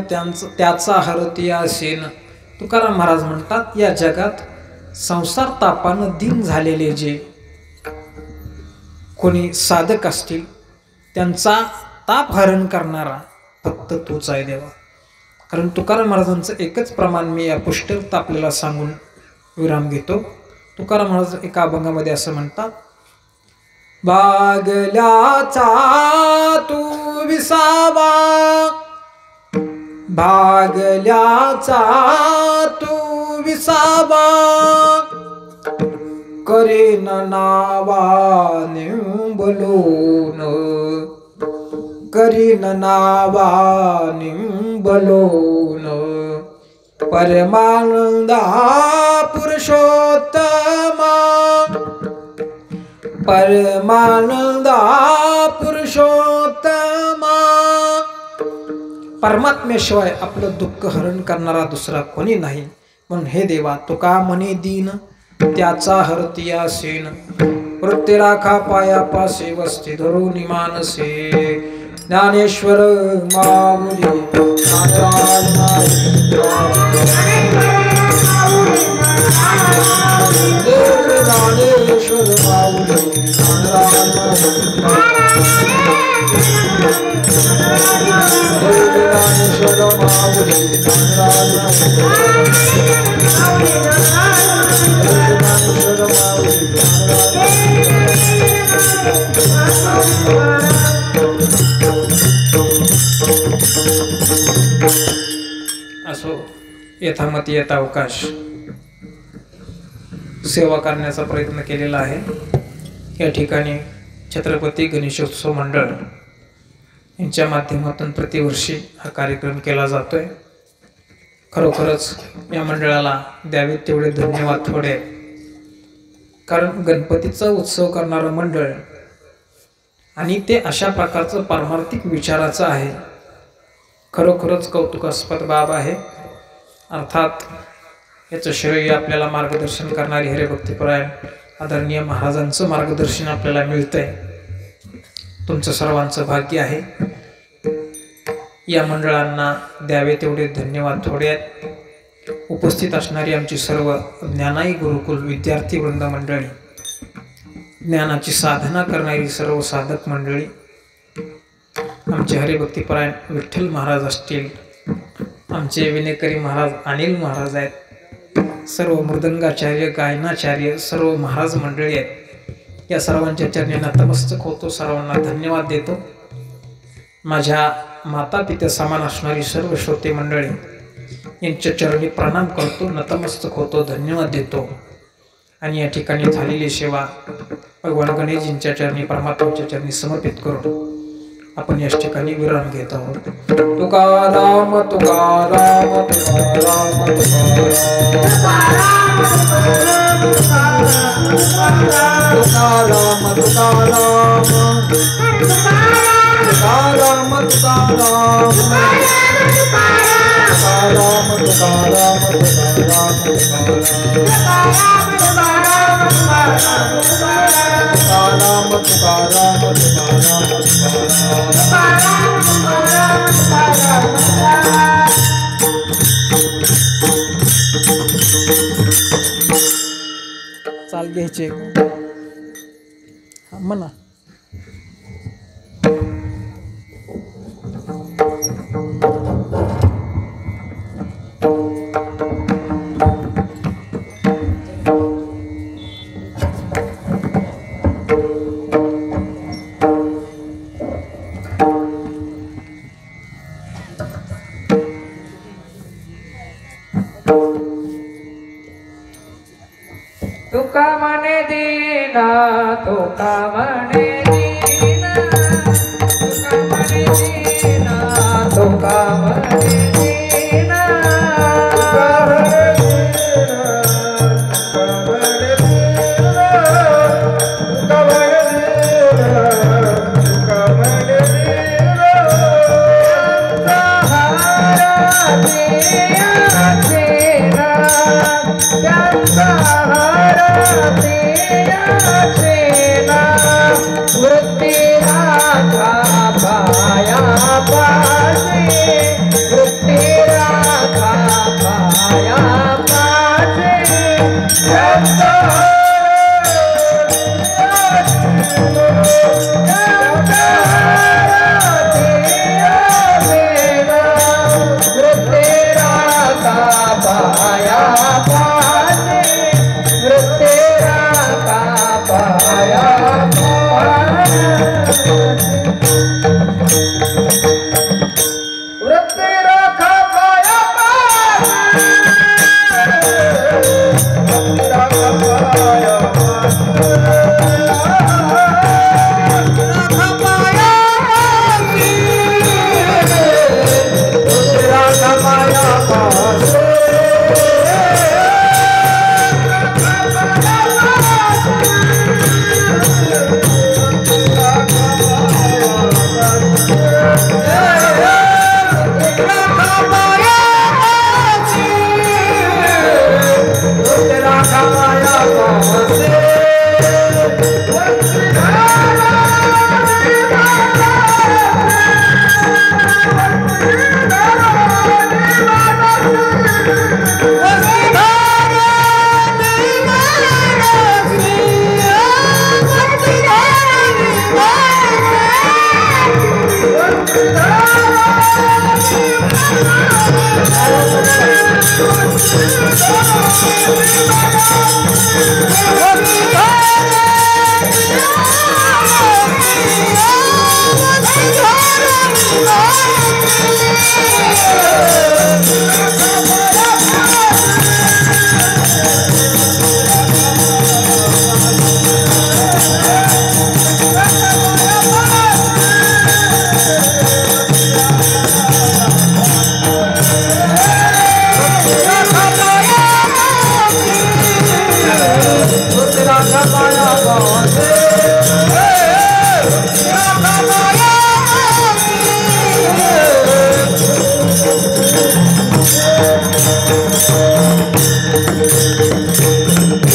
A: त्याचा हरती आसेन. तुकाराम महाराज म्हणतात, या जगात संसार तापानं दिन झालेले जे कोणी साधक असतील त्यांचा ताप हरण करणारा फक्त तूच आहे देवा. कारण तुकाराम महाराजांचं एकच प्रमाण मी या पुष्टरता आपल्याला सांगून विराम घेतो. तुकाराम महाराज एका अभंगामध्ये असं म्हणतात, भागल्याचा तू विसावा, भागल्याचा तू विसावा, करेन नावाने बोलून, करीन नावाने बोलून, परमानंदा पुरुषोत्तमा, परमानंदा पुरुषोत्तमा. परमात्म्याशिवाय आपलं दुःख हरण करणारा दुसरा कोणी नाही. म्हणून हे देवा, तुका म्हणे दीन त्याचा हरती आसेन. वृत्ती राखा पायापासे वस्ती धरून मानसे ज्ञानेश्वर माऊली ज्ञानराज ज्ञानेश्वर माऊली ज्ञानेश्वर माऊली असो यथामती यथावकाश सेवा करण्याचा प्रयत्न केलेला आहे। या ठिकाणी छत्रपती गणेशोत्सव मंडळ यांच्या माध्यमातून प्रतिवर्षी हा कार्यक्रम केला जातोय। खरोखरच या मंडळाला द्यावे तेवढे धन्यवाद थोडे, कारण गणपतीचा उत्सव करणारं मंडळ आणि ते अशा प्रकारचं पारमार्थिक विचाराचं आहे, खरोखरच कौतुकास्पद बाब आहे। अर्थात याचं श्रेय आपल्याला मार्गदर्शन करणारे हरिभक्तिपरायण आदरणीय महाराजांचं मार्गदर्शन आपल्याला मिळतंय। तुमचं सर्वांचं भाग्य आहे। या मंडळांना द्यावे तेवढे धन्यवाद थोडे आहेत। उपस्थित असणारी आमची सर्व ज्ञानाई गुरुकुल विद्यार्थी वृंद मंडळी, ज्ञानाची साधना करणारी सर्व साधक मंडळी, आमचे हरिभक्तिपरायण विठ्ठल महाराज असतील, आमचे विनेकरी महाराज अनिल महाराज आहेत, सर्व मृदंगाचार्य गायनाचार्य सर्व महाराज मंडळी आहेत। या सर्वांच्या चरणी नतमस्तक होतो, सर्वांना धन्यवाद देतो। माझ्या माता पित्या समान असणारी सर्व श्रोते मंडळी यांच्या चरणी प्रणाम करतो, नतमस्तक होतो, धन्यवाद देतो। आणि या ठिकाणी झालेली सेवा भगवान गणेशजींच्या चरणी परमात्म्याच्या चरणी समर्पित करून आपण या ठिकाणी विराम घेत आहोत। तुकाराम तुकाराम तुकाराम तुकाराम तुकाराम चाल घ्यायचे म्हणा।
B: तुका म्हणे दीना, तुका म्हणे दीना, तुका म्हणे दीना, तुका म्हणे दीना, तुका म्हणे दीना, तुका म्हणे दीना, तुका म्हणे दीना, त्यांचा वृत्ती राखा पाया पासे, वृत्ती राखा पाया पासे, वृत्ती राखा पाया पासे, वृत्ती राखा पाया वृत्ती राखा पाया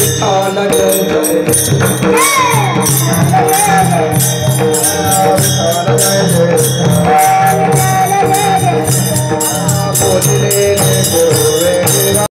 B: विठ्ठल जय जय